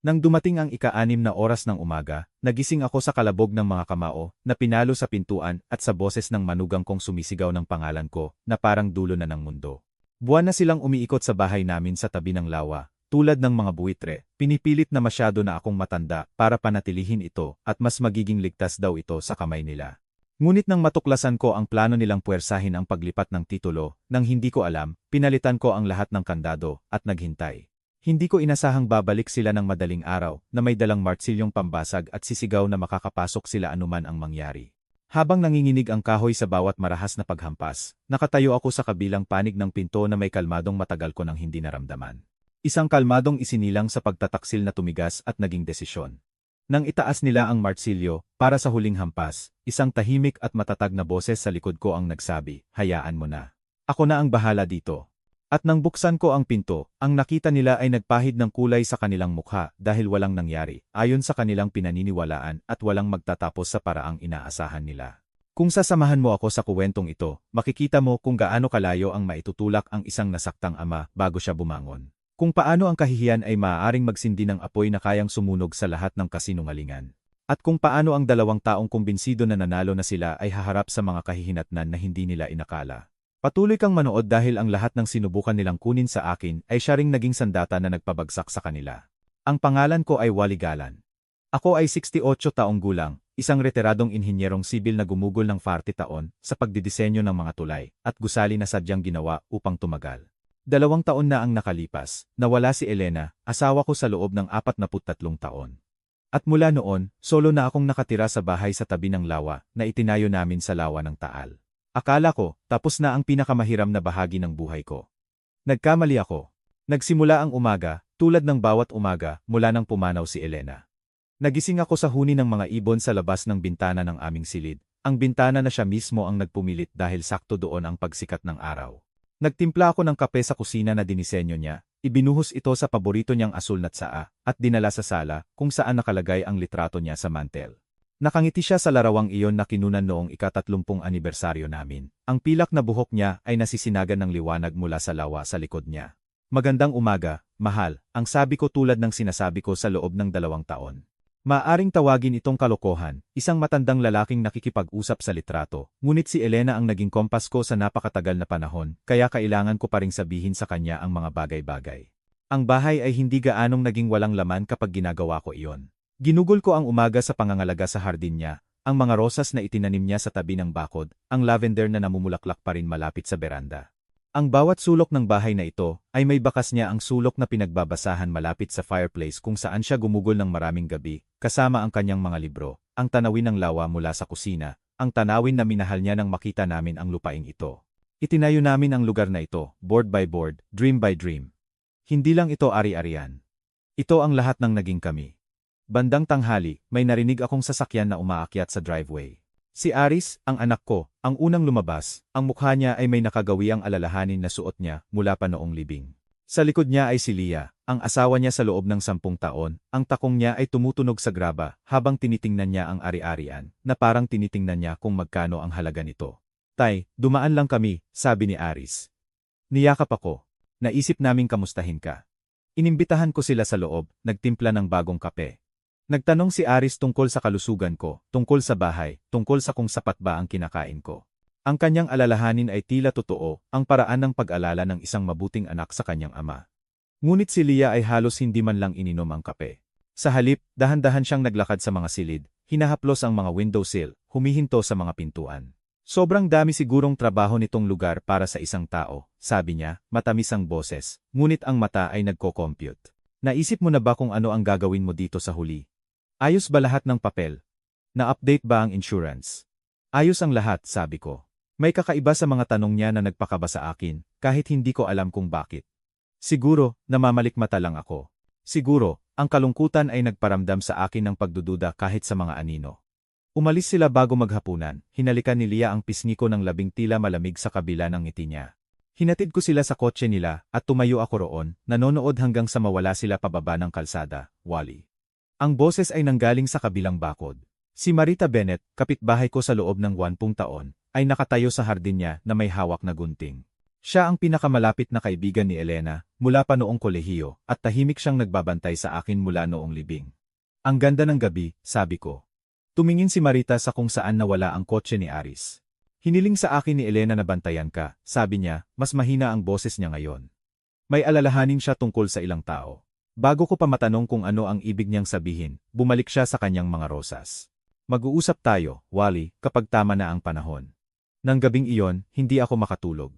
Nang dumating ang ika-6 na oras ng umaga, nagising ako sa kalabog ng mga kamao, na pinalo sa pintuan at sa boses ng manugang kong sumisigaw ng pangalan ko, na parang dulo na ng mundo. Buwan na silang umiikot sa bahay namin sa tabi ng lawa, tulad ng mga buwitre, pinipilit na masyado na akong matanda para panatilihin ito at mas magiging ligtas daw ito sa kamay nila. Ngunit nang matuklasan ko ang plano nilang puwersahin ang paglipat ng titulo, nang hindi ko alam, pinalitan ko ang lahat ng kandado at naghintay. Hindi ko inasahang babalik sila ng madaling araw na may dalang martsilyong pambasag at sisigaw na makakapasok sila anuman ang mangyari. Habang nanginginig ang kahoy sa bawat marahas na paghampas, nakatayo ako sa kabilang panig ng pinto na may kalmadong matagal ko nang hindi naramdaman. Isang kalmadong isinilang sa pagtataksil na tumigas at naging desisyon. Nang itaas nila ang martsilyo, para sa huling hampas, isang tahimik at matatag na boses sa likod ko ang nagsabi, "Hayaan mo na. Ako na ang bahala dito." At nang buksan ko ang pinto, ang nakita nila ay nagpahid ng kulay sa kanilang mukha dahil walang nangyari, ayon sa kanilang pinaniniwalaan at walang magtatapos sa paraang inaasahan nila. Kung sasamahan mo ako sa kuwentong ito, makikita mo kung gaano kalayo ang maitutulak ang isang nasaktang ama bago siya bumangon. Kung paano ang kahihiyan ay maaaring magsindi ng apoy na kayang sumunog sa lahat ng kasinungalingan. At kung paano ang dalawang taong kumbinsido na nanalo na sila ay haharap sa mga kahihinatnan na hindi nila inakala. Patuloy kang manood dahil ang lahat ng sinubukan nilang kunin sa akin ay siya ring naging sandata na nagpabagsak sa kanila. Ang pangalan ko ay Wally Galan. Ako ay 68 taong gulang, isang retiradong inhinyerong sibil na gumugol ng 40 taon sa pagdidisenyo ng mga tulay at gusali na sadyang ginawa upang tumagal. 2 taon na ang nakalipas, nawala si Elena, asawa ko sa loob ng 43 taon. At mula noon, solo na akong nakatira sa bahay sa tabi ng lawa na itinayo namin sa lawa ng Taal. Akala ko, tapos na ang pinakamahirap na bahagi ng buhay ko. Nagkamali ako. Nagsimula ang umaga, tulad ng bawat umaga, mula nang pumanaw si Elena. Nagising ako sa huni ng mga ibon sa labas ng bintana ng aming silid, ang bintana na siya mismo ang nagpumilit dahil sakto doon ang pagsikat ng araw. Nagtimpla ako ng kape sa kusina na dinisenyo niya, ibinuhos ito sa paborito niyang asul na tsaa, at dinala sa sala, kung saan nakalagay ang litrato niya sa mantel. Nakangiti siya sa larawang iyon na kinunan noong ika-30 anibersaryo namin. Ang pilak na buhok niya ay nasisinagan ng liwanag mula sa lawa sa likod niya. "Magandang umaga, mahal," ang sabi ko tulad ng sinasabi ko sa loob ng 2 taon. Maaring tawagin itong kalokohan, isang matandang lalaking nakikipag-usap sa litrato, ngunit si Elena ang naging kompas ko sa napakatagal na panahon, kaya kailangan ko pa ring sabihin sa kanya ang mga bagay-bagay. Ang bahay ay hindi gaanong naging walang laman kapag ginagawa ko iyon. Ginugol ko ang umaga sa pangangalaga sa hardin niya, ang mga rosas na itinanim niya sa tabi ng bakod, ang lavender na namumulaklak pa rin malapit sa beranda. Ang bawat sulok ng bahay na ito ay may bakas niya ang sulok na pinagbabasahan malapit sa fireplace kung saan siya gumugol ng maraming gabi, kasama ang kanyang mga libro, ang tanawin ng lawa mula sa kusina, ang tanawin na minahal niya nang makita namin ang lupaing ito. Itinayo namin ang lugar na ito, board by board, dream by dream. Hindi lang ito ari-arian. Ito ang lahat ng naging kami. Bandang tanghali, may narinig akong sasakyan na umaakyat sa driveway. Si Aris, ang anak ko, ang unang lumabas, ang mukha niya ay may nakagawiang alalahanin na suot niya mula pa noong libing. Sa likod niya ay si Leah, ang asawa niya sa loob ng 10 taon, ang takong niya ay tumutunog sa graba habang tinitingnan niya ang ari-arian, na parang tinitingnan niya kung magkano ang halaga nito. "Tay, dumaan lang kami," sabi ni Aris. Niyakap ako. Naisip naming kamustahin ka. Inimbitahan ko sila sa loob, nagtimpla ng bagong kape. Nagtanong si Aris tungkol sa kalusugan ko, tungkol sa bahay, tungkol sa kung sapat ba ang kinakain ko. Ang kanyang alalahanin ay tila totoo, ang paraan ng pag-alala ng isang mabuting anak sa kanyang ama. Ngunit si Leah ay halos hindi man lang ininom ang kape. Sa halip, dahan-dahan siyang naglakad sa mga silid, hinahaplos ang mga windowsill, humihinto sa mga pintuan. "Sobrang dami sigurong trabaho nitong lugar para sa isang tao," sabi niya, matamis ang boses, ngunit ang mata ay nagko-compute. "Naisip mo na ba kung ano ang gagawin mo dito sa huli? Ayos ba lahat ng papel? Na-update ba ang insurance?" "Ayos ang lahat," sabi ko. May kakaiba sa mga tanong niya na nagpakaba sa akin, kahit hindi ko alam kung bakit. Siguro, namamalikmata lang ako. Siguro, ang kalungkutan ay nagparamdam sa akin ng pagdududa kahit sa mga anino. Umalis sila bago maghapunan, hinalikan ni Leah ang pisngi ko ng labing tila malamig sa kabila ng ngiti niya. Hinatid ko sila sa kotse nila at tumayo ako roon, nanonood hanggang sa mawala sila pababa ng kalsada, Wally. Ang boses ay nanggaling sa kabilang bakod. Si Marita Bennett, kapitbahay ko sa loob ng 10 taon, ay nakatayo sa hardin niya na may hawak na gunting. Siya ang pinakamalapit na kaibigan ni Elena mula pa noong kolehiyo at tahimik siyang nagbabantay sa akin mula noong libing. Ang ganda ng gabi, sabi ko. Tumingin si Marita sa kung saan nawala ang kotse ni Aris. Hiniling sa akin ni Elena na bantayan ka, sabi niya, mas mahina ang boses niya ngayon. May alalahanin siya tungkol sa ilang tao. Bago ko pa matanong kung ano ang ibig niyang sabihin, bumalik siya sa kanyang mga rosas. Mag-uusap tayo, Wally, kapag tama na ang panahon. Nang gabing iyon, hindi ako makatulog.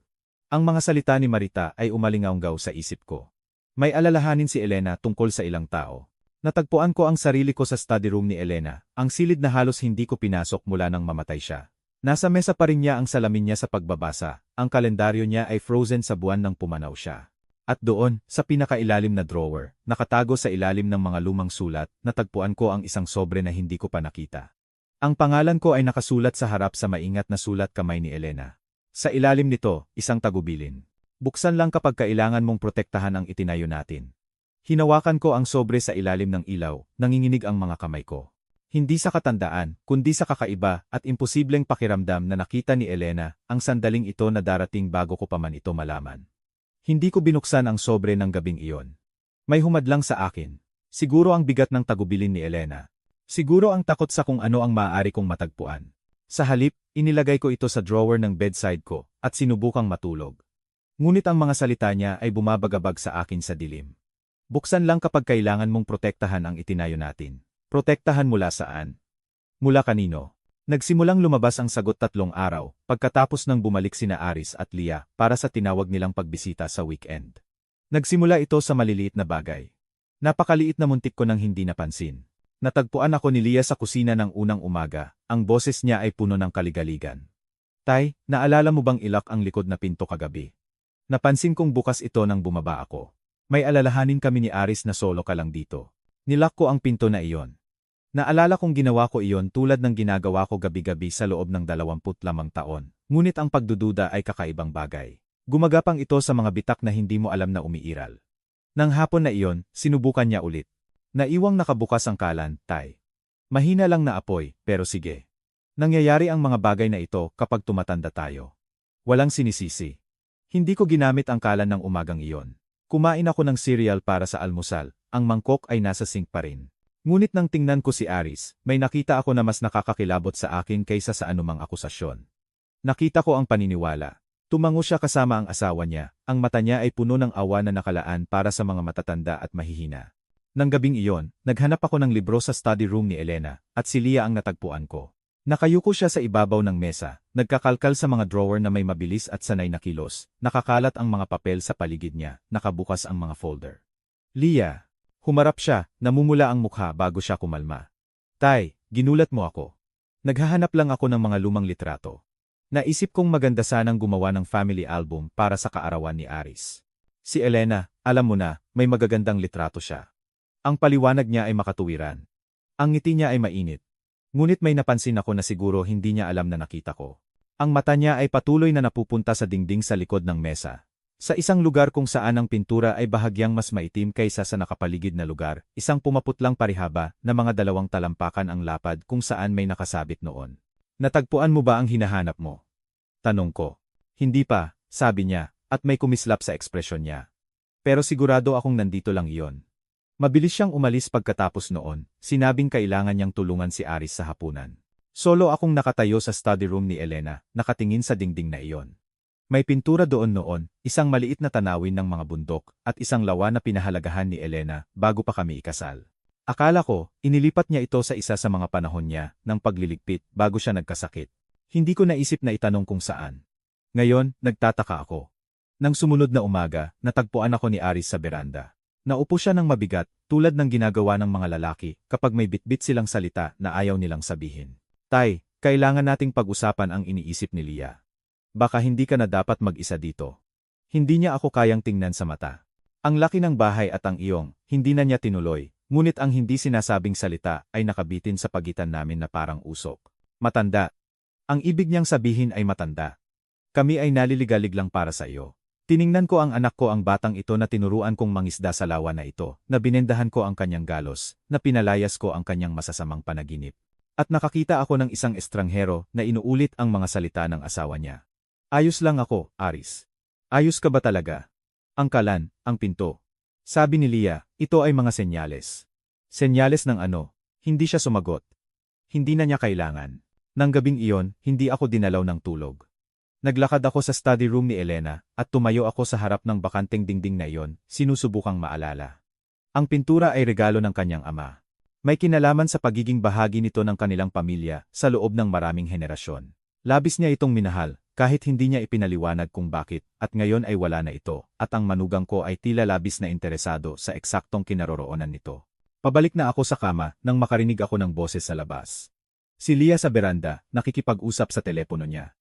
Ang mga salita ni Marita ay umalingaw sa isip ko. May alalahanin si Elena tungkol sa ilang tao. Natagpuan ko ang sarili ko sa study room ni Elena, ang silid na halos hindi ko pinasok mula nang mamatay siya. Nasa mesa pa rin niya ang salamin niya sa pagbabasa, ang kalendaryo niya ay frozen sa buwan nang pumanaw siya. At doon, sa pinakailalim na drawer, nakatago sa ilalim ng mga lumang sulat, natagpuan ko ang isang sobre na hindi ko pa nakita. Ang pangalan ko ay nakasulat sa harap sa maingat na sulat kamay ni Elena. Sa ilalim nito, isang tagubilin. Buksan lang kapag kailangan mong protektahan ang itinayo natin. Hinawakan ko ang sobre sa ilalim ng ilaw, nanginginig ang mga kamay ko. Hindi sa katandaan, kundi sa kakaiba at imposibleng pakiramdam na nakita ni Elena ang sandaling ito na darating bago ko pa man ito malaman. Hindi ko binuksan ang sobre ng gabing iyon. May humadlang sa akin. Siguro ang bigat ng tagubilin ni Elena. Siguro ang takot sa kung ano ang maaari kong matagpuan. Sa halip, inilagay ko ito sa drawer ng bedside ko at sinubukang matulog. Ngunit ang mga salita niya ay bumabagabag sa akin sa dilim. Buksan lang kapag kailangan mong protektahan ang itinayo natin. Protektahan mula saan? Mula kanino? Nagsimulang lumabas ang sagot 3 araw, pagkatapos nang bumalik sina Aris at Leah para sa tinawag nilang pagbisita sa weekend. Nagsimula ito sa maliliit na bagay. Napakaliit na muntik ko nang hindi napansin. Natagpuan ako ni Leah sa kusina ng unang umaga, ang boses niya ay puno ng kaligaligan. Tay, naalala mo bang ilak ang likod na pinto kagabi? Napansin kong bukas ito nang bumaba ako. May alalahanin kami ni Aris na solo ka lang dito. Nilak ko ang pinto na iyon. Naalala kong ginawa ko iyon tulad ng ginagawa ko gabi-gabi sa loob ng 20 taon. Ngunit ang pagdududa ay kakaibang bagay. Gumagapang ito sa mga bitak na hindi mo alam na umiiral. Nang hapon na iyon, sinubukan niya ulit. Naiwang nakabukas ang kalan, Tay. Mahina lang na apoy, pero sige. Nangyayari ang mga bagay na ito kapag tumatanda tayo. Walang sinisisi. Hindi ko ginamit ang kalan ng umagang iyon. Kumain ako ng cereal para sa almusal, ang mangkok ay nasa sink pa rin. Ngunit nang tingnan ko si Aris, may nakita ako na mas nakakakilabot sa akin kaysa sa anumang akusasyon. Nakita ko ang paniniwala. Tumango siya kasama ang asawa niya, ang mata niya ay puno ng awa na nakalaan para sa mga matatanda at mahihina. Nang gabing iyon, naghanap ako ng libro sa study room ni Elena, at si Leah ang natagpuan ko. Nakayuko siya sa ibabaw ng mesa, nagkakalkal sa mga drawer na may mabilis at sanay na kilos, nakakalat ang mga papel sa paligid niya, nakabukas ang mga folder. Leah, humarap siya, namumula ang mukha bago siya kumalma. Tay, ginulat mo ako. Naghahanap lang ako ng mga lumang litrato. Naisip kong maganda sanang gumawa ng family album para sa kaarawan ni Aris. Si Elena, alam mo na, may magagandang litrato siya. Ang paliwanag niya ay makatuwiran. Ang ngiti niya ay mainit. Ngunit may napansin ako na siguro hindi niya alam na nakita ko. Ang mata niya ay patuloy na napupunta sa dingding sa likod ng mesa. Sa isang lugar kung saan ang pintura ay bahagyang mas maitim kaysa sa nakapaligid na lugar, isang pumaputlang parihaba na mga 2 talampakan ang lapad kung saan may nakasabit noon. Natagpuan mo ba ang hinahanap mo? Tanong ko. Hindi pa, sabi niya, at may kumislap sa ekspresyon niya. Pero sigurado akong nandito lang iyon. Mabilis siyang umalis pagkatapos noon, sinabing kailangan niyang tulungan si Aris sa hapunan. Solo akong nakatayo sa study room ni Elena, nakatingin sa dingding na iyon. May pintura doon noon, isang maliit na tanawin ng mga bundok, at isang lawa na pinahalagahan ni Elena bago pa kami ikasal. Akala ko, inilipat niya ito sa isa sa mga panahon niya, ng pagliligpit bago siya nagkasakit. Hindi ko naisip na itanong kung saan. Ngayon, nagtataka ako. Nang sumunod na umaga, natagpuan ako ni Aris sa beranda. Naupo siya ng mabigat, tulad ng ginagawa ng mga lalaki kapag may bitbit silang salita na ayaw nilang sabihin. Tay, kailangan nating pag-usapan ang iniisip ni Leah. Baka hindi ka na dapat mag-isa dito. Hindi niya ako kayang tingnan sa mata. Ang laki ng bahay at ang iyong, hindi na niya tinuloy, ngunit ang hindi sinasabing salita ay nakabitin sa pagitan namin na parang usok. Matanda. Ang ibig niyang sabihin ay matanda. Kami ay naliligalig lang para sa iyo. Tiningnan ko ang anak ko ang batang ito na tinuruan kong mangisda sa lawa na ito, na binendahan ko ang kanyang galos, na pinalayas ko ang kanyang masasamang panaginip. At nakakita ako ng isang estranghero na inuulit ang mga salita ng asawa niya. Ayos lang ako, Aris. Ayos ka ba talaga? Ang kalan, ang pinto. Sabi ni Leah, ito ay mga senyales. Senyales ng ano? Hindi siya sumagot. Hindi na niya kailangan. Nang gabing iyon, hindi ako dinalaw ng tulog. Naglakad ako sa study room ni Elena, at tumayo ako sa harap ng bakanteng dingding na iyon, sinusubukang maalala. Ang pintura ay regalo ng kanyang ama. May kinalaman sa pagiging bahagi nito ng kanilang pamilya sa loob ng maraming henerasyon. Labis niya itong minahal, kahit hindi niya ipinaliwanag kung bakit, at ngayon ay wala na ito, at ang manugang ko ay tila labis na interesado sa eksaktong kinaroroonan nito. Pabalik na ako sa kama nang makarinig ako ng boses sa labas. Si Leah sa beranda, nakikipag-usap sa telepono niya.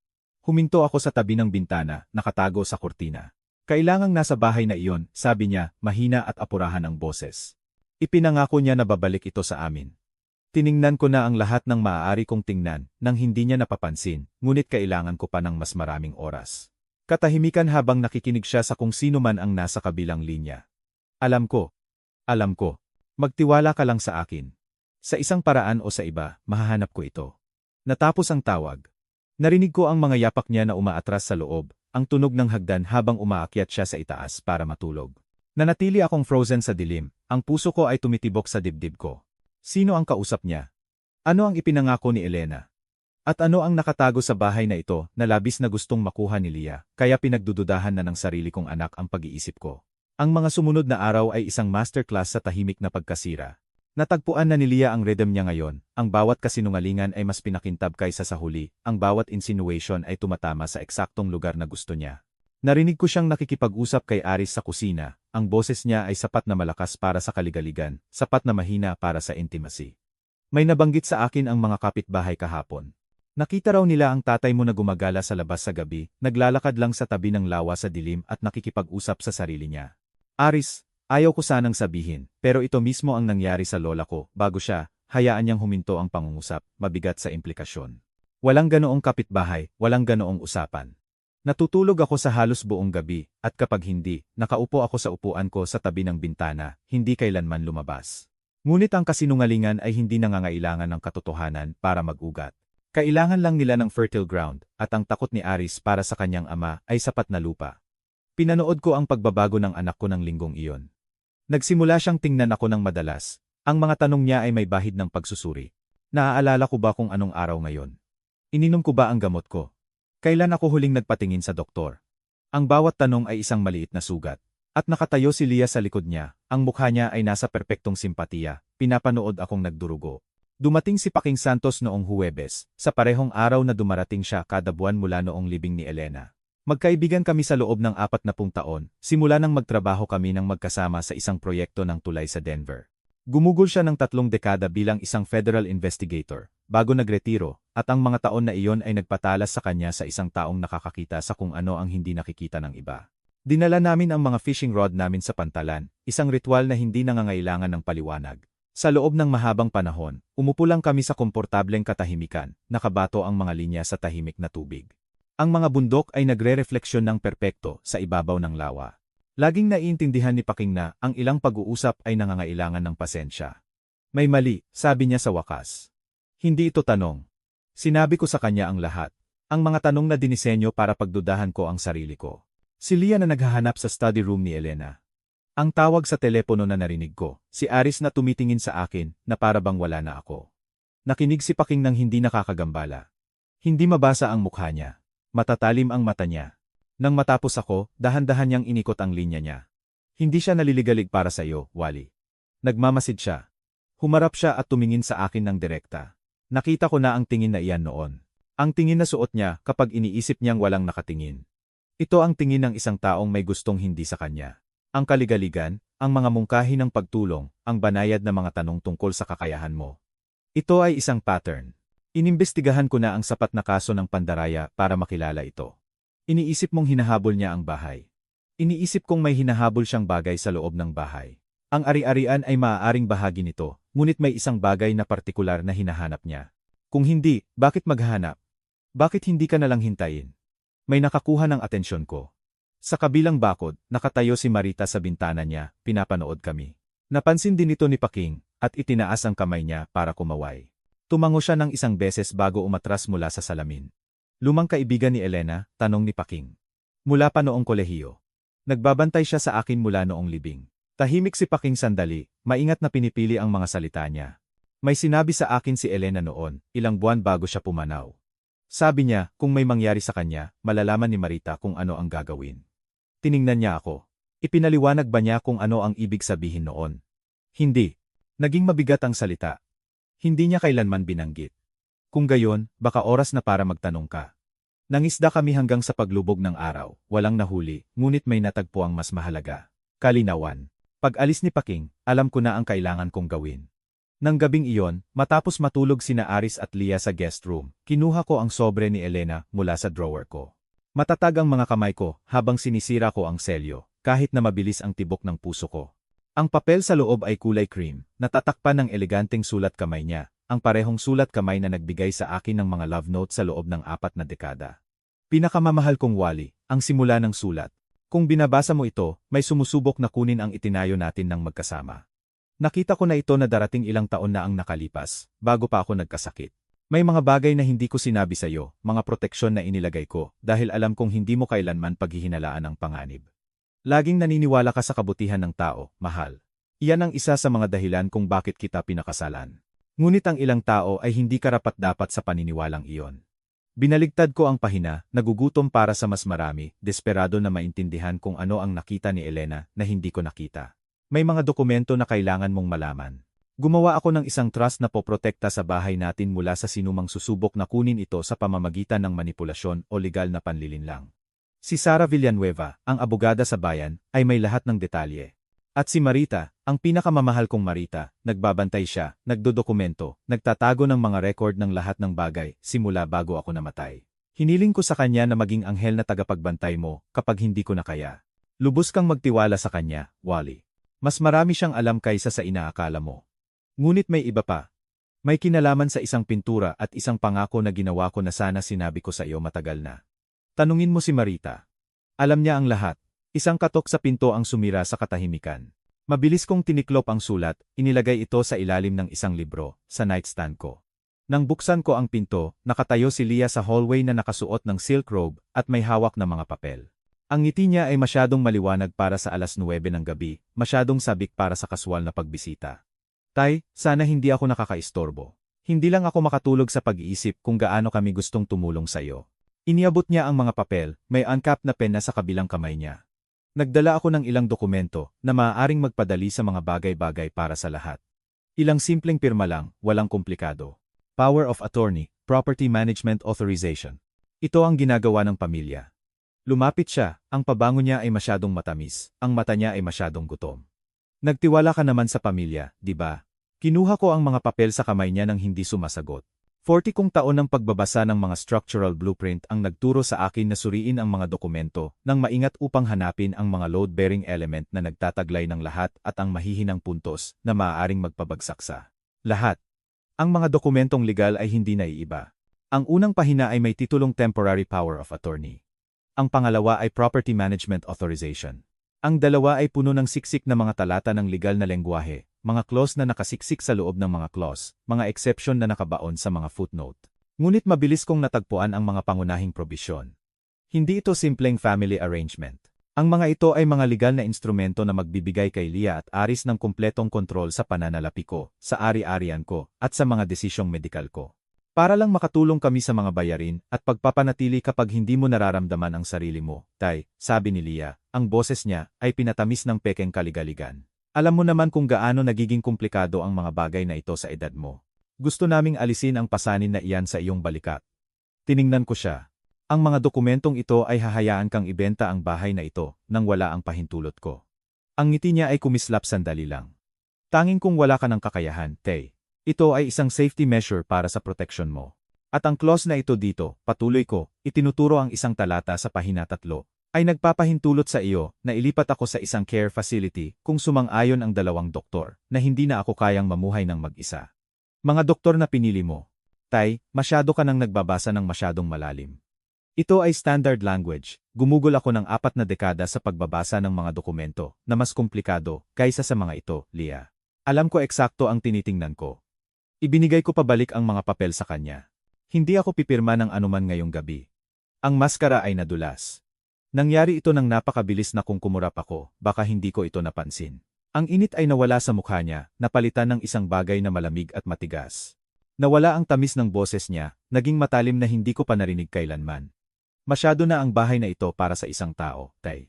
Huminto ako sa tabi ng bintana, nakatago sa kurtina. Kailangang nasa bahay na iyon, sabi niya, mahina at apurahan ang boses. Ipinangako niya na babalik ito sa amin. Tiningnan ko na ang lahat ng maaari kong tingnan, nang hindi niya napapansin, ngunit kailangan ko pa ng mas maraming oras. Katahimikan habang nakikinig siya sa kung sino man ang nasa kabilang linya. Alam ko. Magtiwala ka lang sa akin. Sa isang paraan o sa iba, mahahanap ko ito. Natapos ang tawag. Narinig ko ang mga yapak niya na umaatras sa loob, ang tunog ng hagdan habang umaakyat siya sa itaas para matulog. Nanatili akong frozen sa dilim, ang puso ko ay tumitibok sa dibdib ko. Sino ang kausap niya? Ano ang ipinangako ni Elena? At ano ang nakatago sa bahay na ito na labis na gustong makuha ni Leah, kaya pinagdududahan na ng sarili kong anak ang pag-iisip ko. Ang mga sumunod na araw ay isang masterclass sa tahimik na pagkasira. Natagpuan na ni Leah ang rhythm niya ngayon, ang bawat kasinungalingan ay mas pinakintab kaysa sa huli, ang bawat insinuation ay tumatama sa eksaktong lugar na gusto niya. Narinig ko siyang nakikipag-usap kay Aris sa kusina, ang boses niya ay sapat na malakas para sa kaligaligan, sapat na mahina para sa intimacy. May nabanggit sa akin ang mga kapitbahay kahapon. Nakita raw nila ang tatay mo na gumagala sa labas sa gabi, naglalakad lang sa tabi ng lawa sa dilim at nakikipag-usap sa sarili niya. Aris, ayaw ko sanang sabihin, pero ito mismo ang nangyari sa lola ko, bago siya, hayaan niyang huminto ang pangungusap, mabigat sa implikasyon. Walang ganoong kapitbahay, walang ganoong usapan. Natutulog ako sa halos buong gabi, at kapag hindi, nakaupo ako sa upuan ko sa tabi ng bintana, hindi kailanman lumabas. Ngunit ang kasinungalingan ay hindi nangangailangan ng katotohanan para mag-ugat. Kailangan lang nila ng fertile ground, at ang takot ni Aris para sa kanyang ama ay sapat na lupa. Pinanood ko ang pagbabago ng anak ko ng linggong iyon. Nagsimula siyang tingnan ako ng madalas. Ang mga tanong niya ay may bahid ng pagsusuri. Naaalala ko ba kung anong araw ngayon? Ininom ko ba ang gamot ko? Kailan ako huling nagpatingin sa doktor? Ang bawat tanong ay isang maliit na sugat. At nakatayo si Leah sa likod niya, ang mukha niya ay nasa perpektong simpatiya, pinapanood akong nagdurugo. Dumating si Paking Santos noong Huwebes, sa parehong araw na dumarating siya kada buwan mula noong libing ni Elena. Magkaibigan kami sa loob ng 40 taon, simula nang magtrabaho kami ng magkasama sa isang proyekto ng tulay sa Denver. Gumugol siya ng 3 dekada bilang isang federal investigator, bago nagretiro, at ang mga taon na iyon ay nagpatalas sa kanya sa isang taong nakakakita sa kung ano ang hindi nakikita ng iba. Dinala namin ang mga fishing rod namin sa pantalan, isang ritual na hindi nangangailangan ng paliwanag. Sa loob ng mahabang panahon, umupo lang kami sa komportableng katahimikan, nakabato ang mga linya sa tahimik na tubig. Ang mga bundok ay nagre-refleksyon ng perpekto sa ibabaw ng lawa. Laging naiintindihan ni Paking na ang ilang pag-uusap ay nangangailangan ng pasensya. May mali, sabi niya sa wakas. Hindi ito tanong. Sinabi ko sa kanya ang lahat. Ang mga tanong na dinisenyo para pagdudahan ko ang sarili ko. Si Leah na naghahanap sa study room ni Elena. Ang tawag sa telepono na narinig ko, si Aris na tumitingin sa akin na para bang wala na ako. Nakinig si Paking nang hindi nakakagambala. Hindi mabasa ang mukha niya. Matatalim ang mata niya. Nang matapos ako, dahan-dahan niyang inikot ang linya niya. Hindi siya naliligalig para sa iyo, Wally. Nagmamasid siya. Humarap siya at tumingin sa akin ng direkta. Nakita ko na ang tingin na iyan noon. Ang tingin na suot niya kapag iniisip niyang walang nakatingin. Ito ang tingin ng isang taong may gustong hindi sa kanya. Ang kaligaligan, ang mga mungkahi ng pagtulong, ang banayad na mga tanong tungkol sa kakayahan mo. Ito ay isang pattern. Inimbestigahan ko na ang sapat na kaso ng pandaraya para makilala ito. Iniisip mong hinahabol niya ang bahay. Iniisip kong may hinahabol siyang bagay sa loob ng bahay. Ang ari-arian ay maaaring bahagi nito, ngunit may isang bagay na partikular na hinahanap niya. Kung hindi, bakit maghanap? Bakit hindi ka nalang hintayin? May nakakuha ng atensyon ko. Sa kabilang bakod, nakatayo si Marita sa bintana niya, pinapanood kami. Napansin din ito ni Paking, at itinaas ang kamay niya para kumaway. Tumango siya ng isang beses bago umatras mula sa salamin. Lumang kaibigan ni Elena, tanong ni Paking. Mula pa noong kolehiyo. Nagbabantay siya sa akin mula noong libing. Tahimik si Paking sandali, maingat na pinipili ang mga salita niya. May sinabi sa akin si Elena noon, ilang buwan bago siya pumanaw. Sabi niya, kung may mangyari sa kanya, malalaman ni Marita kung ano ang gagawin. Tiningnan niya ako. Ipinaliwanag ba niya kung ano ang ibig sabihin noon? Hindi. Naging mabigat ang salita. Hindi niya kailanman binanggit. Kung gayon, baka oras na para magtanong ka. Nangisda kami hanggang sa paglubog ng araw, walang nahuli, ngunit may natagpo ang mas mahalaga. Kalinawan. Pag-alis ni Paking, alam ko na ang kailangan kong gawin. Nang gabing iyon, matapos matulog sina Aris at Lia sa guest room, kinuha ko ang sobre ni Elena mula sa drawer ko. Matatag ang mga kamay ko habang sinisira ko ang selyo, kahit na mabilis ang tibok ng puso ko. Ang papel sa loob ay kulay cream, natatakpan ng eleganteng sulat kamay niya, ang parehong sulat kamay na nagbigay sa akin ng mga love note sa loob ng 4 na dekada. Pinakamamahal kong Wally, ang simula ng sulat. Kung binabasa mo ito, may sumusubok na kunin ang itinayo natin ng magkasama. Nakita ko na ito na darating ilang taon na ang nakalipas, bago pa ako nagkasakit. May mga bagay na hindi ko sinabi sa iyo, mga proteksyon na inilagay ko, dahil alam kong hindi mo kailanman paghihinalaan ang panganib. Laging naniniwala ka sa kabutihan ng tao, mahal. Iyan ang isa sa mga dahilan kung bakit kita pinakasalan. Ngunit ang ilang tao ay hindi karapat-dapat sa paniniwalang iyon. Binaligtad ko ang pahina, nagugutom para sa mas marami, desperado na maintindihan kung ano ang nakita ni Elena na hindi ko nakita. May mga dokumento na kailangan mong malaman. Gumawa ako ng isang trust na poprotekta sa bahay natin mula sa sinumang susubok na kunin ito sa pamamagitan ng manipulasyon o legal na panlilinlang. Si Sara Villanueva, ang abogada sa bayan, ay may lahat ng detalye. At si Marita, ang pinakamamahal kong Marita, nagbabantay siya, nagdodokumento, nagtatago ng mga record ng lahat ng bagay, simula bago ako namatay. Hiniling ko sa kanya na maging anghel na tagapagbantay mo, kapag hindi ko na kaya. Lubos kang magtiwala sa kanya, Wally. Mas marami siyang alam kaysa sa inaakala mo. Ngunit may iba pa. May kinalaman sa isang pintura at isang pangako na ginawa ko na sana sinabi ko sa iyo matagal na. Tanungin mo si Marita. Alam niya ang lahat. Isang katok sa pinto ang sumira sa katahimikan. Mabilis kong tiniklop ang sulat, inilagay ito sa ilalim ng isang libro, sa nightstand ko. Nang buksan ko ang pinto, nakatayo si Lia sa hallway na nakasuot ng silk robe at may hawak na mga papel. Ang ngiti niya ay masyadong maliwanag para sa 9:00 ng gabi, masyadong sabik para sa kaswal na pagbisita. Tay, sana hindi ako nakakaistorbo. Hindi lang ako makatulog sa pag-iisip kung gaano kami gustong tumulong sa iyo. Iniabot niya ang mga papel, may uncapped na pen na sa kabilang kamay niya. Nagdala ako ng ilang dokumento na maaaring magpadali sa mga bagay-bagay para sa lahat. Ilang simpleng pirma lang, walang komplikado. Power of Attorney, Property Management Authorization. Ito ang ginagawa ng pamilya. Lumapit siya, ang pabango niya ay masyadong matamis, ang mata niya ay masyadong gutom. Nagtiwala ka naman sa pamilya, di ba? Kinuha ko ang mga papel sa kamay niya nang hindi sumasagot. 40 kong taon ng pagbabasa ng mga structural blueprint ang nagturo sa akin na suriin ang mga dokumento nang maingat upang hanapin ang mga load-bearing element na nagtataglay ng lahat at ang mahihinang puntos na maaaring magpabagsak sa lahat. Ang mga dokumentong legal ay hindi naiiba. Ang unang pahina ay may titulong Temporary Power of Attorney. Ang pangalawa ay Property Management Authorization. Ang dalawa ay puno ng siksik na mga talata ng legal na lengguwahe, mga clause na nakasiksik sa loob ng mga clause, mga exception na nakabaon sa mga footnote. Ngunit mabilis kong natagpuan ang mga pangunahing probisyon. Hindi ito simpleng family arrangement. Ang mga ito ay mga legal na instrumento na magbibigay kay Lia at Aris ng kumpletong kontrol sa pananalapi ko, sa ari-arian ko, at sa mga desisyong medikal ko. Para lang makatulong kami sa mga bayarin at pagpapanatili kapag hindi mo nararamdaman ang sarili mo, Tay, sabi ni Lia, ang boses niya ay pinatamis ng pekeng kaligaligan. Alam mo naman kung gaano nagiging komplikado ang mga bagay na ito sa edad mo. Gusto naming alisin ang pasanin na iyan sa iyong balikat. Tiningnan ko siya. Ang mga dokumentong ito ay hahayaan kang ibenta ang bahay na ito nang wala ang pahintulot ko. Ang ngiti niya ay kumislap sandali lang. Tanging kung wala ka ng kakayahan, Tay. Ito ay isang safety measure para sa protection mo. At ang clause na ito dito, patuloy ko, itinuturo ang isang talata sa pahina 3, ay nagpapahintulot sa iyo na ilipat ako sa isang care facility kung sumang-ayon ang 2 doktor na hindi na ako kayang mamuhay ng mag-isa. Mga doktor na pinili mo. Tay, masyado ka nang nagbabasa ng masyadong malalim. Ito ay standard language, gumugol ako ng 4 na dekada sa pagbabasa ng mga dokumento na mas komplikado kaysa sa mga ito, Lia. Alam ko eksakto ang tinitingnan ko. Ibinigay ko pabalik ang mga papel sa kanya. Hindi ako pipirma ng anuman ngayong gabi. Ang maskara ay nadulas. Nangyari ito nang napakabilis na kung kumurap ako, baka hindi ko ito napansin. Ang init ay nawala sa mukha niya, napalitan ng isang bagay na malamig at matigas. Nawala ang tamis ng boses niya, naging matalim na hindi ko pa narinig kailanman. Masyado na ang bahay na ito para sa isang tao, Tay.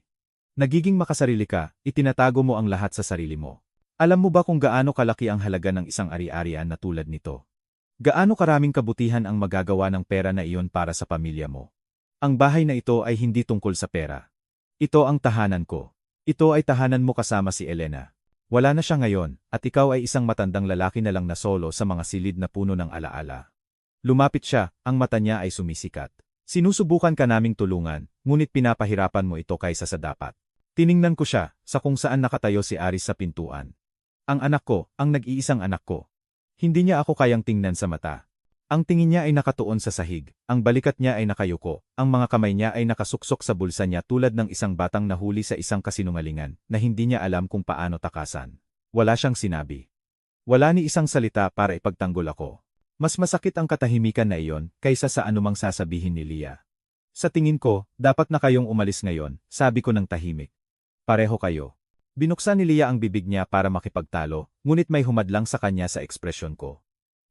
Nagiging makasarili ka, itinatago mo ang lahat sa sarili mo. Alam mo ba kung gaano kalaki ang halaga ng isang ari-arian na tulad nito? Gaano karaming kabutihan ang magagawa ng pera na iyon para sa pamilya mo? Ang bahay na ito ay hindi tungkol sa pera. Ito ang tahanan ko. Ito ay tahanan mo kasama si Elena. Wala na siya ngayon, at ikaw ay isang matandang lalaki na lang na solo sa mga silid na puno ng alaala. Lumapit siya, ang mata niya ay sumisikat. Sinusubukan ka naming tulungan, ngunit pinapahirapan mo ito kaysa sa dapat. Tiningnan ko siya, sa kung saan nakatayo si Aris sa pintuan. Ang anak ko, ang nag-iisang anak ko. Hindi niya ako kayang tingnan sa mata. Ang tingin niya ay nakatuon sa sahig, ang balikat niya ay nakayuko, ang mga kamay niya ay nakasuksok sa bulsa niya tulad ng isang batang nahuli sa isang kasinungalingan na hindi niya alam kung paano takasan. Wala siyang sinabi. Wala ni isang salita para ipagtanggol ako. Mas masakit ang katahimikan na iyon kaysa sa anumang sasabihin ni Leah. Sa tingin ko, dapat na kayong umalis ngayon, sabi ko ng tahimik. Pareho kayo. Binuksan ni Leah ang bibig niya para makipagtalo, ngunit may humadlang sa kanya sa ekspresyon ko.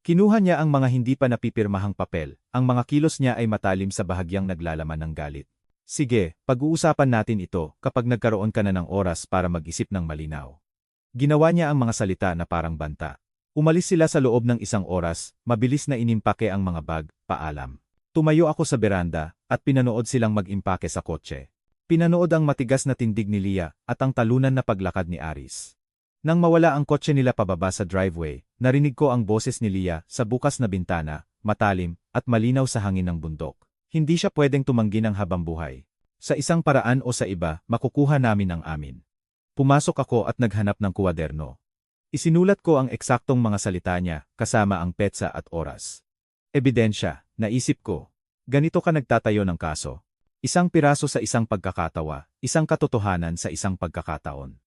Kinuha niya ang mga hindi pa napipirmahang papel, ang mga kilos niya ay matalim sa bahagyang naglalaman ng galit. Sige, pag-uusapan natin ito kapag nagkaroon ka na ng oras para mag-isip ng malinaw. Ginawa niya ang mga salita na parang banta. Umalis sila sa loob ng isang oras, mabilis na inimpake ang mga bag, paalam. Tumayo ako sa beranda, at pinanood silang mag-impake sa kotse. Pinanood ang matigas na tindig ni Leah at ang talunan na paglakad ni Aris. Nang mawala ang kotse nila pababa sa driveway, narinig ko ang boses ni Leah sa bukas na bintana, matalim, at malinaw sa hangin ng bundok. Hindi siya pwedeng tumanggi ng habang buhay. Sa isang paraan o sa iba, makukuha namin ang amin. Pumasok ako at naghanap ng kuwaderno. Isinulat ko ang eksaktong mga salita niya, kasama ang petsa at oras. Ebidensya, naisip ko. Ganito ka nagtatayo ng kaso. Isang piraso sa isang pagkakatawa, isang katotohanan sa isang pagkakataon.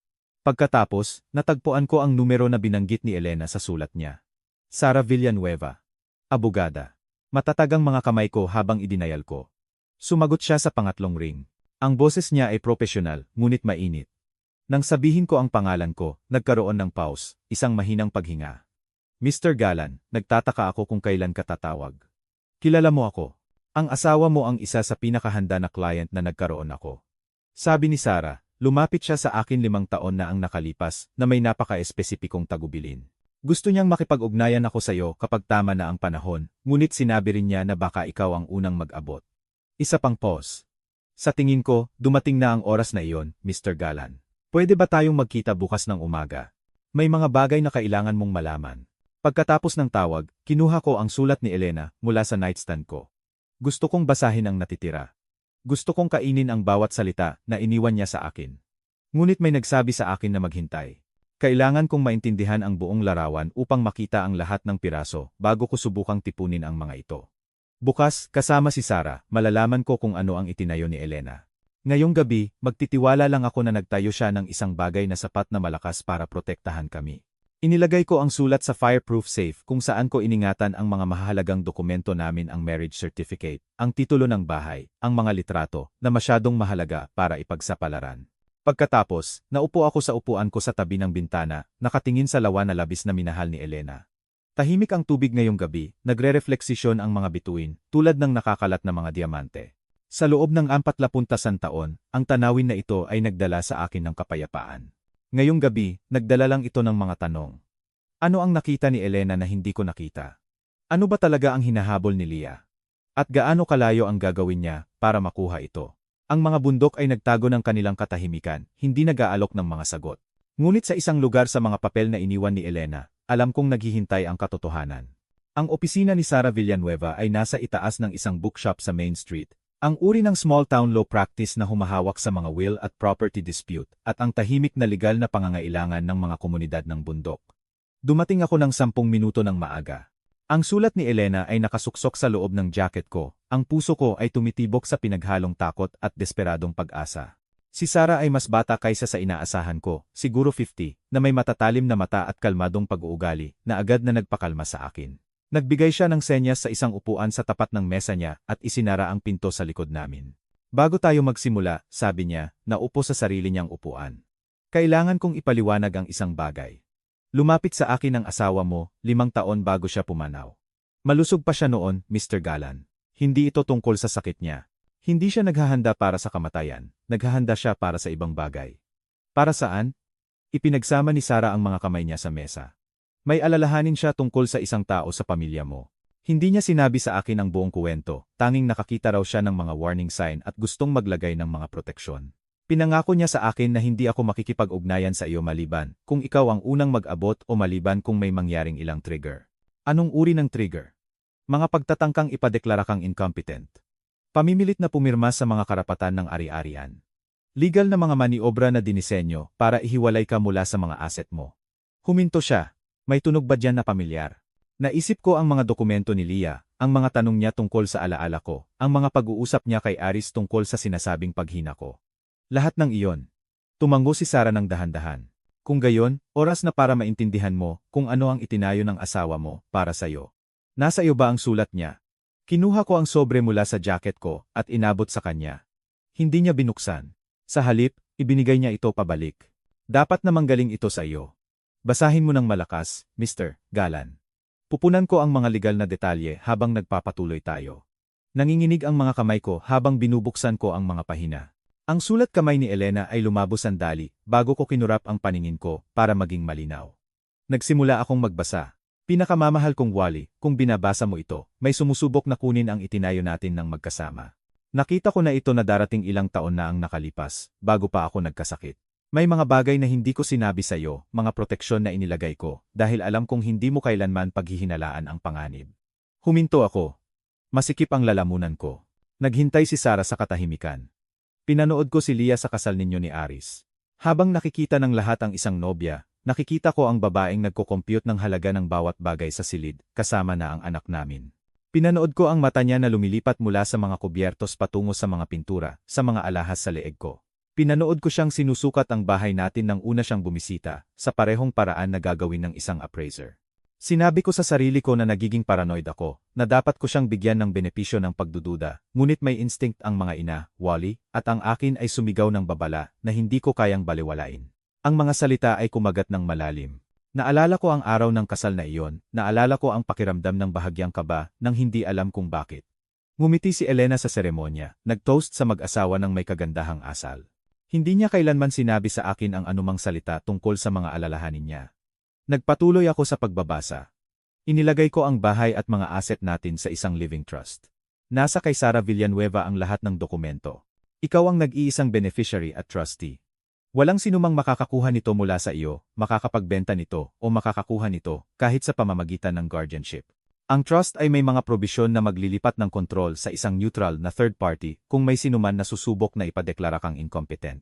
Pagkatapos, natagpuan ko ang numero na binanggit ni Elena sa sulat niya. Sara Villanueva. Abogada. Matatag ang mga kamay ko habang idinayal ko. Sumagot siya sa pangatlong ring. Ang boses niya ay propesyonal, ngunit mainit. Nang sabihin ko ang pangalan ko, nagkaroon ng pause, isang mahinang paghinga. Mr. Galan, nagtataka ako kung kailan ka tatawag. Kilala mo ako. Ang asawa mo ang isa sa pinakahanda na client na nagkaroon ako. Sabi ni Sara. Lumapit siya sa akin 5 taon na ang nakalipas na may napaka-espesipikong tagubilin. Gusto niyang makipag-ugnayan ako sa iyo kapag tama na ang panahon, ngunit sinabi rin niya na baka ikaw ang unang mag-abot. Isa pang pause. Sa tingin ko, dumating na ang oras na iyon, Mr. Galan. Pwede ba tayong magkita bukas ng umaga? May mga bagay na kailangan mong malaman. Pagkatapos ng tawag, kinuha ko ang sulat ni Elena mula sa nightstand ko. Gusto kong basahin ang natitira. Gusto kong kainin ang bawat salita na iniwan niya sa akin. Ngunit may nagsabi sa akin na maghintay. Kailangan kong maintindihan ang buong larawan upang makita ang lahat ng piraso bago ko subukang tipunin ang mga ito. Bukas, kasama si Sara, malalaman ko kung ano ang itinayo ni Elena. Ngayong gabi, magtitiwala lang ako na nagtayo siya ng isang bagay na sapat na malakas para protektahan kami. Inilagay ko ang sulat sa fireproof safe kung saan ko iningatan ang mga mahahalagang dokumento namin, ang marriage certificate, ang titulo ng bahay, ang mga litrato na masyadong mahalaga para ipagsapalaran. Pagkatapos, naupo ako sa upuan ko sa tabi ng bintana, nakatingin sa lawa na labis na minahal ni Elena. Tahimik ang tubig ngayong gabi, nagre-refleksisyon ang mga bituin, tulad ng nakakalat na mga diamante. Sa loob ng 40 taon, ang tanawin na ito ay nagdala sa akin ng kapayapaan. Ngayong gabi, nagdala lang ito ng mga tanong. Ano ang nakita ni Elena na hindi ko nakita? Ano ba talaga ang hinahabol ni Leah? At gaano kalayo ang gagawin niya para makuha ito? Ang mga bundok ay nagtago ng kanilang katahimikan, hindi nag-aalok ng mga sagot. Ngunit sa isang lugar sa mga papel na iniwan ni Elena, alam kong naghihintay ang katotohanan. Ang opisina ni Sara Villanueva ay nasa itaas ng isang bookshop sa Main Street. Ang uri ng small-town law practice na humahawak sa mga will at property dispute at ang tahimik na legal na pangangailangan ng mga komunidad ng bundok. Dumating ako ng 10 minuto ng maaga. Ang sulat ni Elena ay nakasuksok sa loob ng jacket ko, ang puso ko ay tumitibok sa pinaghalong takot at desperadong pag-asa. Si Sara ay mas bata kaysa sa inaasahan ko, siguro 50, na may matatalim na mata at kalmadong pag-uugali na agad na nagpakalma sa akin. Nagbigay siya ng senyas sa isang upuan sa tapat ng mesa niya at isinara ang pinto sa likod namin. Bago tayo magsimula, sabi niya, naupo sa sarili niyang upuan. Kailangan kong ipaliwanag ang isang bagay. Lumapit sa akin ang asawa mo, 5 taon bago siya pumanaw. Malusog pa siya noon, Mr. Galan. Hindi ito tungkol sa sakit niya. Hindi siya naghahanda para sa kamatayan, naghahanda siya para sa ibang bagay. Para saan? Ipinagsama ni Sarah ang mga kamay niya sa mesa. May alalahanin siya tungkol sa isang tao sa pamilya mo. Hindi niya sinabi sa akin ang buong kuwento, tanging nakakita raw siya ng mga warning sign at gustong maglagay ng mga proteksyon. Pinangako niya sa akin na hindi ako makikipag-ugnayan sa iyo maliban kung ikaw ang unang mag-abot o maliban kung may mangyaring ilang trigger. Anong uri ng trigger? Mga pagtatangkang ipadeklara kang incompetent. Pamimilit na pumirma sa mga karapatan ng ari-arian. Legal na mga maniobra na dinisenyo para ihiwalay ka mula sa mga asset mo. Huminto siya. May tunog ba diyan na pamilyar? Naisip ko ang mga dokumento ni Leah, ang mga tanong niya tungkol sa alaala ko, ang mga pag-uusap niya kay Aris tungkol sa sinasabing paghina ko. Lahat ng iyon. Tumango si Sarah ng dahan-dahan. Kung gayon, oras na para maintindihan mo kung ano ang itinayo ng asawa mo para sa'yo. Nasa iyo ba ang sulat niya? Kinuha ko ang sobre mula sa jacket ko at inabot sa kanya. Hindi niya binuksan. Sa halip, ibinigay niya ito pabalik. Dapat namang galing ito sa iyo. Basahin mo ng malakas, Mr. Galan. Pupunan ko ang mga legal na detalye habang nagpapatuloy tayo. Nanginginig ang mga kamay ko habang binubuksan ko ang mga pahina. Ang sulat kamay ni Elena ay lumabo sandali bago ko kinurap ang paningin ko para maging malinaw. Nagsimula akong magbasa. Pinakamamahal kong Wally, kung binabasa mo ito, may sumusubok na kunin ang itinayo natin ng magkasama. Nakita ko na ito na darating ilang taon na ang nakalipas, bago pa ako nagkasakit. May mga bagay na hindi ko sinabi sa iyo, mga proteksyon na inilagay ko, dahil alam kong hindi mo kailanman paghihinalaan ang panganib. Huminto ako. Masikip ang lalamunan ko. Naghintay si Sarah sa katahimikan. Pinanood ko si Leah sa kasal ninyo ni Aris. Habang nakikita ng lahat ang isang nobya, nakikita ko ang babaeng nagko-compute ng halaga ng bawat bagay sa silid, kasama na ang anak namin. Pinanood ko ang mata niya na lumilipat mula sa mga kubyertos patungo sa mga pintura, sa mga alahas sa leeg ko. Pinanood ko siyang sinusukat ang bahay natin nang una siyang bumisita, sa parehong paraan na gagawin ng isang appraiser. Sinabi ko sa sarili ko na nagiging paranoid ako, na dapat ko siyang bigyan ng benepisyo ng pagdududa, ngunit may instinct ang mga ina, Wally, at ang akin ay sumigaw ng babala na hindi ko kayang baliwalain. Ang mga salita ay kumagat ng malalim. Naalala ko ang araw ng kasal na iyon, naalala ko ang pakiramdam ng bahagyang kaba nang hindi alam kung bakit. Ngumiti si Elena sa seremonya, nag-toast sa mag-asawa ng may kagandahang asal. Hindi niya kailanman sinabi sa akin ang anumang salita tungkol sa mga alalahanin niya. Nagpatuloy ako sa pagbabasa. Inilagay ko ang bahay at mga asset natin sa isang living trust. Nasa kay Sarah Villanueva ang lahat ng dokumento. Ikaw ang nag-iisang beneficiary at trustee. Walang sinumang makakakuha nito mula sa iyo, makakapagbenta nito, o makakakuha nito, kahit sa pamamagitan ng guardianship. Ang trust ay may mga probisyon na maglilipat ng kontrol sa isang neutral na third party kung may sinuman na susubok na ipadeklara kang incompetent.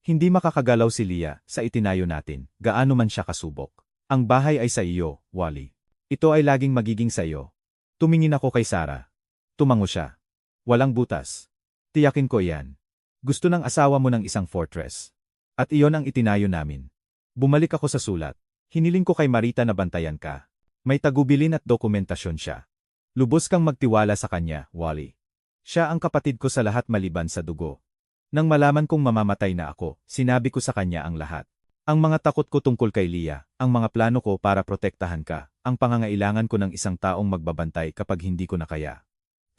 Hindi makakagalaw si Leah sa itinayo natin, gaano man siya kasubok. Ang bahay ay sa iyo, Wally. Ito ay laging magiging sa iyo. Tumingin ako kay Sarah. Tumango siya. Walang butas. Tiyakin ko yan. Gusto ng asawa mo ng isang fortress. At iyon ang itinayo namin. Bumalik ako sa sulat. Hiniling ko kay Marita na bantayan ka. May tagubilin at dokumentasyon siya. Lubos kang magtiwala sa kanya, Wally. Siya ang kapatid ko sa lahat maliban sa dugo. Nang malaman kong mamamatay na ako, sinabi ko sa kanya ang lahat. Ang mga takot ko tungkol kay Leah, ang mga plano ko para protektahan ka, ang pangangailangan ko ng isang taong magbabantay kapag hindi ko na kaya.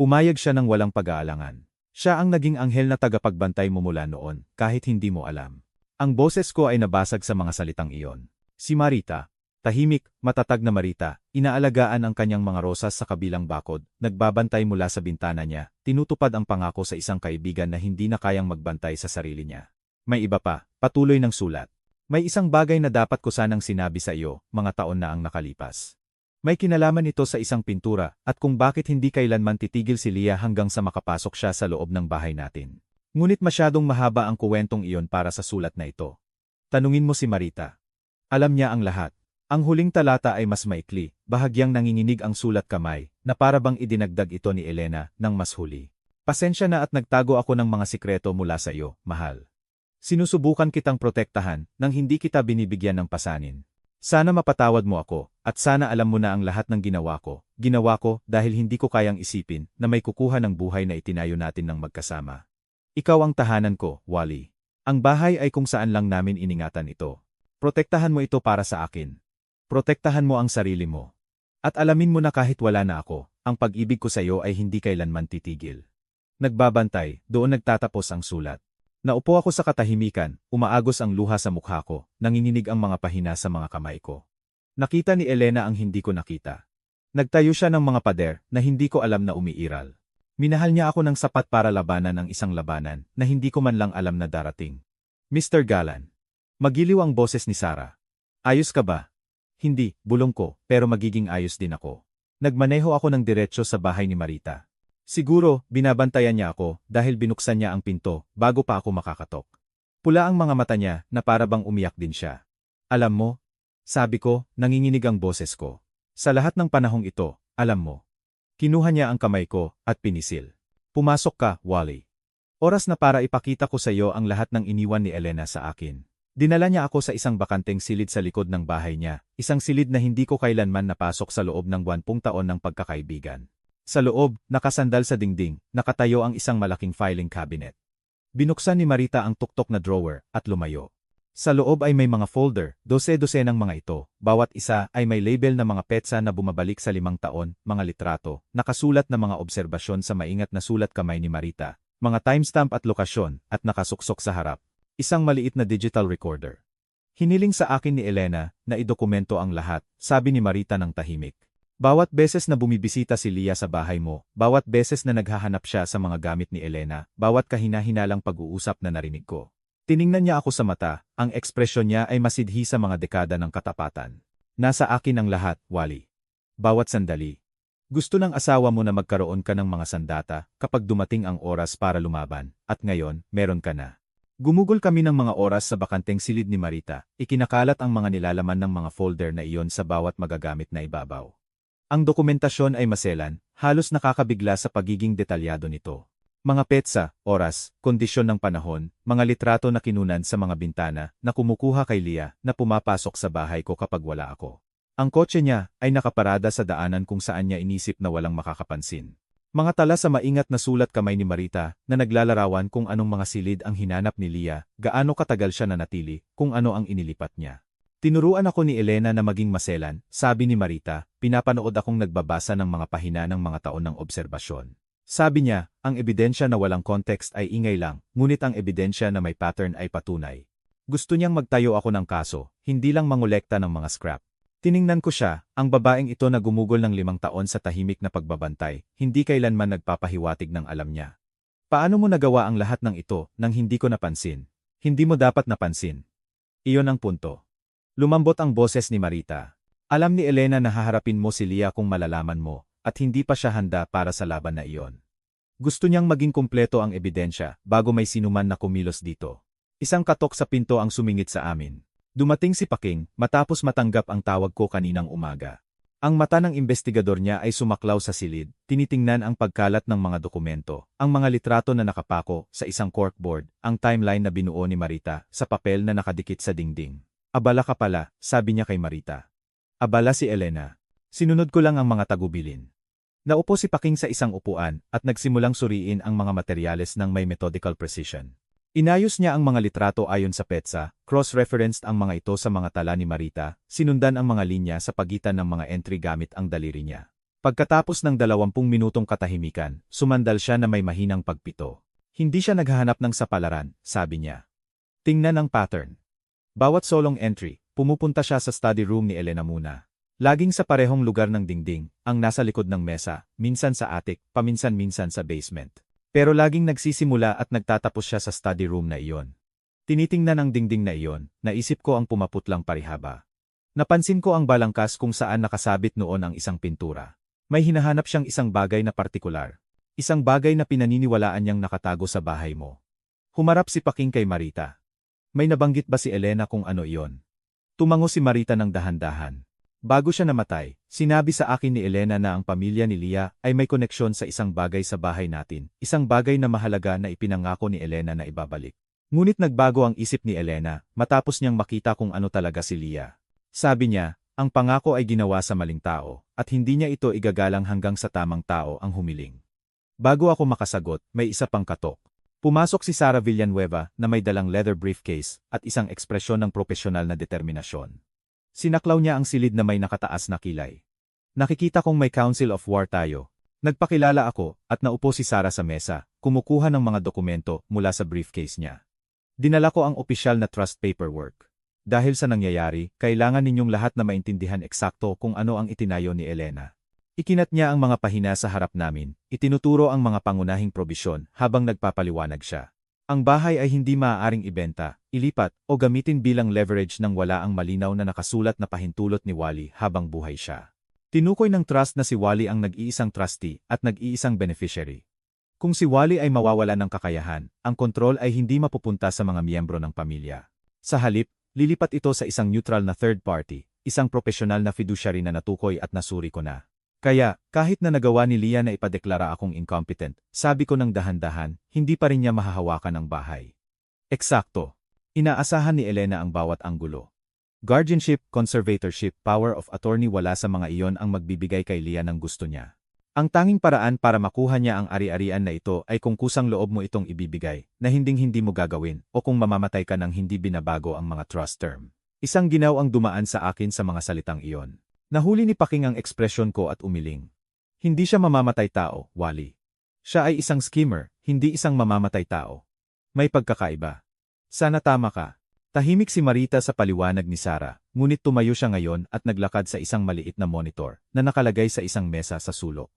Pumayag siya ng walang pag-aalangan. Siya ang naging anghel na tagapagbantay mo mula noon, kahit hindi mo alam. Ang boses ko ay nabasag sa mga salitang iyon. Si Marita. Tahimik, matatag na Marita, inaalagaan ang kanyang mga rosas sa kabilang bakod, nagbabantay mula sa bintana niya, tinutupad ang pangako sa isang kaibigan na hindi na kayang magbantay sa sarili niya. May iba pa, patuloy ng sulat. May isang bagay na dapat ko sanang sinabi sa iyo, mga taon na ang nakalipas. May kinalaman ito sa isang pintura, at kung bakit hindi kailanman titigil si Leah hanggang sa makapasok siya sa loob ng bahay natin. Ngunit masyadong mahaba ang kuwentong iyon para sa sulat na ito. Tanungin mo si Marita. Alam niya ang lahat. Ang huling talata ay mas maikli, bahagyang nanginginig ang sulat kamay, na para bang idinagdag ito ni Elena nang mas huli. Pasensya na at nagtago ako ng mga sikreto mula sa iyo, mahal. Sinusubukan kitang protektahan nang hindi kita binibigyan ng pasanin. Sana mapatawad mo ako, at sana alam mo na ang lahat ng ginawa ko. Ginawa ko dahil hindi ko kayang isipin na may kukuha ng buhay na itinayo natin ng magkasama. Ikaw ang tahanan ko, Wally. Ang bahay ay kung saan lang namin iningatan ito. Protektahan mo ito para sa akin. Protektahan mo ang sarili mo. At alamin mo na kahit wala na ako, ang pag-ibig ko sa iyo ay hindi kailanman titigil. Nagbabantay, doon nagtatapos ang sulat. Naupo ako sa katahimikan, umaagos ang luha sa mukha ko, nanginginig ang mga pahina sa mga kamay ko. Nakita ni Elena ang hindi ko nakita. Nagtayo siya ng mga pader na hindi ko alam na umiiral. Minahal niya ako ng sapat para labanan ang isang labanan na hindi ko man lang alam na darating. Mr. Galan. Magiliw ang boses ni Sarah. Ayos ka ba? Hindi, bulong ko, pero magiging ayos din ako. Nagmaneho ako ng diretsyo sa bahay ni Marita. Siguro, binabantayan niya ako dahil binuksan niya ang pinto bago pa ako makakatok. Pula ang mga mata niya na para bang umiyak din siya. Alam mo, sabi ko, nanginginig ang boses ko. Sa lahat ng panahong ito, alam mo. Kinuha niya ang kamay ko at pinisil. Pumasok ka, Wally. Oras na para ipakita ko sa iyo ang lahat ng iniwan ni Elena sa akin. Dinala niya ako sa isang bakanteng silid sa likod ng bahay niya, isang silid na hindi ko kailanman napasok sa loob ng 20 taon ng pagkakaibigan. Sa loob, nakasandal sa dingding, nakatayo ang isang malaking filing cabinet. Binuksan ni Marita ang tuktok na drawer at lumayo. Sa loob ay may mga folder, dose-dose ng mga ito, bawat isa ay may label na mga petsa na bumabalik sa 5 taon, mga litrato, nakasulat na mga obserbasyon sa maingat na sulat kamay ni Marita, mga timestamp at lokasyon, at nakasuksok sa harap. Isang maliit na digital recorder. Hiniling sa akin ni Elena na idokumento ang lahat, sabi ni Marita ng tahimik. Bawat beses na bumibisita si Lia sa bahay mo, bawat beses na naghahanap siya sa mga gamit ni Elena, bawat kahina-hinalang pag-uusap na narinig ko. Tiningnan niya ako sa mata, ang ekspresyon niya ay masidhi sa mga dekada ng katapatan. Nasa akin ang lahat, Wally. Bawat sandali. Gusto ng asawa mo na magkaroon ka ng mga sandata kapag dumating ang oras para lumaban, at ngayon, meron ka na. Gumugol kami ng mga oras sa bakanteng silid ni Marita, ikinakalat ang mga nilalaman ng mga folder na iyon sa bawat magagamit na ibabaw. Ang dokumentasyon ay maselan, halos nakakabigla sa pagiging detalyado nito. Mga petsa, oras, kondisyon ng panahon, mga litrato na kinunan sa mga bintana na kumukuha kay Lia na pumapasok sa bahay ko kapag wala ako. Ang kotse niya ay nakaparada sa daanan kung saan niya inisip na walang makakapansin. Mga tala sa maingat na sulat kamay ni Marita na naglalarawan kung anong mga silid ang hinanap ni Lia, gaano katagal siya nanatili, kung ano ang inilipat niya. Tinuruan ako ni Elena na maging maselan, sabi ni Marita, pinapanood akong nagbabasa ng mga pahina ng mga taon ng obserbasyon. Sabi niya, ang ebidensya na walang context ay ingay lang, ngunit ang ebidensya na may pattern ay patunay. Gusto niyang magtayo ako ng kaso, hindi lang mangolekta ng mga scrap. Tiningnan ko siya, ang babaeng ito na gumugol ng 5 taon sa tahimik na pagbabantay, hindi kailanman nagpapahiwatig ng alam niya. Paano mo nagawa ang lahat ng ito nang hindi ko napansin? Hindi mo dapat napansin. Iyon ang punto. Lumambot ang boses ni Marita. Alam ni Elena na haharapin mo si Lia kung malalaman mo, at hindi pa siya handa para sa laban na iyon. Gusto niyang maging kumpleto ang ebidensya bago may sinuman na kumilos dito. Isang katok sa pinto ang sumingit sa amin. Dumating si Paking matapos matanggap ang tawag ko kaninang umaga. Ang mata ng investigador niya ay sumaklaw sa silid, tinitingnan ang pagkalat ng mga dokumento, ang mga litrato na nakapako sa isang corkboard, ang timeline na binuo ni Marita sa papel na nakadikit sa dingding. Abala ka pala, sabi niya kay Marita. Abala si Elena. Sinunod ko lang ang mga tagubilin. Naupo si Paking sa isang upuan at nagsimulang suriin ang mga materyales ng may methodical precision. Inayos niya ang mga litrato ayon sa petsa, cross-referenced ang mga ito sa mga tala ni Marita, sinundan ang mga linya sa pagitan ng mga entry gamit ang daliri niya. Pagkatapos ng 20 minutong katahimikan, sumandal siya na may mahinang pagpito. Hindi siya naghahanap ng sapalaran, sabi niya. Tingnan ang pattern. Bawat solong entry, pumupunta siya sa study room ni Elena muna. Laging sa parehong lugar ng dingding, ang nasa likod ng mesa, minsan sa attic, paminsan-minsan sa basement. Pero laging nagsisimula at nagtatapos siya sa study room na iyon. Tinitingnan ang dingding na iyon, naisip ko ang pumaputlang parihaba. Napansin ko ang balangkas kung saan nakasabit noon ang isang pintura. May hinahanap siyang isang bagay na partikular. Isang bagay na pinaniniwalaan niyang nakatago sa bahay mo. Humarap si Paking kay Marita. May nabanggit ba si Elena kung ano iyon? Tumango si Marita ng dahan-dahan. Bago siya namatay, sinabi sa akin ni Elena na ang pamilya ni Lia ay may koneksyon sa isang bagay sa bahay natin, isang bagay na mahalaga na ipinangako ni Elena na ibabalik. Ngunit nagbago ang isip ni Elena matapos niyang makita kung ano talaga si Lia. Sabi niya, ang pangako ay ginawa sa maling tao, at hindi niya ito igagalang hanggang sa tamang tao ang humiling. Bago ako makasagot, may isa pang katok. Pumasok si Sara Villanueva na may dalang leather briefcase at isang ekspresyon ng propesyonal na determinasyon. Sinaklaw niya ang silid na may nakataas na kilay. Nakikita kong may Council of War tayo. Nagpakilala ako at naupo si Sara sa mesa, kumukuha ng mga dokumento mula sa briefcase niya. Dinala ko ang opisyal na trust paperwork. Dahil sa nangyayari, kailangan ninyong lahat na maintindihan eksakto kung ano ang itinayo ni Elena. Ikinat niya ang mga pahina sa harap namin, itinuturo ang mga pangunahing probisyon habang nagpapaliwanag siya. Ang bahay ay hindi maaaring ibenta, ilipat, o gamitin bilang leverage nang wala ang malinaw na nakasulat na pahintulot ni Wally habang buhay siya. Tinukoy ng trust na si Wally ang nag-iisang trustee at nag-iisang beneficiary. Kung si Wally ay mawawala ng kakayahan, ang kontrol ay hindi mapupunta sa mga miyembro ng pamilya. Sa halip, lilipat ito sa isang neutral na third party, isang profesional na fiduciary na natukoy at nasuri ko na. Kaya, kahit na nagawa ni Leah na ipadeklara akong incompetent, sabi ko ng dahan-dahan, hindi pa rin niya mahahawakan ang bahay. Eksakto. Inaasahan ni Elena ang bawat anggulo. Guardianship, conservatorship, power of attorney, wala sa mga iyon ang magbibigay kay Leah ng gusto niya. Ang tanging paraan para makuha niya ang ari-arian na ito ay kung kusang loob mo itong ibibigay, na hinding-hindi mo gagawin, o kung mamamatay ka nang hindi binabago ang mga trust term. Isang ginaw ang dumaan sa akin sa mga salitang iyon. Nahuli ni Paking ang ekspresyon ko at umiling. Hindi siya mamamatay tao, Wally. Siya ay isang schemer, hindi isang mamamatay tao. May pagkakaiba. Sana tama ka. Tahimik si Marita sa paliwanag ni Sara, ngunit tumayo siya ngayon at naglakad sa isang maliit na monitor na nakalagay sa isang mesa sa sulok.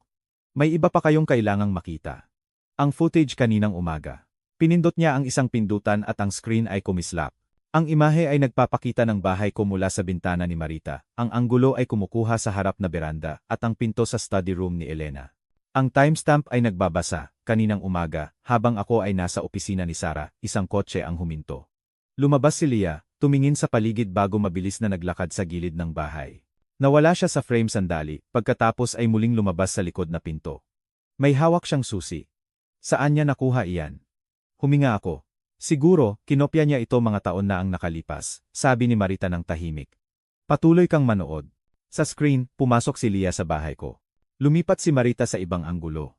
May iba pa kayong kailangang makita. Ang footage kaninang umaga. Pinindot niya ang isang pindutan at ang screen ay kumislap. Ang imahe ay nagpapakita ng bahay ko mula sa bintana ni Marita, ang anggulo ay kumukuha sa harap na beranda at ang pinto sa study room ni Elena. Ang timestamp ay nagbabasa, kaninang umaga, habang ako ay nasa opisina ni Sara, isang kotse ang huminto. Lumabas si Leah, tumingin sa paligid bago mabilis na naglakad sa gilid ng bahay. Nawala siya sa frame sandali, pagkatapos ay muling lumabas sa likod na pinto. May hawak siyang susi. Saan niya nakuha iyan? Huminga ako. Siguro, kinopya niya ito mga taon na ang nakalipas, sabi ni Marita ng tahimik. Patuloy kang manood. Sa screen, pumasok si Leah sa bahay ko. Lumipat si Marita sa ibang anggulo.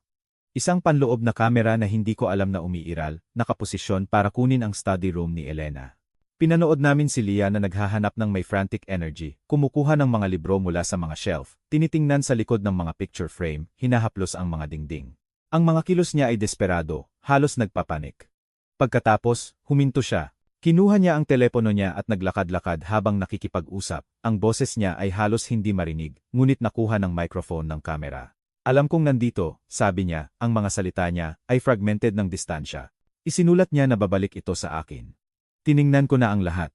Isang panloob na kamera na hindi ko alam na umiiral, nakaposisyon para kunin ang study room ni Elena. Pinanood namin si Leah na naghahanap ng may frantic energy, kumukuha ng mga libro mula sa mga shelf, tinitingnan sa likod ng mga picture frame, hinahaplos ang mga dingding. Ang mga kilos niya ay desperado, halos nagpapanik. Pagkatapos, huminto siya. Kinuha niya ang telepono niya at naglakad-lakad habang nakikipag-usap. Ang boses niya ay halos hindi marinig, ngunit nakuha ng microphone ng kamera. Alam kong nandito, sabi niya, ang mga salita niya ay fragmented ng distansya. Isinulat niya na babalik ito sa akin. Tiningnan ko na ang lahat.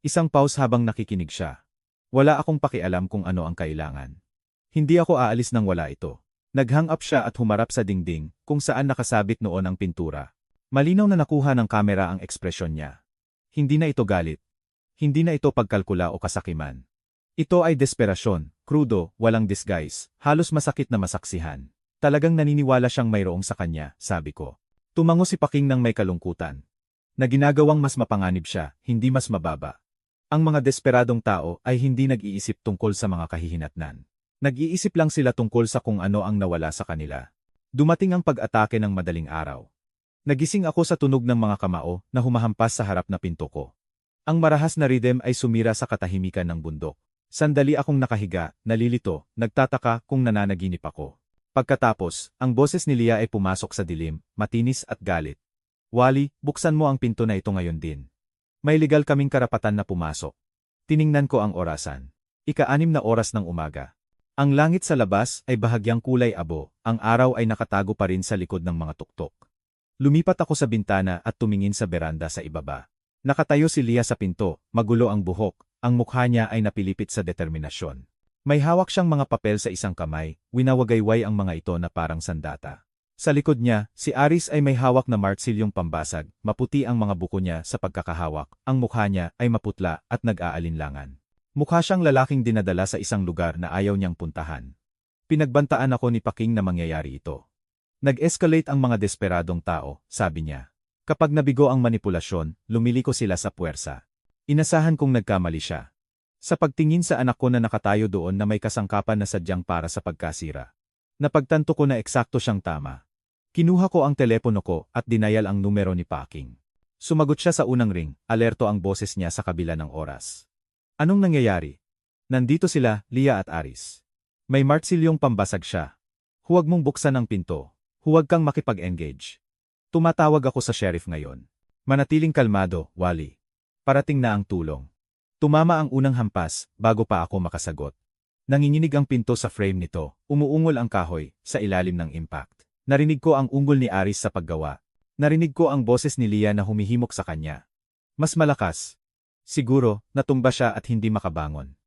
Isang pause habang nakikinig siya. Wala akong pakialam kung ano ang kailangan. Hindi ako aalis nang wala ito. Nag-hang up siya at humarap sa dingding, kung saan nakasabit noon ang pintura. Malinaw na nakuha ng kamera ang ekspresyon niya. Hindi na ito galit. Hindi na ito pagkalkula o kasakiman. Ito ay desperasyon, krudo, walang disguise, halos masakit na masaksihan. Talagang naniniwala siyang mayroong sa kanya, sabi ko. Tumango si Paking ng may kalungkutan. Na ginagawang mas mapanganib siya, hindi mas mababa. Ang mga desperadong tao ay hindi nag-iisip tungkol sa mga kahihinatnan. Nag-iisip lang sila tungkol sa kung ano ang nawala sa kanila. Dumating ang pag-atake ng madaling araw. Nagising ako sa tunog ng mga kamao na humahampas sa harap na pinto ko. Ang marahas na rhythm ay sumira sa katahimikan ng bundok. Sandali akong nakahiga, nalilito, nagtataka kung nananaginip ako. Pagkatapos, ang boses ni Leah ay pumasok sa dilim, matinis at galit. Wally, buksan mo ang pinto na ito ngayon din. May legal kaming karapatan na pumasok. Tiningnan ko ang orasan. Ika-6 na oras ng umaga. Ang langit sa labas ay bahagyang kulay abo, ang araw ay nakatago pa rin sa likod ng mga tuktok. Lumipat ako sa bintana at tumingin sa beranda sa ibaba. Nakatayo si Leah sa pinto, magulo ang buhok, ang mukha niya ay napilipit sa determinasyon. May hawak siyang mga papel sa isang kamay, winawagayway ang mga ito na parang sandata. Sa likod niya, si Aris ay may hawak na martsilyong pambasag, maputi ang mga buko niya sa pagkakahawak, ang mukha niya ay maputla at nag-aalinlangan. Mukha siyang lalaking dinadala sa isang lugar na ayaw niyang puntahan. Pinagbantaan ako ni Paking na mangyayari ito. Nag-escalate ang mga desperadong tao, sabi niya. Kapag nabigo ang manipulasyon, lumiliko sila sa puwersa. Inasahan kong nagkamali siya. Sa pagtingin sa anak ko na nakatayo doon na may kasangkapan na sadyang para sa pagkasira. Napagtanto ko na eksakto siyang tama. Kinuha ko ang telepono ko at dinayal ang numero ni Paking. Sumagot siya sa unang ring, alerto ang boses niya sa kabila ng oras. Anong nangyayari? Nandito sila, Lia at Aris. May martsilyong pambasag siya. Huwag mong buksan ang pinto. Huwag kang makipag-engage. Tumatawag ako sa sheriff ngayon. Manatiling kalmado, Wally. Parating na ang tulong. Tumama ang unang hampas, bago pa ako makasagot. Nanginginig ang pinto sa frame nito, umuungol ang kahoy, sa ilalim ng impact. Narinig ko ang ungol ni Aris sa paggawa. Narinig ko ang boses ni Lia na humihimok sa kanya. Mas malakas. Siguro, natumba siya at hindi makabangon.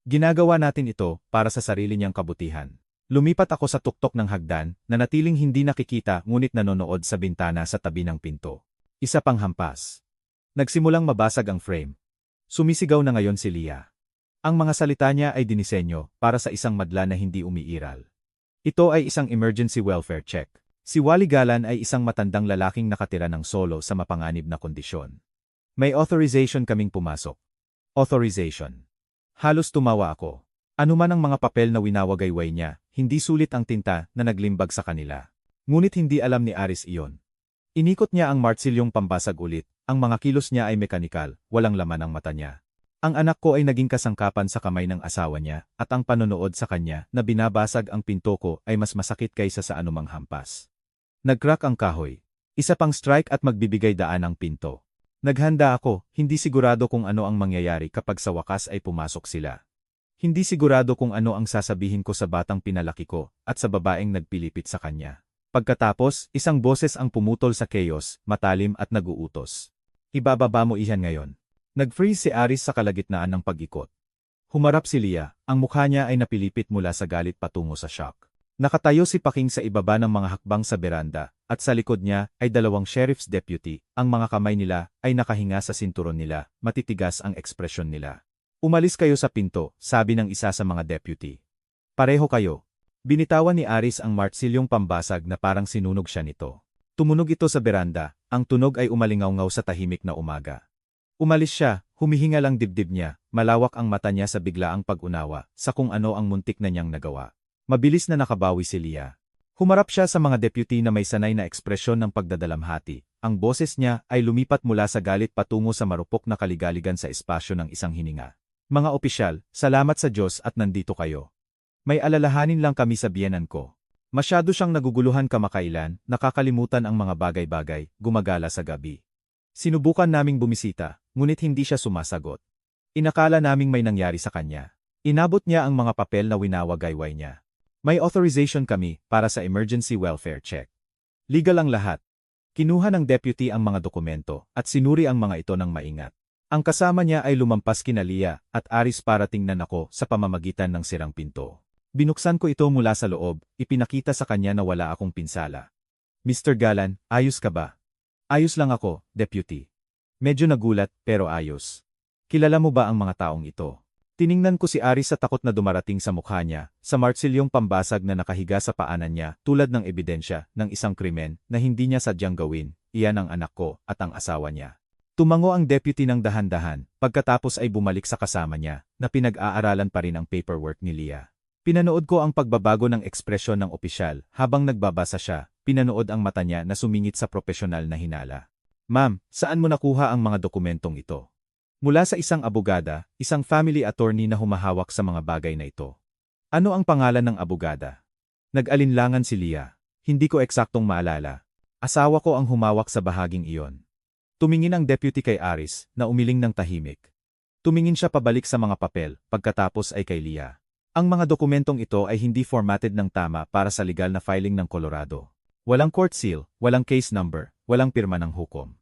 Ginagawa natin ito para sa sarili niyang kabutihan. Lumipat ako sa tuktok ng hagdan, na natiling hindi nakikita ngunit nanonood sa bintana sa tabi ng pinto. Isa pang hampas. Nagsimulang mabasag ang frame. Sumisigaw na ngayon si Lia. Ang mga salita niya ay dinisenyo para sa isang madla na hindi umiiral. Ito ay isang emergency welfare check. Si Wally Galan ay isang matandang lalaking nakatira ng solo sa mapanganib na kondisyon. May authorization kaming pumasok. Authorization. Halos tumawa ako. Ano man ang mga papel na winawagayway niya, hindi sulit ang tinta na naglimbag sa kanila. Ngunit hindi alam ni Aris iyon. Inikot niya ang martsilyong pambasag ulit, ang mga kilos niya ay mekanikal, walang laman ang mata niya. Ang anak ko ay naging kasangkapan sa kamay ng asawa niya, at ang panonood sa kanya na binabasag ang pinto ko ay mas masakit kaysa sa anumang hampas. Nag-crack ang kahoy. Isa pang strike at magbibigay daan ang pinto. Naghanda ako, hindi sigurado kung ano ang mangyayari kapag sa wakas ay pumasok sila. Hindi sigurado kung ano ang sasabihin ko sa batang pinalaki ko at sa babaeng nagpilipit sa kanya. Pagkatapos, isang boses ang pumutol sa chaos, matalim at naguutos. Ibababa mo iyan ngayon. Nag-freeze si Aris sa kalagitnaan ng pag-ikot. Humarap si Lia, ang mukha niya ay napilipit mula sa galit patungo sa shock. Nakatayo si Paking sa ibaba ng mga hakbang sa beranda, at sa likod niya ay dalawang sheriff's deputy, ang mga kamay nila ay nakahinga sa sinturon nila, matitigas ang ekspresyon nila. Umalis kayo sa pinto, sabi ng isa sa mga deputy. Pareho kayo. Binitawan ni Aris ang martsilyong pambasag na parang sinunog siya nito. Tumunog ito sa beranda, ang tunog ay umalingaw-ngaw sa tahimik na umaga. Umalis siya, humihingal ang dibdib niya, malawak ang mata niya sa biglaang pag-unawa, sa kung ano ang muntik na niyang nagawa. Mabilis na nakabawi si Lia. Humarap siya sa mga deputy na may sanay na ekspresyon ng pagdadalamhati. Ang boses niya ay lumipat mula sa galit patungo sa marupok na kaligaligan sa espasyo ng isang hininga. Mga opisyal, salamat sa Diyos at nandito kayo. May alalahanin lang kami sa biyenan ko. Masyado siyang naguguluhan kamakailan, nakakalimutan ang mga bagay-bagay, gumagala sa gabi. Sinubukan naming bumisita, ngunit hindi siya sumasagot. Inakala naming may nangyari sa kanya. Inabot niya ang mga papel na winawagayway niya. May authorization kami para sa emergency welfare check. Legal ang lahat. Kinuha ng deputy ang mga dokumento at sinuri ang mga ito ng maingat. Ang kasama niya ay lumampas kina Lia at Aris para tingnan ako sa pamamagitan ng sirang pinto. Binuksan ko ito mula sa loob, ipinakita sa kanya na wala akong pinsala. Mr. Galan, ayos ka ba? Ayos lang ako, deputy. Medyo nagulat, pero ayos. Kilala mo ba ang mga taong ito? Tiningnan ko si Aris sa takot na dumarating sa mukha niya, sa martsilyong pambasag na nakahiga sa paanan niya, tulad ng ebidensya ng isang krimen na hindi niya sadyang gawin, iyan ang anak ko at ang asawa niya. Tumango ang deputy ng dahan-dahan, pagkatapos ay bumalik sa kasama niya, na pinag-aaralan pa rin ang paperwork ni Lia. Pinanood ko ang pagbabago ng ekspresyon ng opisyal, habang nagbabasa siya, pinanood ang mata niya na sumingit sa propesyonal na hinala. Ma'am, saan mo nakuha ang mga dokumentong ito? Mula sa isang abogada, isang family attorney na humahawak sa mga bagay na ito. Ano ang pangalan ng abogada? Nag-alinlangan si Lia. Hindi ko eksaktong maalala. Asawa ko ang humawak sa bahaging iyon. Tumingin ang deputy kay Aris, na umiling ng tahimik. Tumingin siya pabalik sa mga papel, pagkatapos ay kay Lia. Ang mga dokumentong ito ay hindi formatted ng tama para sa legal na filing ng Colorado. Walang court seal, walang case number, walang pirma ng hukom.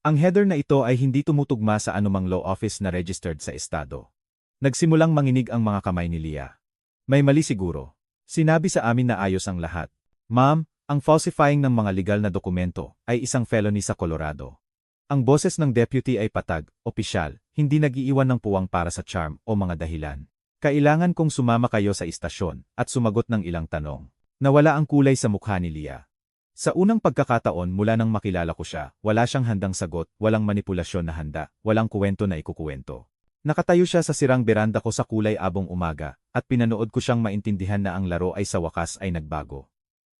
Ang header na ito ay hindi tumutugma sa anumang law office na registered sa estado. Nagsimulang manginig ang mga kamay ni Lia. May mali siguro. Sinabi sa amin na ayos ang lahat. Ma'am, ang falsifying ng mga legal na dokumento ay isang felony sa Colorado. Ang boses ng deputy ay patag, opisyal, hindi nag-iiwan ng puwang para sa charm o mga dahilan. Kailangan kong sumama kayo sa istasyon at sumagot ng ilang tanong. Nawala ang kulay sa mukha ni Lia. Sa unang pagkakataon mula nang makilala ko siya, wala siyang handang sagot, walang manipulasyon na handa, walang kuwento na ikukuwento. Nakatayo siya sa sirang beranda ko sa kulay abong umaga, at pinanood ko siyang maintindihan na ang laro ay sa wakas ay nagbago.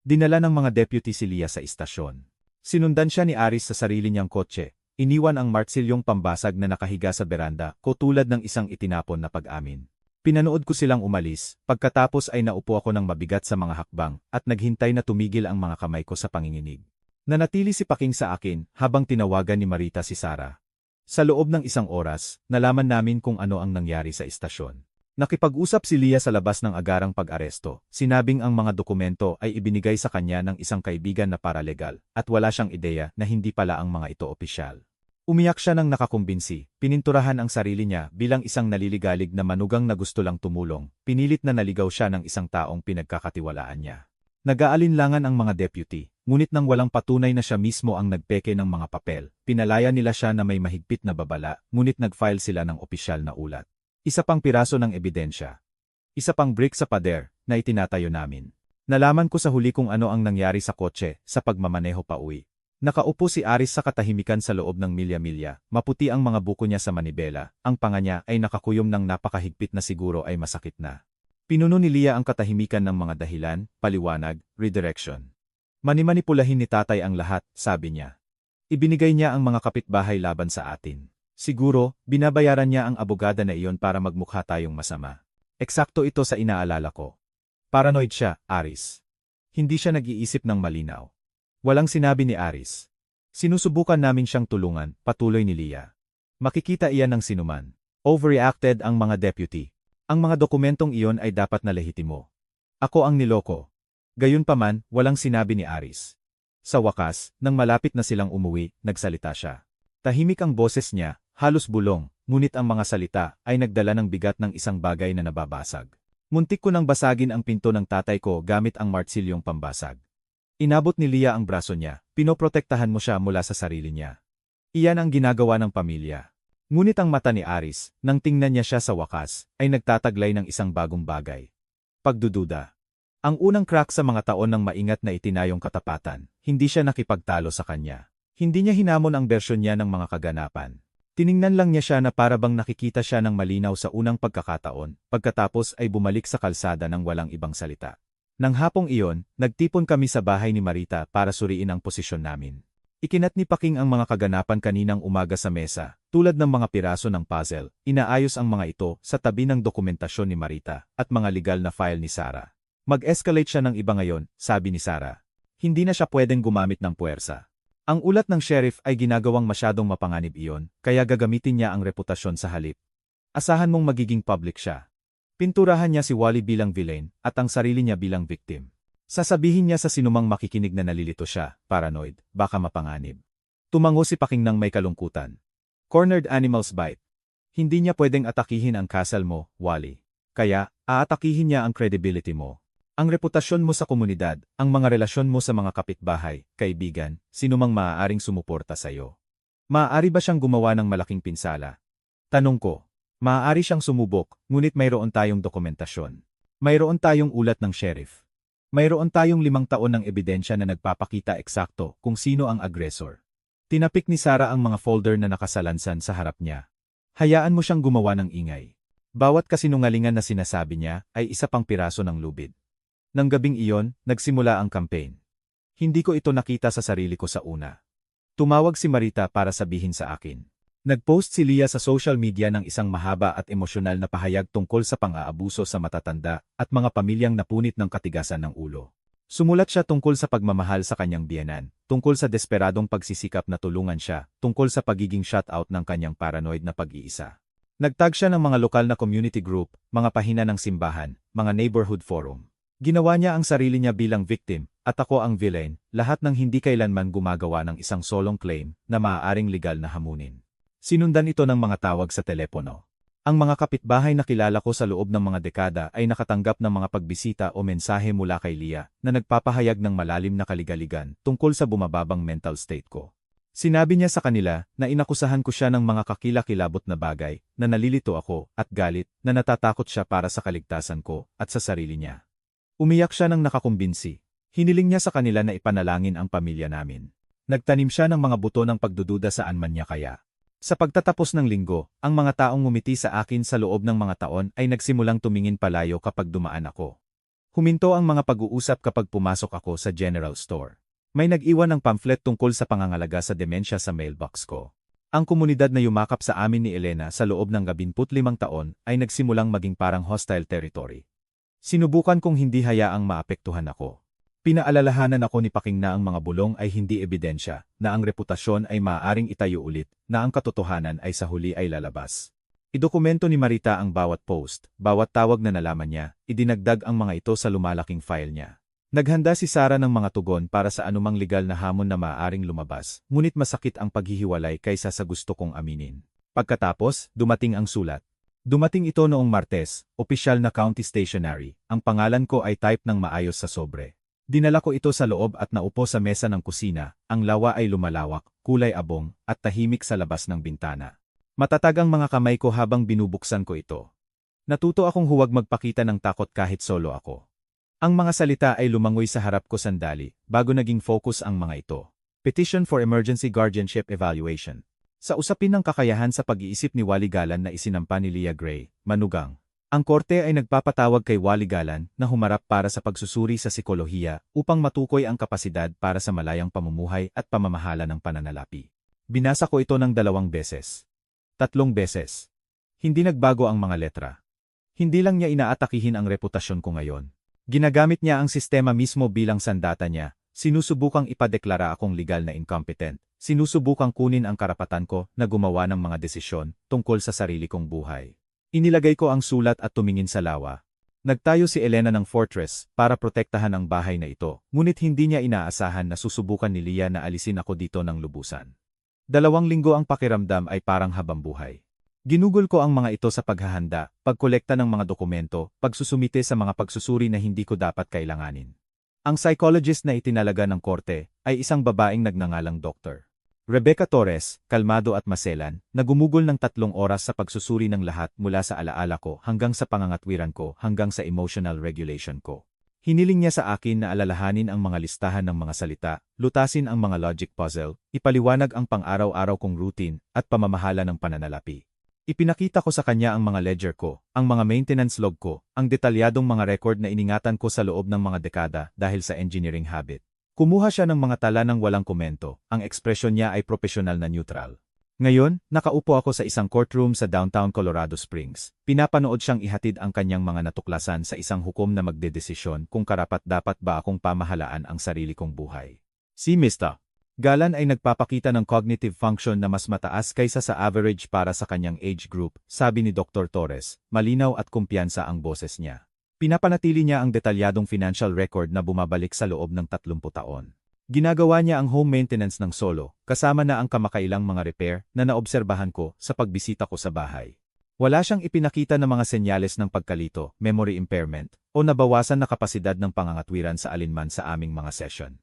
Dinala ng mga deputy si Lia sa istasyon. Sinundan siya ni Aris sa sarili niyang kotse. Iniwan ang martsilyong pambasag na nakahiga sa beranda ko tulad ng isang itinapon na pag-amin. Pinanood ko silang umalis, pagkatapos ay naupo ako ng mabigat sa mga hakbang at naghintay na tumigil ang mga kamay ko sa panginginig. Nanatili si Paking sa akin habang tinawagan ni Marita si Sarah. Sa loob ng isang oras, nalaman namin kung ano ang nangyari sa istasyon. Nakipag-usap si Lia sa labas ng agarang pag-aresto, sinabing ang mga dokumento ay ibinigay sa kanya ng isang kaibigan na paralegal, at wala siyang ideya na hindi pala ang mga ito opisyal. Umiyak siya ng nakakumbinsi, pininturahan ang sarili niya bilang isang naliligalig na manugang na gusto lang tumulong, pinilit na naligaw siya ng isang taong pinagkakatiwalaan niya. Nag-aalinlangan ang mga deputy, ngunit nang walang patunay na siya mismo ang nagpeke ng mga papel, pinalaya nila siya na may mahigpit na babala, ngunit nag-file sila ng opisyal na ulat. Isa pang piraso ng ebidensya. Isa pang brick sa pader na itinatayo namin. Nalaman ko sa huli kung ano ang nangyari sa kotse sa pagmamaneho pa uwi. Nakaupo si Aris sa katahimikan sa loob ng milya-milya, maputi ang mga buko niya sa manibela, ang panga niya ay nakakuyom ng napakahigpit na siguro ay masakit na. Pinuno ni Lia ang katahimikan ng mga dahilan, paliwanag, redirection. Manimanipulahin ni tatay ang lahat, sabi niya. Ibinigay niya ang mga kapitbahay laban sa atin. Siguro, binabayaran niya ang abogada na iyon para magmukha tayong masama. Eksakto ito sa inaalala ko. Paranoid siya, Aris. Hindi siya nag-iisip ng malinaw. Walang sinabi ni Aris. Sinusubukan namin siyang tulungan, patuloy ni Lia. Makikita iyan ng sinuman. Overreacted ang mga deputy. Ang mga dokumentong iyon ay dapat na lehitimo. Ako ang niloko. Gayunpaman, walang sinabi ni Aris. Sa wakas, nang malapit na silang umuwi, nagsalita siya. Tahimik ang boses niya, halos bulong, ngunit ang mga salita ay nagdala ng bigat ng isang bagay na nababasag. Muntik ko nang basagin ang pinto ng tatay ko gamit ang martsilyong pambasag. Inabot ni Lia ang braso niya, pinoprotektahan mo siya mula sa sarili niya. Iyan ang ginagawa ng pamilya. Ngunit ang mata ni Aris, nang tingnan niya siya sa wakas, ay nagtataglay ng isang bagong bagay. Pagdududa. Ang unang crack sa mga taon ng maingat na itinayong katapatan, hindi siya nakipagtalo sa kanya. Hindi niya hinamon ang bersyon niya ng mga kaganapan. Tiningnan lang niya siya na para bang nakikita siya ng malinaw sa unang pagkakataon, pagkatapos ay bumalik sa kalsada ng walang ibang salita. Nang hapong iyon, nagtipon kami sa bahay ni Marita para suriin ang posisyon namin. Ikinat ni Paking ang mga kaganapan kaninang umaga sa mesa, tulad ng mga piraso ng puzzle, inaayos ang mga ito sa tabi ng dokumentasyon ni Marita at mga legal na file ni Sarah. Mag-escalate siya ng iba ngayon, sabi ni Sarah. Hindi na siya pwedeng gumamit ng puwersa. Ang ulat ng sheriff ay ginagawang masyadong mapanganib iyon, kaya gagamitin niya ang reputasyon sa halip. Asahan mong magiging public siya. Pinturahan niya si Wally bilang villain at ang sarili niya bilang victim. Sasabihin niya sa sinumang makikinig na nalilito siya, paranoid, baka mapanganib. Tumango si Paking ng may kalungkutan. Cornered animals bite. Hindi niya pwedeng atakihin ang castle mo, Wally. Kaya, aatakihin niya ang credibility mo. Ang reputasyon mo sa komunidad, ang mga relasyon mo sa mga kapitbahay, kaibigan, sinumang maaaring sumuporta sa iyo. Maaari ba siyang gumawa ng malaking pinsala? Tanong ko. Maaari siyang sumubok, ngunit mayroon tayong dokumentasyon. Mayroon tayong ulat ng sheriff. Mayroon tayong 5 taon ng ebidensya na nagpapakita eksakto kung sino ang agresor. Tinapik ni Sarah ang mga folder na nakasalansan sa harap niya. Hayaan mo siyang gumawa ng ingay. Bawat kasinungalingan na sinasabi niya ay isa pang piraso ng lubid. Nang gabing iyon, nagsimula ang campaign. Hindi ko ito nakita sa sarili ko sa una. Tumawag si Marita para sabihin sa akin. Nag-post si Lia sa social media ng isang mahaba at emosyonal na pahayag tungkol sa pang-aabuso sa matatanda at mga pamilyang napunit ng katigasan ng ulo. Sumulat siya tungkol sa pagmamahal sa kanyang biyenan, tungkol sa desperadong pagsisikap na tulungan siya, tungkol sa pagiging shutout ng kanyang paranoid na pag-iisa. Nagtag siya ng mga lokal na community group, mga pahina ng simbahan, mga neighborhood forum. Ginawa niya ang sarili niya bilang victim, at ako ang villain, lahat ng hindi kailanman gumagawa ng isang solong claim na maaaring legal na hamunin. Sinundan ito ng mga tawag sa telepono. Ang mga kapitbahay na kilala ko sa loob ng mga dekada ay nakatanggap ng mga pagbisita o mensahe mula kay Lia na nagpapahayag ng malalim na kaligaligan tungkol sa bumababang mental state ko. Sinabi niya sa kanila na inakusahan ko siya ng mga kakilakilabot na bagay, na nalilito ako at galit, na natatakot siya para sa kaligtasan ko at sa sarili niya. Umiyak siya ng nakakumbinsi. Hiniling niya sa kanila na ipanalangin ang pamilya namin. Nagtanim siya ng mga buto ng pagdududa saan man niya kaya. Sa pagtatapos ng linggo, ang mga taong ngumiti sa akin sa loob ng mga taon ay nagsimulang tumingin palayo kapag dumaan ako. Huminto ang mga pag-uusap kapag pumasok ako sa general store. May nag-iwan ng pamphlet tungkol sa pangangalaga sa demensya sa mailbox ko. Ang komunidad na yumakap sa amin ni Elena sa loob ng 15 taon ay nagsimulang maging parang hostile territory. Sinubukan kong hindi hayaang maapektuhan ako. Pinaalalahanan ako ni Paking na ang mga bulong ay hindi ebidensya, na ang reputasyon ay maaaring itayo ulit, na ang katotohanan ay sa huli ay lalabas. Idokumento ni Marita ang bawat post, bawat tawag na nalaman niya, idinagdag ang mga ito sa lumalaking file niya. Naghanda si Sarah ng mga tugon para sa anumang legal na hamon na maaaring lumabas, ngunit masakit ang paghihiwalay kaysa sa gusto kong aminin. Pagkatapos, dumating ang sulat. Dumating ito noong Martes, opisyal na county stationery, ang pangalan ko ay type ng maayos sa sobre. Dinala ko ito sa loob at naupo sa mesa ng kusina, ang lawa ay lumalawak, kulay abong, at tahimik sa labas ng bintana. Matatag ang mga kamay ko habang binubuksan ko ito. Natuto akong huwag magpakita ng takot kahit solo ako. Ang mga salita ay lumangoy sa harap ko sandali, bago naging focus ang mga ito. Petition for Emergency Guardianship Evaluation. Sa usapin ng kakayahan sa pag-iisip ni Wally Galan na isinampa ni Leah Gray, manugang. Ang korte ay nagpapatawag kay Wally Galan na humarap para sa pagsusuri sa psikolohiya upang matukoy ang kapasidad para sa malayang pamumuhay at pamamahala ng pananalapi. Binasa ko ito ng 2 beses. 3 beses. Hindi nagbago ang mga letra. Hindi lang niya inaatakihin ang reputasyon ko ngayon. Ginagamit niya ang sistema mismo bilang sandata niya, sinusubukang ipadeklara akong legal na incompetent, sinusubukang kunin ang karapatan ko na gumawa ng mga desisyon tungkol sa sarili kong buhay. Inilagay ko ang sulat at tumingin sa lawa. Nagtayo si Elena ng fortress para protektahan ang bahay na ito, ngunit hindi niya inaasahan na susubukan ni Leah na alisin ako dito ng lubusan. 2 linggo ang pakiramdam ay parang habambuhay. Ginugol ko ang mga ito sa paghahanda, pagkolekta ng mga dokumento, pagsusumite sa mga pagsusuri na hindi ko dapat kailanganin. Ang psychologist na itinalaga ng korte ay isang babaeng nagngangalang Dr. Rebecca Torres, kalmado at maselan, na gumugol ng 3 oras sa pagsusuri ng lahat mula sa alaala ko hanggang sa pangangatwiran ko hanggang sa emotional regulation ko. Hiniling niya sa akin na alalahanin ang mga listahan ng mga salita, lutasin ang mga logic puzzle, ipaliwanag ang pang-araw-araw kong routine, at pamamahala ng pananalapi. Ipinakita ko sa kanya ang mga ledger ko, ang mga maintenance log ko, ang detalyadong mga record na iningatan ko sa loob ng mga dekada dahil sa engineering habit. Kumuha siya ng mga tala ng walang komento, ang ekspresyon niya ay profesional na neutral. Ngayon, nakaupo ako sa isang courtroom sa downtown Colorado Springs. Pinapanood siyang ihatid ang kanyang mga natuklasan sa isang hukom na magdedesisyon kung karapat-dapat ba akong pamahalaan ang sarili kong buhay. Si Mr. Galan ay nagpapakita ng cognitive function na mas mataas kaysa sa average para sa kanyang age group, sabi ni Dr. Torres, malinaw at kumpiyansa ang boses niya. Pinapanatili niya ang detalyadong financial record na bumabalik sa loob ng 30 taon. Ginagawa niya ang home maintenance ng solo, kasama na ang kamakailang mga repair na naobserbahan ko sa pagbisita ko sa bahay. Wala siyang ipinakita na mga senyales ng pagkalito, memory impairment, o nabawasan na kapasidad ng pangangatwiran sa alinman sa aming mga session.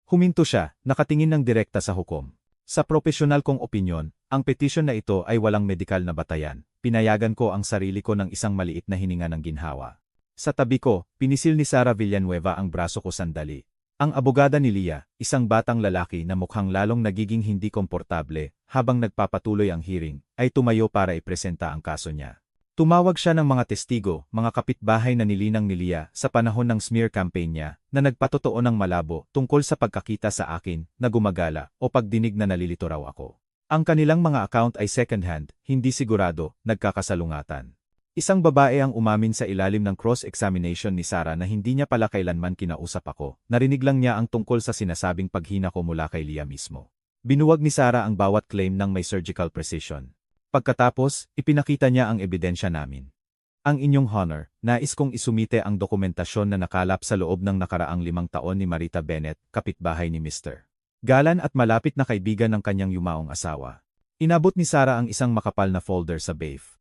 Huminto siya, nakatingin ng direkta sa hukom. Sa profesional kong opinyon, ang petisyon na ito ay walang medikal na batayan. Pinayagan ko ang sarili ko ng isang maliit na hininga ng ginhawa. Sa tabi ko, pinisil ni Sarah Villanueva ang braso ko sandali. Ang abogada ni Leah, isang batang lalaki na mukhang lalong nagiging hindi komportable habang nagpapatuloy ang hearing, ay tumayo para ipresenta ang kaso niya. Tumawag siya ng mga testigo, mga kapitbahay na nilinang ni Leah sa panahon ng smear campaign niya, na nagpatotoo ng malabo tungkol sa pagkakita sa akin na gumagala o pagdinig na nalilito raw ako. Ang kanilang mga account ay second-hand, hindi sigurado, nagkakasalungatan. Isang babae ang umamin sa ilalim ng cross-examination ni Sarah na hindi niya pala kailanman kinausap ako. Narinig lang niya ang tungkol sa sinasabing paghina ko mula kay Leah mismo. Binuwag ni Sarah ang bawat claim ng may surgical precision. Pagkatapos, ipinakita niya ang ebidensya namin. Ang inyong honor, nais kong isumite ang dokumentasyon na nakalap sa loob ng nakaraang 5 taon ni Marita Bennett, kapitbahay ni Mr. Galan at malapit na kaibigan ng kanyang yumaong asawa. Inabot ni Sarah ang isang makapal na folder sa BAFE.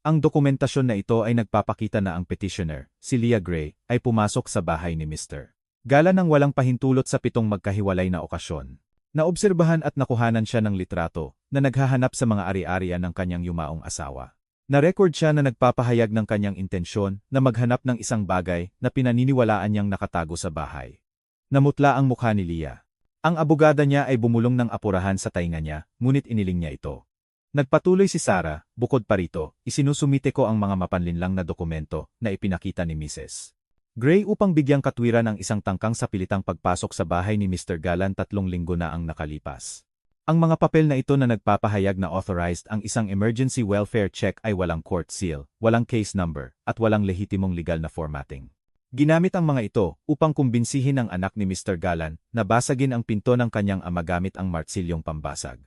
Ang dokumentasyon na ito ay nagpapakita na ang petitioner, si Leah Gray, ay pumasok sa bahay ni Mr. Galan nang walang pahintulot sa 7 magkahiwalay na okasyon. Naobserbahan at nakuhanan siya ng litrato na naghahanap sa mga ari-arian ng kanyang yumaong asawa. Na-record siya na nagpapahayag ng kanyang intensyon na maghanap ng isang bagay na pinaniniwalaan niyang nakatago sa bahay. Namutla ang mukha ni Leah. Ang abogada niya ay bumulong ng apurahan sa tainga niya, ngunit iniling niya ito. Nagpatuloy si Sarah, bukod pa rito, isinusumite ko ang mga mapanlinlang na dokumento na ipinakita ni Mrs. Gray upang bigyang katwiran ang isang tangkang sa pilitang pagpasok sa bahay ni Mr. Galan 3 linggo na ang nakalipas. Ang mga papel na ito na nagpapahayag na authorized ang isang emergency welfare check ay walang court seal, walang case number, at walang lehitimong legal na formatting. Ginamit ang mga ito upang kumbinsihin ang anak ni Mr. Galan na basagin ang pinto ng kanyang ama gamit ang martsilyong pambasag.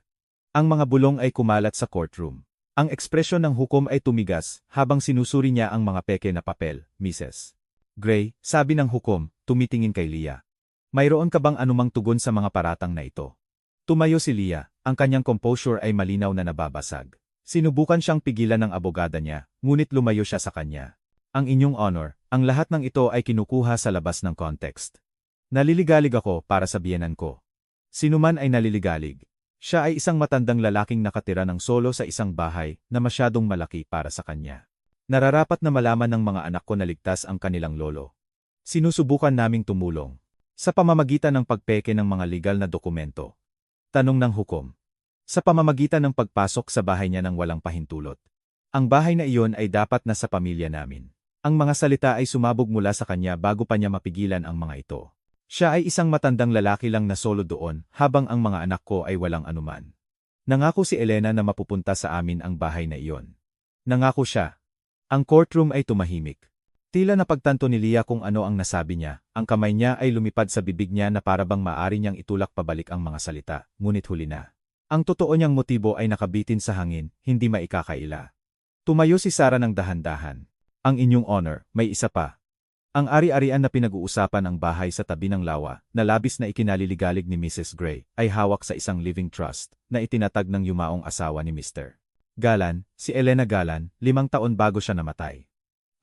Ang mga bulong ay kumalat sa courtroom. Ang ekspresyon ng hukom ay tumigas habang sinusuri niya ang mga peke na papel, Mrs. Gray, sabi ng hukom, tumitingin kay Leah. Mayroon ka bang anumang tugon sa mga paratang na ito? Tumayo si Leah, ang kanyang composure ay malinaw na nababasag. Sinubukan siyang pigilan ng abogada niya, ngunit lumayo siya sa kanya. Ang inyong honor, ang lahat ng ito ay kinukuha sa labas ng context. Naliligalig ako para sa biyenan ko. Sinuman ay naliligalig. Siya ay isang matandang lalaking nakatira ng solo sa isang bahay na masyadong malaki para sa kanya. Nararapat na malaman ng mga anak ko na ligtas ang kanilang lolo. Sinusubukan naming tumulong sa pamamagitan ng pagpeke ng mga legal na dokumento. Tanong ng hukom. Sa pamamagitan ng pagpasok sa bahay niya ng walang pahintulot. Ang bahay na iyon ay dapat na sa pamilya namin. Ang mga salita ay sumabog mula sa kanya bago pa niya mapigilan ang mga ito. Siya ay isang matandang lalaki lang na solo doon habang ang mga anak ko ay walang anuman. Nangako si Elena na mapupunta sa amin ang bahay na iyon. Nangako siya. Ang courtroom ay tumahimik. Tila napagtanto ni Leah kung ano ang nasabi niya, ang kamay niya ay lumipad sa bibig niya na parabang maaari niyang itulak pabalik ang mga salita, ngunit huli na. Ang totoo niyang motibo ay nakabitin sa hangin, hindi maikakaila. Tumayo si Sarah ng dahan-dahan. Ang inyong honor, may isa pa. Ang ari-arian na pinag-uusapan ang bahay sa tabi ng lawa, na labis na ikinaliligalig ni Mrs. Gray, ay hawak sa isang living trust, na itinatag ng yumaong asawa ni Mr. Galan, si Elena Galan, 5 taon bago siya namatay.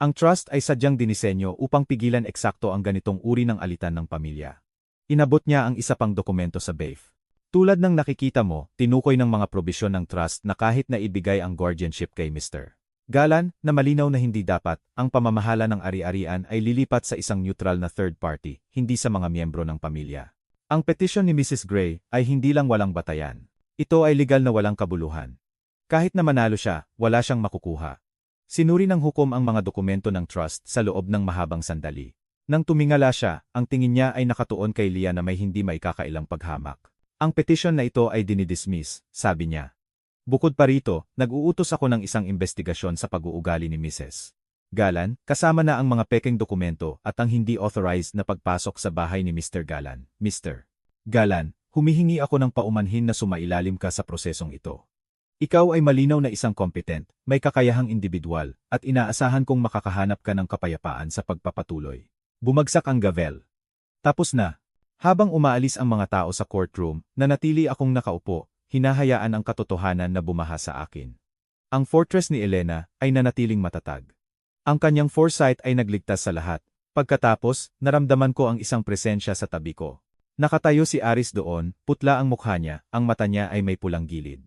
Ang trust ay sadyang dinisenyo upang pigilan eksakto ang ganitong uri ng alitan ng pamilya. Inabot niya ang isa pang dokumento sa BAIF. Tulad ng nakikita mo, tinukoy ng mga probisyon ng trust na kahit na ibigay ang guardianship kay Mr. Galan, na malinaw na hindi dapat, ang pamamahala ng ari-arian ay lilipat sa isang neutral na third party, hindi sa mga miyembro ng pamilya. Ang petisyon ni Mrs. Gray ay hindi lang walang batayan. Ito ay legal na walang kabuluhan. Kahit na manalo siya, wala siyang makukuha. Sinuri ng hukom ang mga dokumento ng trust sa loob ng mahabang sandali. Nang tumingala siya, ang tingin niya ay nakatuon kay Leah na may hindi maikakailang paghamak. Ang petisyon na ito ay dinidismiss, sabi niya. Bukod pa rito, nag-uutos ako ng isang investigasyon sa pag-uugali ni Mrs. Galan, kasama na ang mga pekeng dokumento at ang hindi authorized na pagpasok sa bahay ni Mr. Galan. Mr. Galan, humihingi ako ng paumanhin na sumailalim ka sa prosesong ito. Ikaw ay malinaw na isang competent, may kakayahang individual, at inaasahan kong makakahanap ka ng kapayapaan sa pagpapatuloy. Bumagsak ang gavel. Tapos na. Habang umaalis ang mga tao sa courtroom, nanatili akong nakaupo, hinahayaan ang katotohanan na bumaha sa akin. Ang fortress ni Elena ay nanatiling matatag. Ang kanyang foresight ay nagligtas sa lahat. Pagkatapos, naramdaman ko ang isang presensya sa tabi ko. Nakatayo si Aris doon, putla ang mukha niya, ang mata niya ay may pulang gilid.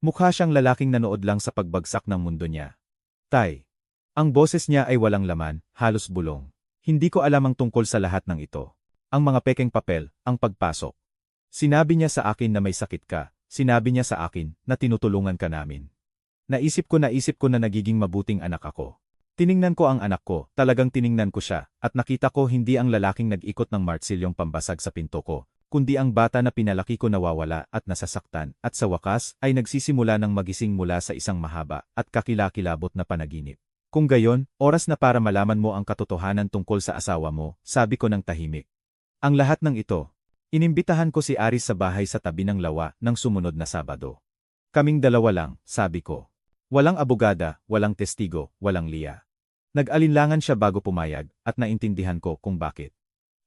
Mukha siyang lalaking nanood lang sa pagbagsak ng mundo niya. Tay. Ang boses niya ay walang laman, halos bulong. Hindi ko alam ang tungkol sa lahat ng ito. Ang mga pekeng papel, ang pagpasok. Sinabi niya sa akin na may sakit ka, sinabi niya sa akin na tinutulungan ka namin. Naisip ko na nagiging mabuting anak ako. Tiningnan ko ang anak ko, talagang tiningnan ko siya, at nakita ko hindi ang lalaking nag-ikot ng martsilyong pambasag sa pinto ko, kundi ang bata na pinalaki ko nawawala at nasasaktan, at sa wakas ay nagsisimula ng magising mula sa isang mahaba at kakilakilabot na panaginip. Kung gayon, oras na para malaman mo ang katotohanan tungkol sa asawa mo, sabi ko ng tahimik. Ang lahat ng ito, inimbitahan ko si Aris sa bahay sa tabi ng lawa ng sumunod na Sabado. Kaming dalawa lang, sabi ko. Walang abogada, walang testigo, walang Leah. Nag-alinlangan siya bago pumayag, at naintindihan ko kung bakit.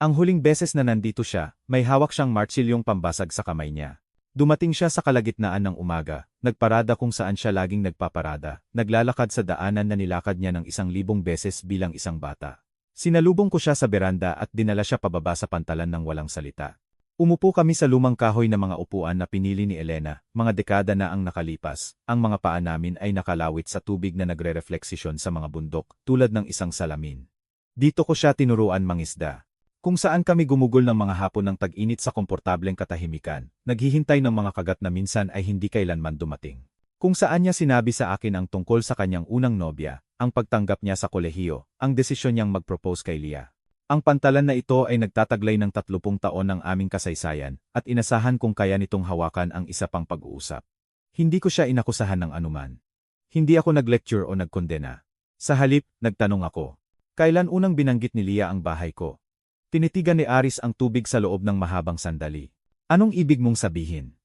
Ang huling beses na nandito siya, may hawak siyang martsilyong pambasag sa kamay niya. Dumating siya sa kalagitnaan ng umaga, nagparada kung saan siya laging nagpaparada, naglalakad sa daanan na nilakad niya ng 1,000 beses bilang isang bata. Sinalubong ko siya sa beranda at dinala siya pababa sa pantalan ng walang salita. Umupo kami sa lumang kahoy na mga upuan na pinili ni Elena, mga dekada na ang nakalipas, ang mga paa namin ay nakalawit sa tubig na nagre-refleksisyon sa mga bundok, tulad ng isang salamin. Dito ko siya tinuruan mangisda. Kung saan kami gumugol ng mga hapon ng tag-init sa komportableng katahimikan, naghihintay ng mga kagat na minsan ay hindi kailanman dumating. Kung saan niya sinabi sa akin ang tungkol sa kanyang unang nobya, ang pagtanggap niya sa kolehiyo, ang desisyon niyang mag-propose kay Leah. Ang pantalan na ito ay nagtataglay ng 30 taon ng aming kasaysayan at inasahan kung kaya nitong hawakan ang isa pang pag-uusap. Hindi ko siya inakusahan ng anuman. Hindi ako nag-lecture o nagkondena. Sa halip, nagtanong ako. Kailan unang binanggit ni Leah ang bahay ko? Tinitigan ni Aris ang tubig sa loob ng mahabang sandali. Anong ibig mong sabihin?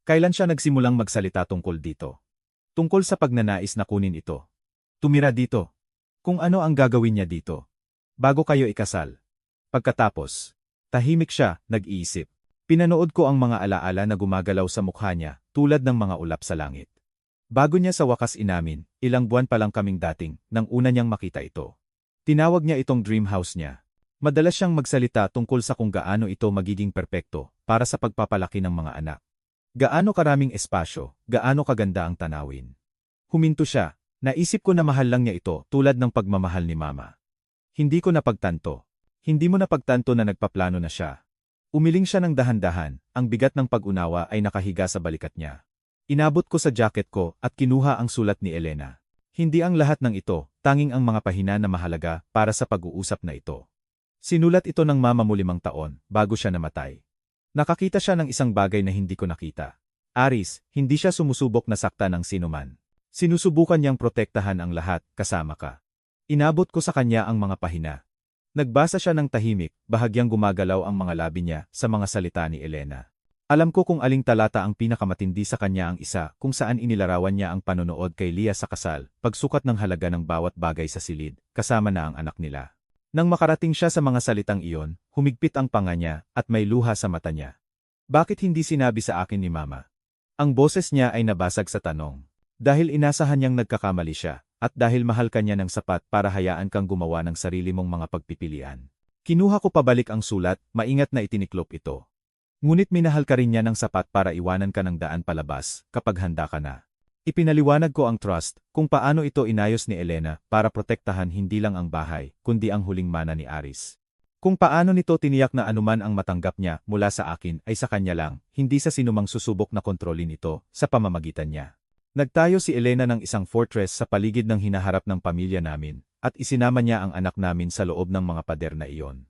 Kailan siya nagsimulang magsalita tungkol dito? Tungkol sa pagnanais na kunin ito. Tumira dito. Kung ano ang gagawin niya dito. Bago kayo ikasal. Pagkatapos, tahimik siya, nag-iisip. Pinanood ko ang mga alaala na gumagalaw sa mukha niya, tulad ng mga ulap sa langit. Bago niya sa wakas inamin, ilang buwan pa lang kaming dating, nang una niyang makita ito. Tinawag niya itong dream house niya. Madalas siyang magsalita tungkol sa kung gaano ito magiging perpekto para sa pagpapalaki ng mga anak. Gaano karaming espasyo, gaano kaganda ang tanawin. Huminto siya, naisip ko na mahal lang niya ito tulad ng pagmamahal ni Mama. Hindi ko napagtanto. Hindi mo napagtanto na nagpaplano na siya. Umiling siya ng dahan-dahan, ang bigat ng pag-unawa ay nakahiga sa balikat niya. Inabot ko sa jacket ko at kinuha ang sulat ni Elena. Hindi ang lahat ng ito, tanging ang mga pahina na mahalaga para sa pag-uusap na ito. Sinulat ito ng Mama mo 5 taon, bago siya namatay. Nakakita siya ng isang bagay na hindi ko nakita. Aris, hindi siya sumusubok na sakta ng sinuman. Sinusubukan niyang protektahan ang lahat, kasama ka. Inabot ko sa kanya ang mga pahina. Nagbasa siya ng tahimik, bahagyang gumagalaw ang mga labi niya sa mga salita ni Elena. Alam ko kung aling talata ang pinakamatindi sa kanya ang isa kung saan inilarawan niya ang panonood kay Leah sa kasal, pagsukat ng halaga ng bawat bagay sa silid, kasama na ang anak nila. Nang makarating siya sa mga salitang iyon, humigpit ang panga niya at may luha sa mata niya. Bakit hindi sinabi sa akin ni Mama? Ang boses niya ay nabasag sa tanong. Dahil inasahan niyang nagkakamali siya, at dahil mahal ka niya ng sapat para hayaan kang gumawa ng sarili mong mga pagpipilian. Kinuha ko pabalik ang sulat, maingat na itiniklop ito. Ngunit minahal ka rin niya ng sapat para iwanan ka ng daan palabas, kapag handa ka na. Ipinaliwanag ko ang trust, kung paano ito inayos ni Elena para protektahan hindi lang ang bahay, kundi ang huling mana ni Aris. Kung paano nito tiniyak na anuman ang matanggap niya mula sa akin ay sa kanya lang, hindi sa sinumang susubok na kontrolin ito, sa pamamagitan niya. Nagtayo si Elena ng isang fortress sa paligid ng hinaharap ng pamilya namin, at isinama niya ang anak namin sa loob ng mga pader na iyon.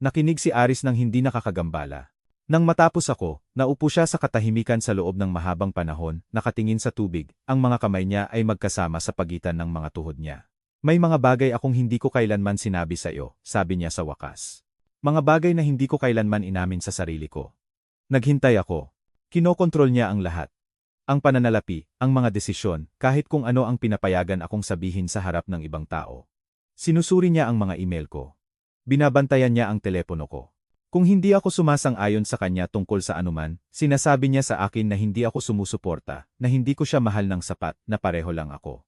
Nakinig si Aris ng hindi nakakagambala. Nang matapos ako, naupo siya sa katahimikan sa loob ng mahabang panahon, nakatingin sa tubig, ang mga kamay niya ay magkasama sa pagitan ng mga tuhod niya. May mga bagay akong hindi ko kailanman sinabi sa iyo, sabi niya sa wakas. Mga bagay na hindi ko kailanman inamin sa sarili ko. Naghintay ako. Kinokontrol niya ang lahat. Ang pananalapi, ang mga desisyon, kahit kung ano ang pinapayagan akong sabihin sa harap ng ibang tao. Sinusuri niya ang mga email ko. Binabantayan niya ang telepono ko. Kung hindi ako sumasang-ayon sa kanya tungkol sa anuman, sinasabi niya sa akin na hindi ako sumusuporta, na hindi ko siya mahal ng sapat, na pareho lang ako.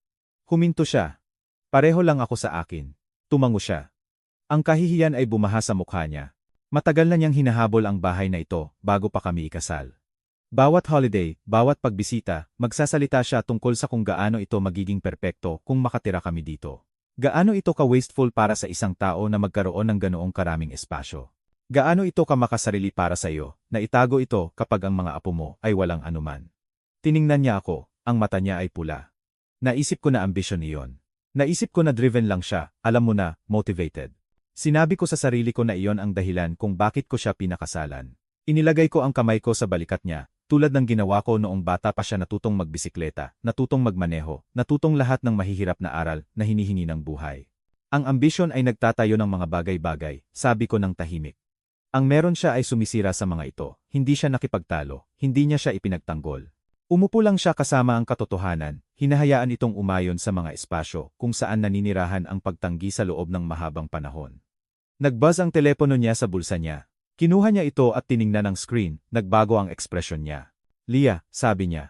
Huminto siya. Pareho lang ako sa akin. Tumango siya. Ang kahihiyan ay bumaha sa mukha niya. Matagal na niyang hinahabol ang bahay na ito, bago pa kami ikasal. Bawat holiday, bawat pagbisita, magsasalita siya tungkol sa kung gaano ito magiging perpekto kung makatira kami dito. Gaano ito ka-wasteful para sa isang tao na magkaroon ng ganoong karaming espasyo. Gaano ito ka makasarili para sa iyo, na itago ito kapag ang mga apo mo ay walang anuman. Tiningnan niya ako, ang mata niya ay pula. Naisip ko na ambisyon iyon. Naisip ko na driven lang siya, alam mo na, motivated. Sinabi ko sa sarili ko na iyon ang dahilan kung bakit ko siya pinakasalan. Inilagay ko ang kamay ko sa balikat niya, tulad ng ginawa ko noong bata pa siya natutong magbisikleta, natutong magmaneho, natutong lahat ng mahihirap na aral na hinihingi ng buhay. Ang ambisyon ay nagtatayo ng mga bagay-bagay, sabi ko ng tahimik. Ang meron siya ay sumisira sa mga ito, hindi siya nakipagtalo, hindi niya siya ipinagtanggol. Umupo lang siya kasama ang katotohanan, hinahayaan itong umayon sa mga espasyo kung saan naninirahan ang pagtanggi sa loob ng mahabang panahon. Nagbuzz ang telepono niya sa bulsa niya. Kinuha niya ito at tiningnan ang screen, nagbago ang ekspresyon niya. Leah, sabi niya.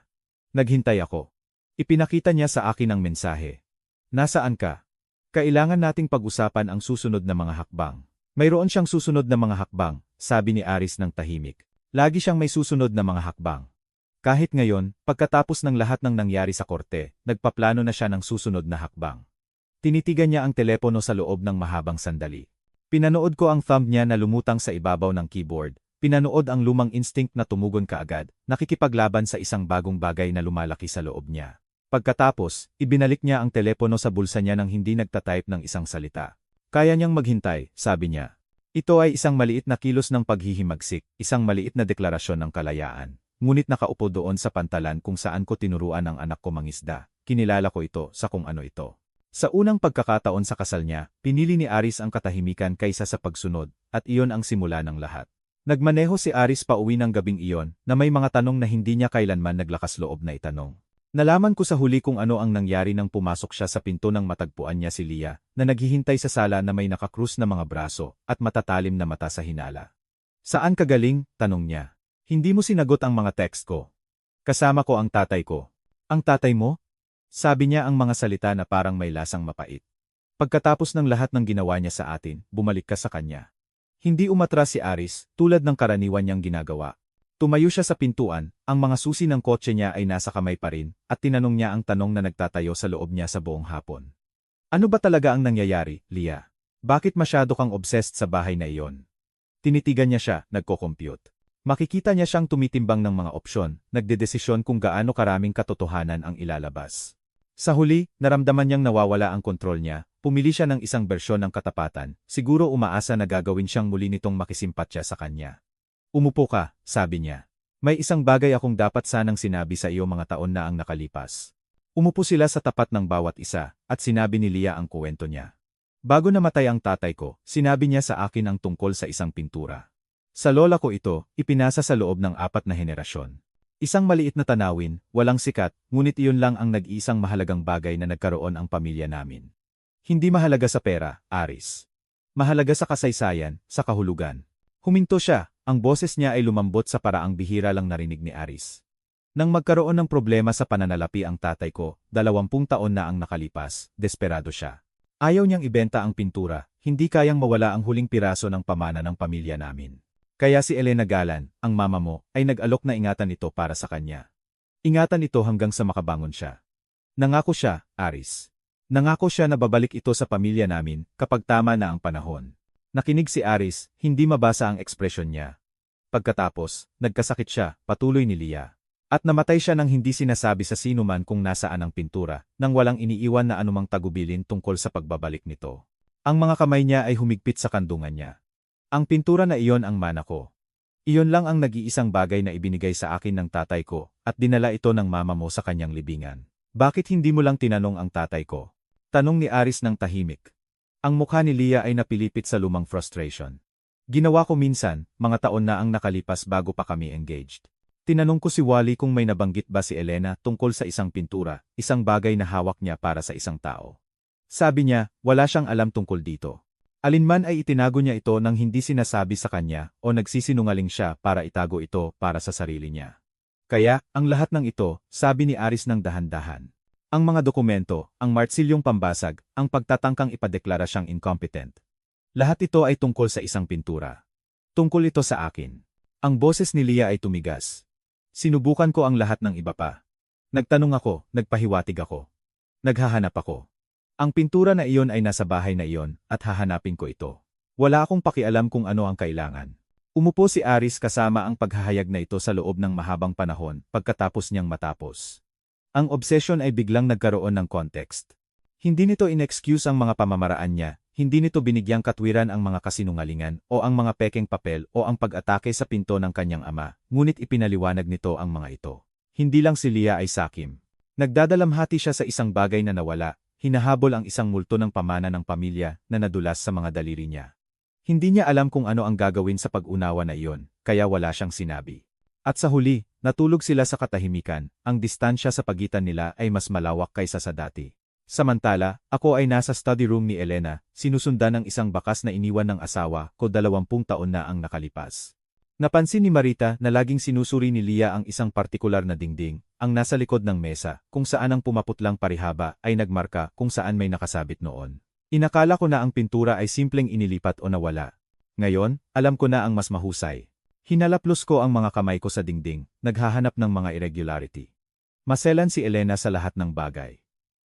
Naghintay ako. Ipinakita niya sa akin ang mensahe. Nasaan ka? Kailangan nating pag-usapan ang susunod na mga hakbang. Mayroon siyang susunod na mga hakbang, sabi ni Aris ng tahimik. Lagi siyang may susunod na mga hakbang. Kahit ngayon, pagkatapos ng lahat ng nangyari sa korte, nagpaplano na siya ng susunod na hakbang. Tinitigan niya ang telepono sa loob ng mahabang sandali. Pinanood ko ang thumb niya na lumutang sa ibabaw ng keyboard. Pinanood ang lumang instinct na tumugon kaagad, nakikipaglaban sa isang bagong bagay na lumalaki sa loob niya. Pagkatapos, ibinalik niya ang telepono sa bulsa niya nang hindi nagtatype ng isang salita. Kaya niyang maghintay, sabi niya. Ito ay isang maliit na kilos ng paghihimagsik, isang maliit na deklarasyon ng kalayaan. Ngunit nakaupo doon sa pantalan kung saan ko tinuruan ang anak ko mangisda. Kinilala ko ito sa kung ano ito. Sa unang pagkakataon sa kasal niya, pinili ni Aris ang katahimikan kaysa sa pagsunod, at iyon ang simula ng lahat. Nagmaneho si Aris pauwi ng gabing iyon, na may mga tanong na hindi niya kailanman naglakas loob na itanong. Nalaman ko sa huli kung ano ang nangyari nang pumasok siya sa pinto nang matagpuan niya si Leah, na naghihintay sa sala na may nakakrus na mga braso, at matatalim na mata sa hinala. Saan ka galing? Tanong niya. Hindi mo sinagot ang mga text ko. Kasama ko ang tatay ko. Ang tatay mo? Sabi niya ang mga salita na parang may lasang mapait. Pagkatapos ng lahat ng ginawa niya sa atin, bumalik ka sa kanya. Hindi umatras si Aris, tulad ng karaniwan niyang ginagawa. Tumayo siya sa pintuan, ang mga susi ng kotse niya ay nasa kamay pa rin, at tinanong niya ang tanong na nagtatayo sa loob niya sa buong hapon. Ano ba talaga ang nangyayari, Leah? Bakit masyado kang obsessed sa bahay na iyon? Tinitigan niya siya, nagko-compute. Makikita niya siyang tumitimbang ng mga opsyon, nagdedesisyon kung gaano karaming katotohanan ang ilalabas. Sa huli, naramdaman niyang nawawala ang kontrol niya, pumili siya ng isang bersyon ng katapatan, siguro umaasa na gagawin siyang muli nitong makisimpatya sa kanya. Umupo ka, sabi niya. May isang bagay akong dapat sanang sinabi sa iyo mga taon na ang nakalipas. Umupo sila sa tapat ng bawat isa, at sinabi ni Leah ang kuwento niya. Bago namatay ang tatay ko, sinabi niya sa akin ang tungkol sa isang pintura. Sa lola ko ito, ipinasa sa loob ng 4 na henerasyon. Isang maliit na tanawin, walang sikat, ngunit iyon lang ang nag-iisang mahalagang bagay na nagkaroon ang pamilya namin. Hindi mahalaga sa pera, Aris. Mahalaga sa kasaysayan, sa kahulugan. Huminto siya, ang boses niya ay lumambot sa paraang bihira lang narinig ni Aris. Nang magkaroon ng problema sa pananalapi ang tatay ko, 20 taon na ang nakalipas, desperado siya. Ayaw niyang ibenta ang pintura, hindi kayang mawala ang huling piraso ng pamana ng pamilya namin. Kaya si Elena Galan, ang mama mo, ay nag-alok na ingatan ito para sa kanya. Ingatan ito hanggang sa makabangon siya. Nangako siya, Aris. Nangako siya na babalik ito sa pamilya namin kapag tama na ang panahon. Nakinig si Aris, hindi mabasa ang ekspresyon niya. Pagkatapos, nagkasakit siya, patuloy ni Leah. At namatay siya nang hindi sinasabi sa sino man kung nasaan ang pintura, nang walang iniiwan na anumang tagubilin tungkol sa pagbabalik nito. Ang mga kamay niya ay humigpit sa kandungan niya. Ang pintura na iyon ang mana ko. Iyon lang ang nag-iisang bagay na ibinigay sa akin ng tatay ko, at dinala ito ng mama mo sa kanyang libingan. Bakit hindi mo lang tinanong ang tatay ko? Tanong ni Aris ng tahimik. Ang mukha ni Leah ay napilipit sa lumang frustration. Ginawa ko minsan, mga taon na ang nakalipas bago pa kami engaged. Tinanong ko si Wally kung may nabanggit ba si Elena tungkol sa isang pintura, isang bagay na hawak niya para sa isang tao. Sabi niya, wala siyang alam tungkol dito. Alinman ay itinago niya ito nang hindi sinasabi sa kanya o nagsisinungaling siya para itago ito para sa sarili niya. Kaya, ang lahat ng ito, sabi ni Aris ng dahan-dahan. Ang mga dokumento, ang martsilyong pambasag, ang pagtatangkang ipadeklara siyang incompetent. Lahat ito ay tungkol sa isang pintura. Tungkol ito sa akin. Ang boses ni Leah ay tumigas. Sinubukan ko ang lahat ng iba pa. Nagtanong ako, nagpahiwatig ako. Naghahanap ako. Ang pintura na iyon ay nasa bahay na iyon, at hahanapin ko ito. Wala akong pakialam kung ano ang kailangan. Umupo si Aris kasama ang paghahayag na ito sa loob ng mahabang panahon, pagkatapos niyang matapos. Ang obsession ay biglang nagkaroon ng context. Hindi nito in-excuse ang mga pamamaraan niya, hindi nito binigyang katwiran ang mga kasinungalingan o ang mga pekeng papel o ang pag-atake sa pinto ng kanyang ama, ngunit ipinaliwanag nito ang mga ito. Hindi lang si Leah ay sakim. Nagdadalamhati siya sa isang bagay na nawala, hinahabol ang isang multo ng pamana ng pamilya na nadulas sa mga daliri niya. Hindi niya alam kung ano ang gagawin sa pag-unawa na iyon, kaya wala siyang sinabi. At sa huli, natulog sila sa katahimikan, ang distansya sa pagitan nila ay mas malawak kaysa sa dati. Samantala, ako ay nasa study room ni Elena, sinusundan ng isang bakas na iniwan ng asawa ko 20 taon na ang nakalipas. Napansin ni Marita na laging sinusuri ni Leah ang isang partikular na dingding, ang nasa likod ng mesa, kung saan ang pumaputlang parihaba ay nagmarka kung saan may nakasabit noon. Inakala ko na ang pintura ay simpleng inilipat o nawala. Ngayon, alam ko na ang mas mahusay. Hinalaplos ko ang mga kamay ko sa dingding, naghahanap ng mga irregularity. Maselan si Elena sa lahat ng bagay.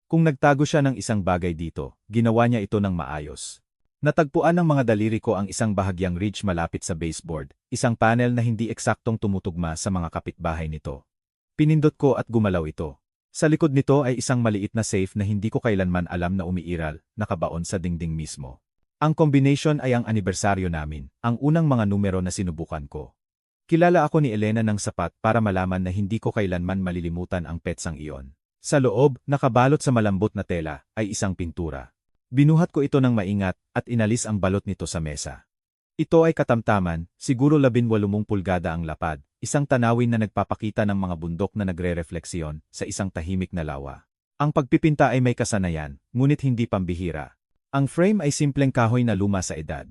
Kung nagtago siya ng isang bagay dito, ginawa niya ito ng maayos. Natagpuan ng mga daliri ko ang isang bahagyang ridge malapit sa baseboard, isang panel na hindi eksaktong tumutugma sa mga kapitbahay nito. Pinindot ko at gumalaw ito. Sa likod nito ay isang maliit na safe na hindi ko kailanman alam na umiiral, nakabaon sa dingding mismo. Ang combination ay ang anibersaryo namin, ang unang mga numero na sinubukan ko. Kilala ako ni Elena ng sapat para malaman na hindi ko kailanman malilimutan ang petsang iyon. Sa loob, nakabalot sa malambot na tela, ay isang pintura. Binuhat ko ito ng maingat at inalis ang balot nito sa mesa. Ito ay katamtaman, siguro 18 pulgada ang lapad, isang tanawin na nagpapakita ng mga bundok na nagre-refleksyon sa isang tahimik na lawa. Ang pagpipinta ay may kasanayan, ngunit hindi pambihira. Ang frame ay simpleng kahoy na luma sa edad.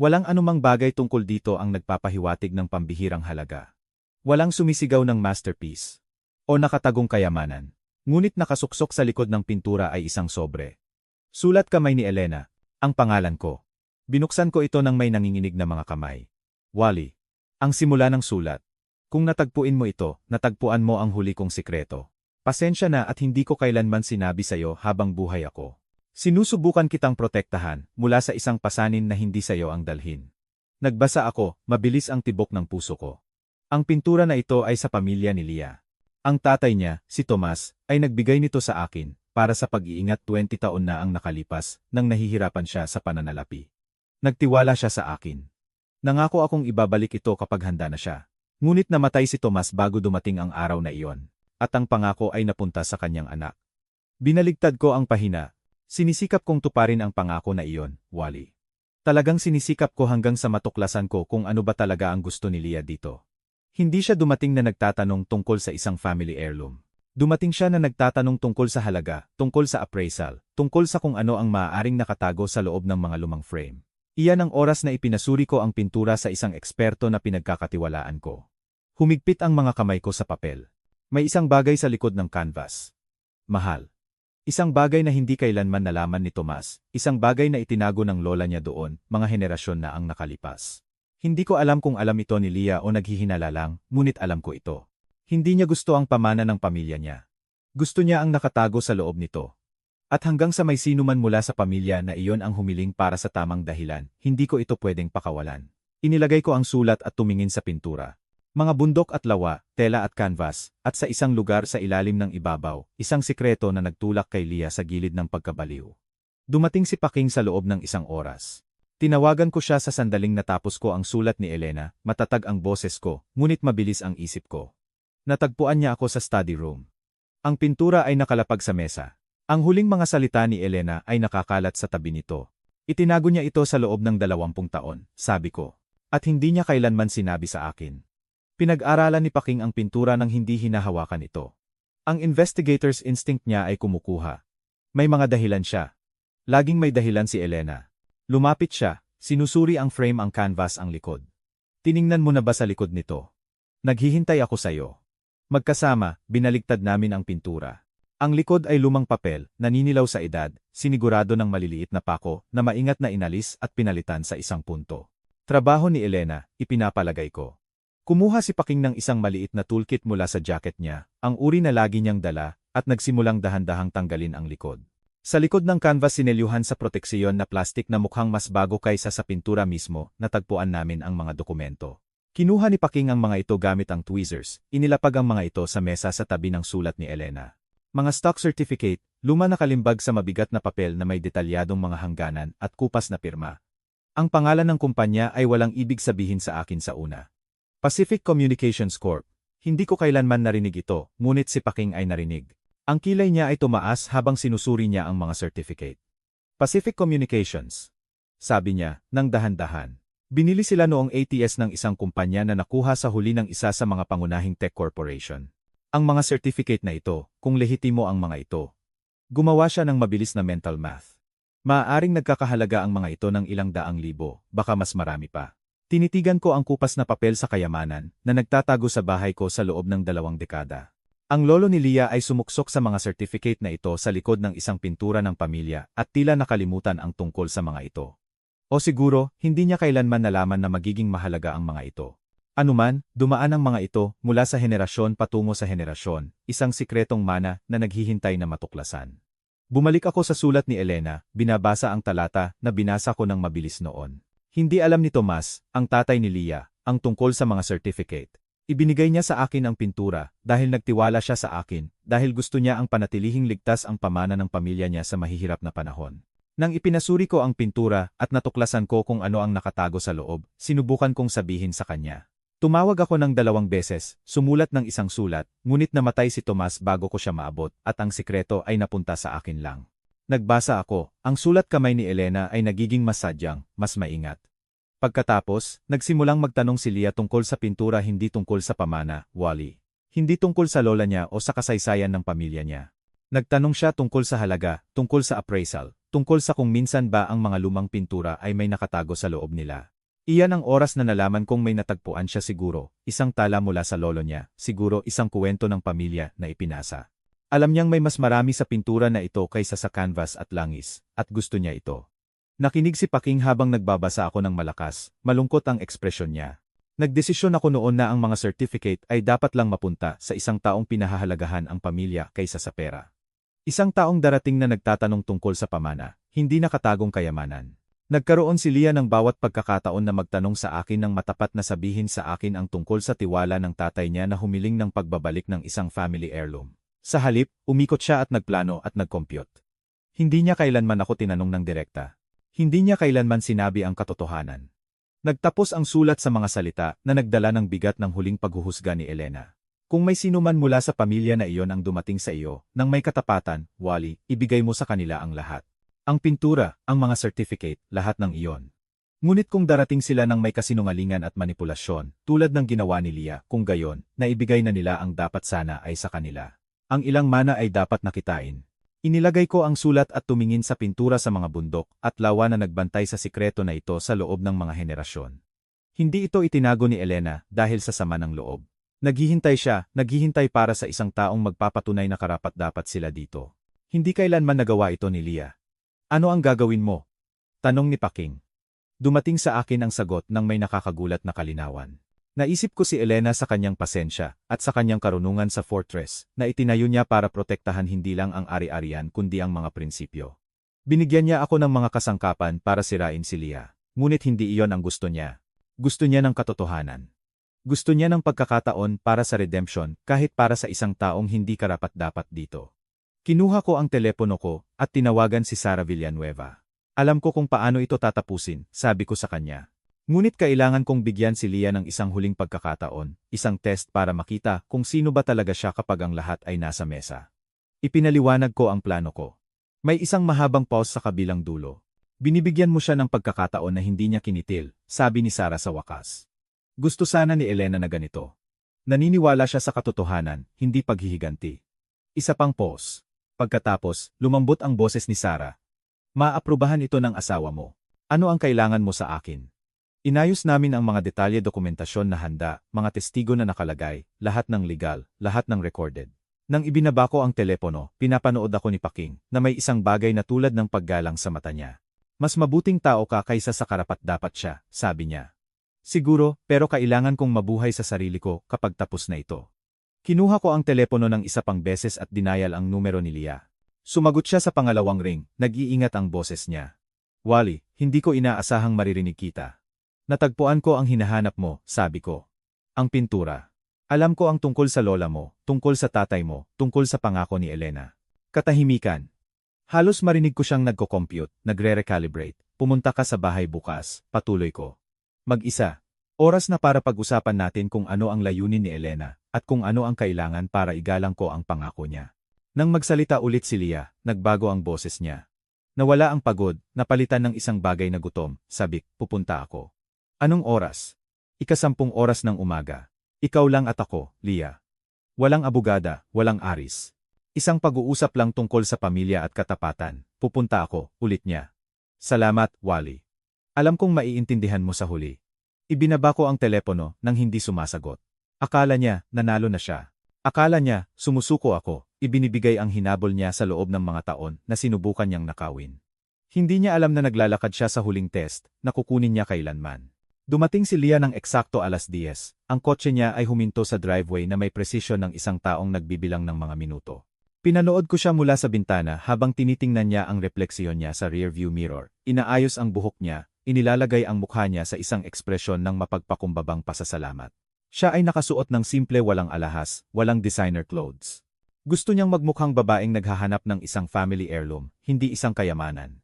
Walang anumang bagay tungkol dito ang nagpapahiwatig ng pambihirang halaga. Walang sumisigaw ng masterpiece o nakatagong kayamanan. Ngunit nakasuksok sa likod ng pintura ay isang sobre. Sulat kamay ni Elena, ang pangalan ko. Binuksan ko ito ng may nanginginig na mga kamay. Wally. Ang simula ng sulat. Kung natagpuin mo ito, natagpuan mo ang huli kong sikreto. Pasensya na at hindi ko kailanman sinabi sa'yo habang buhay ako. Sinusubukan kitang protektahan mula sa isang pasanin na hindi sa'yo ang dalhin. Nagbasa ako, mabilis ang tibok ng puso ko. Ang pintura na ito ay sa pamilya ni Leah. Ang tatay niya, si Tomas, ay nagbigay nito sa akin para sa pag-iingat 20 taon na ang nakalipas nang nahihirapan siya sa pananalapi. Nagtiwala siya sa akin. Nangako akong ibabalik ito kapag handa na siya. Ngunit namatay si Tomas bago dumating ang araw na iyon, at ang pangako ay napunta sa kanyang anak. Binaligtad ko ang pahina. Sinisikap kong tuparin ang pangako na iyon, Wally. Talagang sinisikap ko hanggang sa matuklasan ko kung ano ba talaga ang gusto ni Leah dito. Hindi siya dumating na nagtatanong tungkol sa isang family heirloom. Dumating siya na nagtatanong tungkol sa halaga, tungkol sa appraisal, tungkol sa kung ano ang maaaring nakatago sa loob ng mga lumang frame. Iyan ang oras na ipinasuri ko ang pintura sa isang eksperto na pinagkakatiwalaan ko. Humigpit ang mga kamay ko sa papel. May isang bagay sa likod ng canvas. Mahal. Isang bagay na hindi kailanman nalaman ni Tomas, isang bagay na itinago ng lola niya doon, mga henerasyon na ang nakalipas. Hindi ko alam kung alam ito ni Leah o naghihinala lang, ngunit alam ko ito. Hindi niya gusto ang pamana ng pamilya niya. Gusto niya ang nakatago sa loob nito. At hanggang sa may sinuman mula sa pamilya na iyon ang humiling para sa tamang dahilan, hindi ko ito pwedeng pakawalan. Inilagay ko ang sulat at tumingin sa pintura. Mga bundok at lawa, tela at canvas, at sa isang lugar sa ilalim ng ibabaw, isang sikreto na nagtulak kay Leah sa gilid ng pagkabaliw. Dumating si Paking sa loob ng isang oras. Tinawagan ko siya sa sandaling natapos ko ang sulat ni Elena, matatag ang boses ko, ngunit mabilis ang isip ko. Natagpuan niya ako sa study room. Ang pintura ay nakalapag sa mesa. Ang huling mga salita ni Elena ay nakakalat sa tabi nito. Itinago niya ito sa loob ng 20 taon, sabi ko. At hindi niya kailanman sinabi sa akin. Pinag-aralan ni Paking ang pintura nang hindi hinahawakan ito. Ang investigator's instinct niya ay kumukuha. May mga dahilan siya. Laging may dahilan si Elena. Lumapit siya, sinusuri ang frame ang canvas ang likod. Tiningnan mo na ba sa likod nito? Naghihintay ako sa'yo. Magkasama, binaligtad namin ang pintura. Ang likod ay lumang papel, naninilaw sa edad, sinigurado ng maliliit na pako na maingat na inalis at pinalitan sa isang punto. Trabaho ni Elena, ipinapalagay ko. Kumuha si Paking ng isang maliit na toolkit mula sa jacket niya, ang uri na lagi niyang dala, at nagsimulang dahan-dahang tanggalin ang likod. Sa likod ng canvas sinelyuhan sa proteksiyon na plastik na mukhang mas bago kaysa sa pintura mismo, natagpuan namin ang mga dokumento. Kinuha ni Paking ang mga ito gamit ang tweezers, inilapag ang mga ito sa mesa sa tabi ng sulat ni Elena. Mga stock certificate, luma na kalimbag sa mabigat na papel na may detalyadong mga hangganan at kupas na pirma. Ang pangalan ng kumpanya ay walang ibig sabihin sa akin sa una. Pacific Communications Corp. Hindi ko kailanman narinig ito, ngunit si Paking ay narinig. Ang kilay niya ay tumaas habang sinusuri niya ang mga certificate. Pacific Communications. Sabi niya, nang dahan-dahan. Binili sila noong 80s ng isang kumpanya na nakuha sa huli ng isa sa mga pangunahing tech corporation. Ang mga certificate na ito, kung lehitimo ang mga ito. Gumawa siya ng mabilis na mental math. Maaaring nagkakahalaga ang mga ito ng ilang daang libo, baka mas marami pa. Tinitigan ko ang kupas na papel sa kayamanan na nagtatago sa bahay ko sa loob ng 2 dekada. Ang lolo ni Leah ay sumuksok sa mga certificate na ito sa likod ng isang pintura ng pamilya at tila nakalimutan ang tungkol sa mga ito. O siguro, hindi niya kailanman nalaman na magiging mahalaga ang mga ito. Anuman, dumaan ang mga ito mula sa henerasyon patungo sa henerasyon, isang sikretong mana na naghihintay na matuklasan. Bumalik ako sa sulat ni Elena, binabasa ang talata na binasa ko ng mabilis noon. Hindi alam ni Tomas, ang tatay ni Leah, ang tungkol sa mga certificate. Ibinigay niya sa akin ang pintura dahil nagtiwala siya sa akin, dahil gusto niya ang panatilihing ligtas ang pamana ng pamilya niya sa mahihirap na panahon. Nang ipinasuri ko ang pintura at natuklasan ko kung ano ang nakatago sa loob, sinubukan kong sabihin sa kanya. Tumawag ako ng 2 beses, sumulat ng isang sulat, ngunit namatay si Tomas bago ko siya maabot at ang sikreto ay napunta sa akin lang. Nagbasa ako, ang sulat kamay ni Elena ay nagiging mas sadyang, mas maingat. Pagkatapos, nagsimulang magtanong si Leah tungkol sa pintura, hindi tungkol sa pamana, Wally. Hindi tungkol sa lola niya o sa kasaysayan ng pamilya niya. Nagtanong siya tungkol sa halaga, tungkol sa appraisal, tungkol sa kung minsan ba ang mga lumang pintura ay may nakatago sa loob nila. Iyan ang oras na nalaman kong may natagpuan siya, siguro, isang tala mula sa lolo niya, siguro isang kuwento ng pamilya na ipinasa. Alam niyang may mas marami sa pintura na ito kaysa sa canvas at langis, at gusto niya ito. Nakinig si Paking habang nagbabasa ako ng malakas, malungkot ang ekspresyon niya. Nagdesisyon ako noon na ang mga certificate ay dapat lang mapunta sa isang taong pinahahalagahan ang pamilya kaysa sa pera. Isang taong darating na nagtatanong tungkol sa pamana, hindi nakatagong kayamanan. Nagkaroon si Leah ng bawat pagkakataon na magtanong sa akin ng matapat na sabihin sa akin ang tungkol sa tiwala ng tatay niya na humiling ng pagbabalik ng isang family heirloom. Sa halip, umikot siya at nagplano at nag-compute. Hindi niya kailanman ako tinanong ng direkta. Hindi niya kailanman sinabi ang katotohanan. Nagtapos ang sulat sa mga salita na nagdala ng bigat ng huling paghuhusga ni Elena. Kung may sino man mula sa pamilya na iyon ang dumating sa iyo, nang may katapatan, Wally, ibigay mo sa kanila ang lahat. Ang pintura, ang mga certificate, lahat ng iyon. Ngunit kung darating sila ng may kasinungalingan at manipulasyon, tulad ng ginawa ni Leah, kung gayon, na ibigay na nila ang dapat sana ay sa kanila. Ang ilang mana ay dapat nakitain. Inilagay ko ang sulat at tumingin sa pintura sa mga bundok at lawa na nagbantay sa sikreto na ito sa loob ng mga henerasyon. Hindi ito itinago ni Elena dahil sa sama ng loob. Naghihintay para sa isang taong magpapatunay na karapat-dapat sila dito. Hindi kailanman nagawa ito ni Leah. Ano ang gagawin mo? Tanong ni Paking. Dumating sa akin ang sagot ng may nakakagulat na kalinawan. Naisip ko si Elena sa kanyang pasensya at sa kanyang karunungan sa fortress na itinayo niya para protektahan hindi lang ang ari-arian kundi ang mga prinsipyo. Binigyan niya ako ng mga kasangkapan para sirain si Leah, ngunit hindi iyon ang gusto niya. Gusto niya ng katotohanan. Gusto niya ng pagkakataon para sa redemption kahit para sa isang taong hindi karapat-dapat dito. Kinuha ko ang telepono ko at tinawagan si Sara Villanueva. Alam ko kung paano ito tatapusin, sabi ko sa kanya. Ngunit kailangan kong bigyan si Leah ng isang huling pagkakataon, isang test para makita kung sino ba talaga siya kapag ang lahat ay nasa mesa. Ipinaliwanag ko ang plano ko. May isang mahabang pause sa kabilang dulo. Binibigyan mo siya ng pagkakataon na hindi niya kinitil, sabi ni Sara sa wakas. Gusto sana ni Elena na ganito. Naniniwala siya sa katotohanan, hindi paghihiganti. Isa pang pause. Pagkatapos, lumambot ang boses ni Sara. Maaprubahan ito ng asawa mo. Ano ang kailangan mo sa akin? Inayos namin ang mga detalye, dokumentasyon na handa, mga testigo na nakalagay, lahat ng legal, lahat ng recorded. Nang ibinaba ko ang telepono, pinapanood ako ni Paking na may isang bagay na tulad ng paggalang sa mata niya. Mas mabuting tao ka kaysa sa karapat-dapat siya, sabi niya. Siguro, pero kailangan kong mabuhay sa sarili ko kapag tapos na ito. Kinuha ko ang telepono ng isa pang beses at dinayal ang numero ni Leah. Sumagot siya sa pangalawang ring, nag-iingat ang boses niya. Wally, hindi ko inaasahang maririnig kita. Natagpuan ko ang hinahanap mo, sabi ko. Ang pintura. Alam ko ang tungkol sa lola mo, tungkol sa tatay mo, tungkol sa pangako ni Elena. Katahimikan. Halos marinig ko siyang nagko-compute, nagre-recalibrate. Pumunta ka sa bahay bukas, patuloy ko. Mag-isa. Oras na para pag-usapan natin kung ano ang layunin ni Elena, at kung ano ang kailangan para igalang ko ang pangako niya. Nang magsalita ulit si Leah, nagbago ang boses niya. Nawala ang pagod, napalitan ng isang bagay na gutom, sabik, pupunta ako. Anong oras? 10:00 oras ng umaga. Ikaw lang at ako, Leah. Walang abogada, walang aris. Isang pag-uusap lang tungkol sa pamilya at katapatan. Pupunta ako, ulit niya. Salamat, Wally. Alam kong maiintindihan mo sa huli. Ibinaba ko ang telepono nang hindi sumasagot. Akala niya, nanalo na siya. Akala niya, sumusuko ako, ibinibigay ang hinabol niya sa loob ng mga taon na sinubukan niyang nakawin. Hindi niya alam na naglalakad siya sa huling test, na kukunin niya kailanman. Dumating si Leah ng eksakto 10:00. Ang kotse niya ay huminto sa driveway na may presisyon ng isang taong nagbibilang ng mga minuto. Pinanood ko siya mula sa bintana habang tinitingnan niya ang refleksyon niya sa rearview mirror. Inaayos ang buhok niya, inilalagay ang mukha niya sa isang ekspresyon ng mapagpakumbabang pasasalamat. Siya ay nakasuot ng simple, walang alahas, walang designer clothes. Gusto niyang magmukhang babaeng naghahanap ng isang family heirloom, hindi isang kayamanan.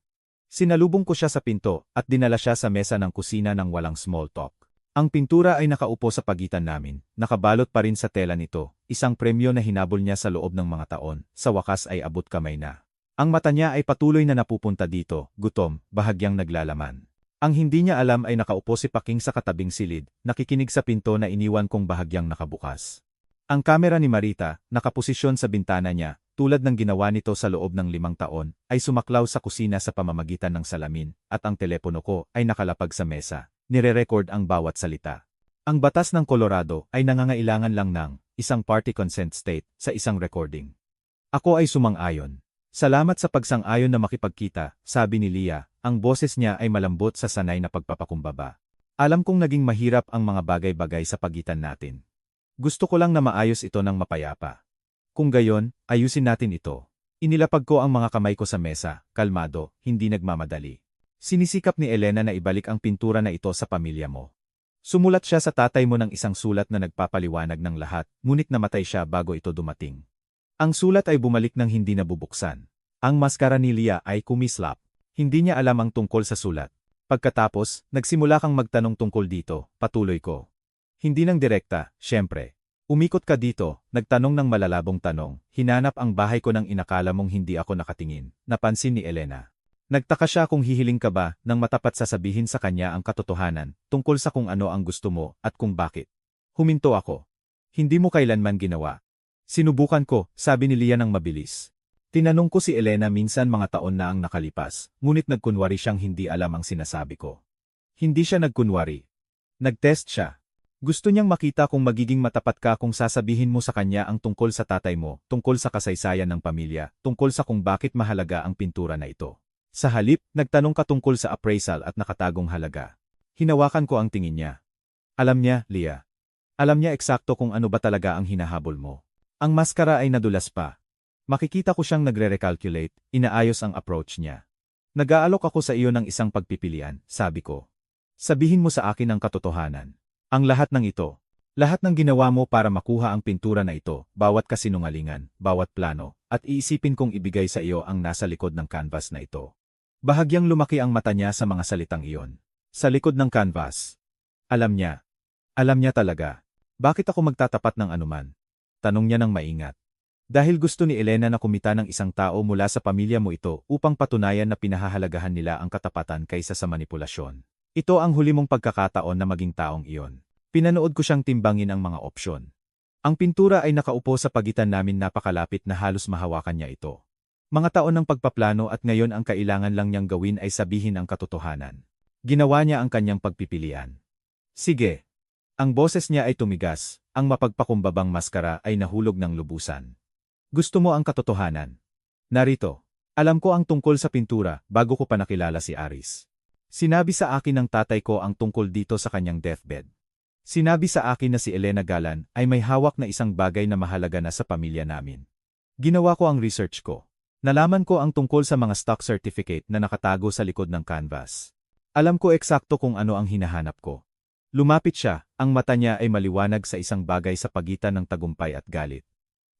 Sinalubong ko siya sa pinto at dinala siya sa mesa ng kusina ng walang small talk. Ang pintura ay nakaupo sa pagitan namin, nakabalot pa rin sa tela nito, isang premyo na hinabol niya sa loob ng mga taon, sa wakas ay abot kamay na. Ang mata niya ay patuloy na napupunta dito, gutom, bahagyang naglalaman. Ang hindi niya alam ay nakaupo si Paking sa katabing silid, nakikinig sa pinto na iniwan kong bahagyang nakabukas. Ang kamera ni Marita, nakaposisyon sa bintana niya, tulad ng ginawa nito sa loob ng 5 taon, ay sumaklaw sa kusina sa pamamagitan ng salamin, at ang telepono ko ay nakalapag sa mesa. Nire-record ang bawat salita. Ang batas ng Colorado ay nangangailangan lang ng isang party consent state sa isang recording. Ako ay sumang-ayon. Salamat sa pagsang-ayon na makipagkita, sabi ni Leah, ang boses niya ay malambot sa sanay na pagpapakumbaba. Alam kong naging mahirap ang mga bagay-bagay sa pagitan natin. Gusto ko lang na maayos ito ng mapayapa. Kung gayon, ayusin natin ito. Inilapag ko ang mga kamay ko sa mesa, kalmado, hindi nagmamadali. Sinisikap ni Elena na ibalik ang pintura na ito sa pamilya mo. Sumulat siya sa tatay mo ng isang sulat na nagpapaliwanag ng lahat, ngunit namatay siya bago ito dumating. Ang sulat ay bumalik ng hindi nabubuksan. Ang maskara ni Leah ay kumislap. Hindi niya alam ang tungkol sa sulat. Pagkatapos, nagsimula kang magtanong tungkol dito, patuloy ko. Hindi nang direkta, syempre. Umikot ka dito, nagtanong ng malalabong tanong, hinanap ang bahay ko nang inakala mong hindi ako nakatingin, napansin ni Elena. Nagtaka siya kung hihiling ka ba nang matapat sasabihin sa kanya ang katotohanan, tungkol sa kung ano ang gusto mo at kung bakit. Huminto ako. Hindi mo kailanman ginawa. Sinubukan ko, sabi ni Leah ng mabilis. Tinanong ko si Elena minsan mga taon na ang nakalipas, ngunit nagkunwari siyang hindi alam ang sinasabi ko. Hindi siya nagkunwari. Nagtest siya. Gusto niyang makita kung magiging matapat ka kung sasabihin mo sa kanya ang tungkol sa tatay mo, tungkol sa kasaysayan ng pamilya, tungkol sa kung bakit mahalaga ang pintura na ito. Sa halip, nagtanong ka tungkol sa appraisal at nakatagong halaga. Hinawakan ko ang tingin niya. Alam niya, Leah. Alam niya eksakto kung ano ba talaga ang hinahabol mo. Ang maskara ay nadulas pa. Makikita ko siyang nagre-recalculate, inaayos ang approach niya. Nag-aalok ako sa iyo ng isang pagpipilian, sabi ko. Sabihin mo sa akin ang katotohanan. Ang lahat ng ito. Lahat ng ginawa mo para makuha ang pintura na ito, bawat kasinungalingan, bawat plano, at iisipin kong ibigay sa iyo ang nasa likod ng canvas na ito. Bahagyang lumaki ang mata niya sa mga salitang iyon. Sa likod ng canvas. Alam niya. Alam niya talaga. Bakit ako magtatapat ng anuman? Tanong niya ng maingat. Dahil gusto ni Elena na kumita ng isang tao mula sa pamilya mo ito upang patunayan na pinahahalagahan nila ang katapatan kaysa sa manipulasyon. Ito ang huli mong pagkakataon na maging taong iyon. Pinanood ko siyang timbangin ang mga opsyon. Ang pintura ay nakaupo sa pagitan namin napakalapit na halos mahawakan niya ito. Mga taon ng pagpaplano at ngayon ang kailangan lang niyang gawin ay sabihin ang katotohanan. Ginawa niya ang kanyang pagpipilian. Sige. Ang boses niya ay tumigas, ang mapagpakumbabang maskara ay nahulog ng lubusan. Gusto mo ang katotohanan? Narito. Alam ko ang tungkol sa pintura bago ko pa nakilala si Aris. Sinabi sa akin ng tatay ko ang tungkol dito sa kanyang deathbed. Sinabi sa akin na si Elena Galan ay may hawak na isang bagay na mahalaga na sa pamilya namin. Ginawa ko ang research ko. Nalaman ko ang tungkol sa mga stock certificate na nakatago sa likod ng canvas. Alam ko eksakto kung ano ang hinahanap ko. Lumapit siya, ang mata niya ay maliwanag sa isang bagay sa pagitan ng tagumpay at galit.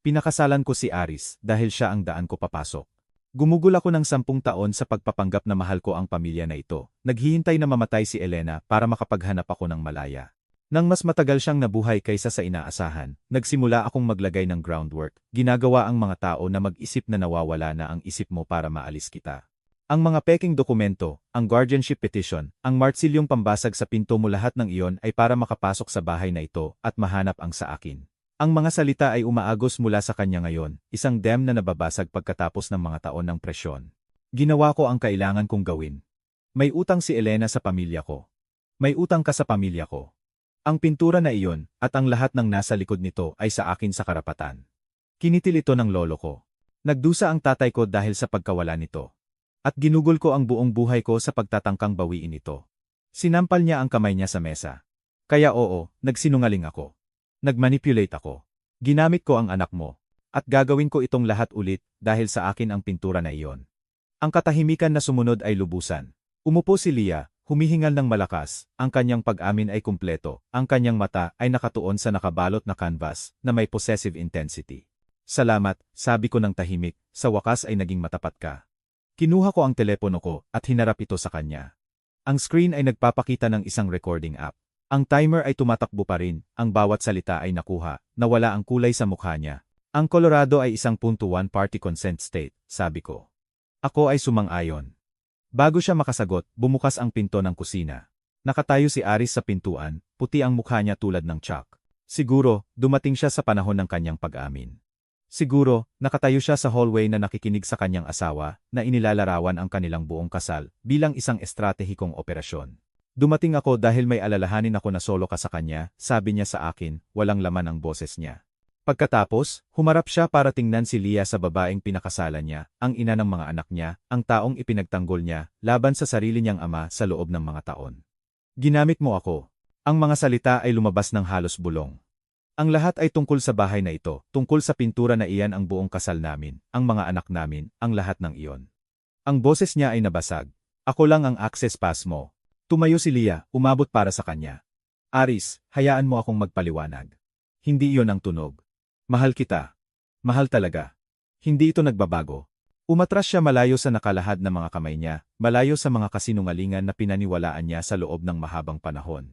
Pinakasalan ko si Aris dahil siya ang daan ko papasok. Gumugol ako ng 10 taon sa pagpapanggap na mahal ko ang pamilya na ito. Naghihintay na mamatay si Elena para makapaghanap ako ng malaya. Nang mas matagal siyang nabuhay kaysa sa inaasahan, nagsimula akong maglagay ng groundwork. Ginagawa ang mga tao na mag-isip na nawawala na ang isip mo para maalis kita. Ang mga peking dokumento, ang guardianship petition, ang martsilyong pambasag sa pinto mo lahat ng iyon ay para makapasok sa bahay na ito at mahanap ang sa akin. Ang mga salita ay umaagos mula sa kanya ngayon, isang dam na nababasag pagkatapos ng mga taon ng presyon. Ginawa ko ang kailangan kong gawin. May utang si Elena sa pamilya ko. May utang ka sa pamilya ko. Ang pintura na iyon, at ang lahat ng nasa likod nito ay sa akin sa karapatan. Kinitil ito ng lolo ko. Nagdusa ang tatay ko dahil sa pagkawala nito. At ginugol ko ang buong buhay ko sa pagtatangkang bawiin ito. Sinampal niya ang kamay niya sa mesa. Kaya oo, nagsinungaling ako. Nagmanipulate ako. Ginamit ko ang anak mo. At gagawin ko itong lahat ulit dahil sa akin ang pintura na iyon. Ang katahimikan na sumunod ay lubusan. Umupo si Leah, humihingal ng malakas, ang kanyang pag-amin ay kumpleto, ang kanyang mata ay nakatuon sa nakabalot na canvas na may possessive intensity. Salamat, sabi ko ng tahimik, sa wakas ay naging matapat ka. Kinuha ko ang telepono ko at hinarap ito sa kanya. Ang screen ay nagpapakita ng isang recording app. Ang timer ay tumatakbo pa rin, ang bawat salita ay nakuha, nawala ang kulay sa mukha niya. Ang Colorado ay isang one-party consent state, sabi ko. Ako ay sumang-ayon. Bago siya makasagot, bumukas ang pinto ng kusina. Nakatayo si Aris sa pintuan, puti ang mukha niya tulad ng chalk. Siguro, dumating siya sa panahon ng kanyang pag-amin. Siguro, nakatayo siya sa hallway na nakikinig sa kanyang asawa, na inilalarawan ang kanilang buong kasal, bilang isang estratehikong operasyon. Dumating ako dahil may alalahanin ako na solo ka sa kanya, sabi niya sa akin, walang laman ang boses niya. Pagkatapos, humarap siya para tingnan si Leah sa babaeng pinakasalan niya, ang ina ng mga anak niya, ang taong ipinagtanggol niya, laban sa sarili niyang ama sa loob ng mga taon. Ginamit mo ako. Ang mga salita ay lumabas ng halos bulong. Ang lahat ay tungkol sa bahay na ito, tungkol sa pintura na iyan ang buong kasal namin, ang mga anak namin, ang lahat ng iyon. Ang boses niya ay nabasag. Ako lang ang access pass mo. Tumayo si Leah, umabot para sa kanya. Aris, hayaan mo akong magpaliwanag. Hindi iyon ang tunog. Mahal kita. Mahal talaga. Hindi ito nagbabago. Umatras siya malayo sa nakalahad na mga kamay niya, malayo sa mga kasinungalingan na pinaniwalaan niya sa loob ng mahabang panahon.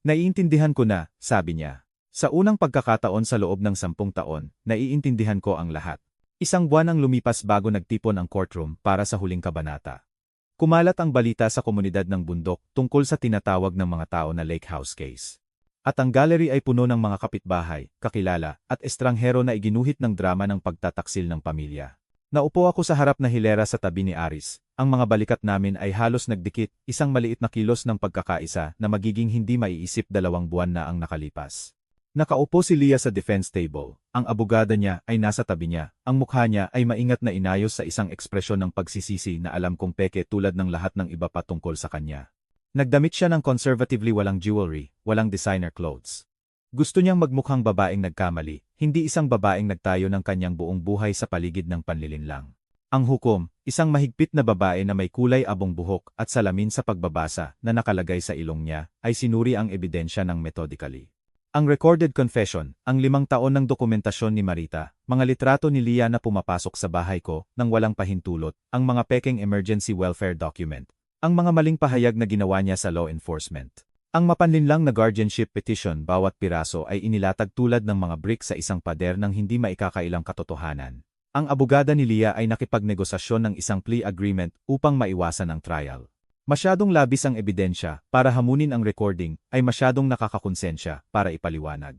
Naiintindihan ko na, sabi niya. Sa unang pagkakataon sa loob ng 10 taon, naiintindihan ko ang lahat. Isang buwan ang lumipas bago nagtipon ang courtroom para sa huling kabanata. Kumalat ang balita sa komunidad ng bundok tungkol sa tinatawag ng mga tao na Lake House Case. At ang gallery ay puno ng mga kapitbahay, kakilala, at estranghero na iginuhit ng drama ng pagtataksil ng pamilya. Naupo ako sa harap na hilera sa tabi ni Aris. Ang mga balikat namin ay halos nagdikit, isang maliit na kilos ng pagkakaisa na magiging hindi maiisip 2 buwan na ang nakalipas. Nakaupo si Leah sa defense table. Ang abogada niya ay nasa tabi niya. Ang mukha niya ay maingat na inayos sa isang ekspresyon ng pagsisisi na alam kong peke tulad ng lahat ng iba pa tungkol sa kanya. Nagdamit siya ng conservatively, walang jewelry, walang designer clothes. Gusto niyang magmukhang babaeng nagkamali, hindi isang babaeng nagtayo ng kanyang buong buhay sa paligid ng panlilinlang. Ang hukom, isang mahigpit na babae na may kulay abong buhok at salamin sa pagbabasa na nakalagay sa ilong niya, ay sinuri ang ebidensya ng methodically. Ang recorded confession, ang 5 taon ng dokumentasyon ni Marita, mga litrato ni Leah na pumapasok sa bahay ko nang walang pahintulot, ang mga pekeng emergency welfare document, ang mga maling pahayag na ginawa niya sa law enforcement. Ang mapanlinlang na guardianship petition, bawat piraso ay inilatag tulad ng mga brick sa isang pader ng hindi maikakailang katotohanan. Ang abogada ni Leah ay nakipagnegosasyon ng isang plea agreement upang maiwasan ang trial. Masyadong labis ang ebidensya para hamunin ang recording ay masyadong nakakakonsensya para ipaliwanag.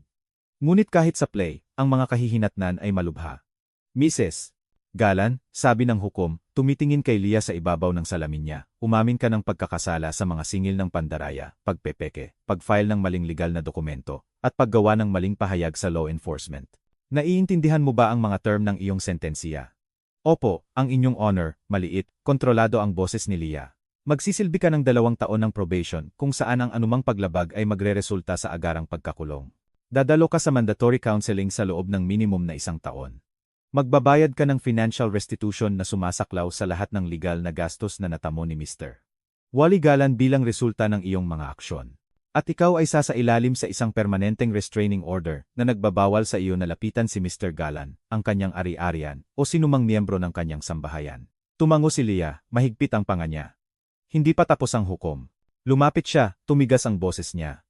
Ngunit kahit sa play, ang mga kahihinatnan ay malubha. Mrs. Galan, sabi ng hukom, tumitingin kay Leah sa ibabaw ng salamin niya, umamin ka ng pagkakasala sa mga singil ng pandaraya, pagpepeke, pag-file ng maling legal na dokumento, at paggawa ng maling pahayag sa law enforcement. Naiintindihan mo ba ang mga term ng iyong sentensiya? Opo, ang inyong honor, maliit, kontrolado ang boses ni Leah. Magsisilbi ka ng 2 taon ng probation kung saan ang anumang paglabag ay magreresulta sa agarang pagkakulong. Dadalo ka sa mandatory counseling sa loob ng minimum na 1 taon. Magbabayad ka ng financial restitution na sumasaklaw sa lahat ng legal na gastos na natamo ni Mr. Wally Galan bilang resulta ng iyong mga aksyon. At ikaw ay sasailalim sa isang permanenteng restraining order na nagbabawal sa iyo na lapitan si Mr. Galan, ang kanyang ari-arian, o sinumang miyembro ng kanyang sambahayan. Tumango si Leah, mahigpit ang panga niya. Hindi pa tapos ang hukom. Lumapit siya, tumigas ang boses niya.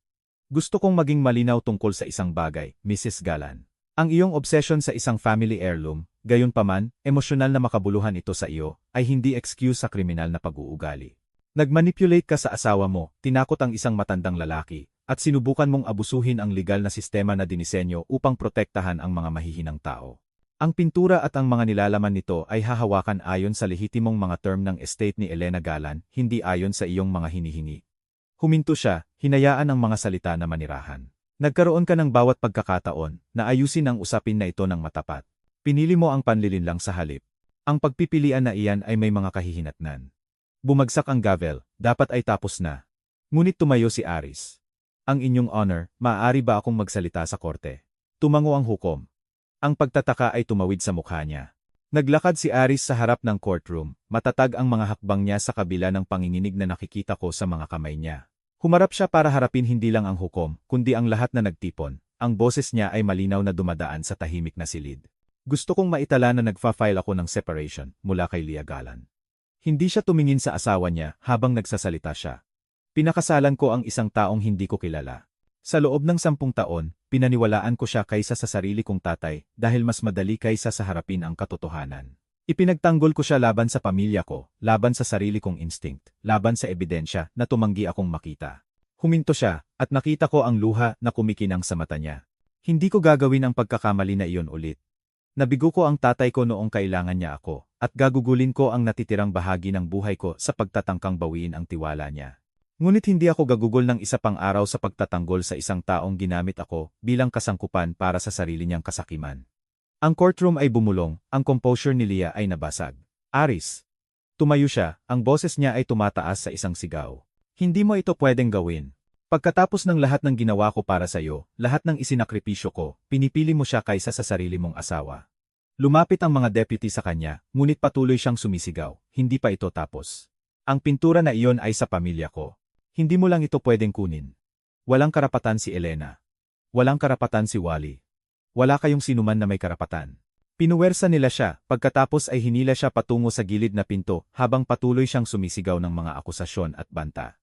Gusto kong maging malinaw tungkol sa isang bagay, Mrs. Galan. Ang iyong obsession sa isang family heirloom, gayunpaman, emosyonal na makabuluhan ito sa iyo, ay hindi excuse sa kriminal na pag-uugali. Nagmanipulate ka sa asawa mo, tinakot ang isang matandang lalaki, at sinubukan mong abusuhin ang legal na sistema na dinisenyo upang protektahan ang mga mahihinang tao. Ang pintura at ang mga nilalaman nito ay hahawakan ayon sa lehitimong mga term ng estate ni Elena Galan, hindi ayon sa iyong mga hinihingi. Huminto siya, hinayaan ang mga salita na manirahan. Nagkaroon ka ng bawat pagkakataon na ayusin ang usapin na ito ng matapat. Pinili mo ang panlilinlang sa halip. Ang pagpipilian na iyan ay may mga kahihinatnan. Bumagsak ang gavel, dapat ay tapos na. Ngunit tumayo si Aris. Ang inyong honor, maaari ba akong magsalita sa korte? Tumango ang hukom. Ang pagtataka ay tumawid sa mukha niya. Naglakad si Aris sa harap ng courtroom, matatag ang mga hakbang niya sa kabila ng panginginig na nakikita ko sa mga kamay niya. Humarap siya para harapin hindi lang ang hukom, kundi ang lahat na nagtipon. Ang boses niya ay malinaw na dumadaan sa tahimik na silid. Gusto kong maitala na nagfa-file ako ng separation mula kay Leah Galan. Hindi siya tumingin sa asawa niya habang nagsasalita siya. Pinakasalan ko ang isang taong hindi ko kilala. Sa loob ng 10 taon, pinaniwalaan ko siya kaysa sa sarili kong tatay dahil mas madali kaysa sa harapin ang katotohanan. Ipinagtanggol ko siya laban sa pamilya ko, laban sa sarili kong instinct, laban sa ebidensya na tumanggi akong makita. Huminto siya, at nakita ko ang luha na kumikinang sa mata niya. Hindi ko gagawin ang pagkakamali na iyon ulit. Nabigo ko ang tatay ko noong kailangan niya ako, at gagugulin ko ang natitirang bahagi ng buhay ko sa pagtatangkang bawiin ang tiwala niya. Ngunit hindi ako gagugol ng isa pang araw sa pagtatanggol sa isang taong ginamit ako bilang kasangkupan para sa sarili niyang kasakiman. Ang courtroom ay bumulong, ang composure ni Leah ay nabasag. Aris. Tumayo siya, ang boses niya ay tumataas sa isang sigaw. Hindi mo ito pwedeng gawin. Pagkatapos ng lahat ng ginawa ko para sa iyo, lahat ng isinakripisyo ko, pinipili mo siya kaysa sa sarili mong asawa. Lumapit ang mga deputy sa kanya, ngunit patuloy siyang sumisigaw. Hindi pa ito tapos. Ang pintura na iyon ay sa pamilya ko. Hindi mo lang ito pwedeng kunin. Walang karapatan si Elena. Walang karapatan si Wally. Wala kayong sinuman na may karapatan. Pinuwersa nila siya, pagkatapos ay hinila siya patungo sa gilid na pinto habang patuloy siyang sumisigaw ng mga akusasyon at banta.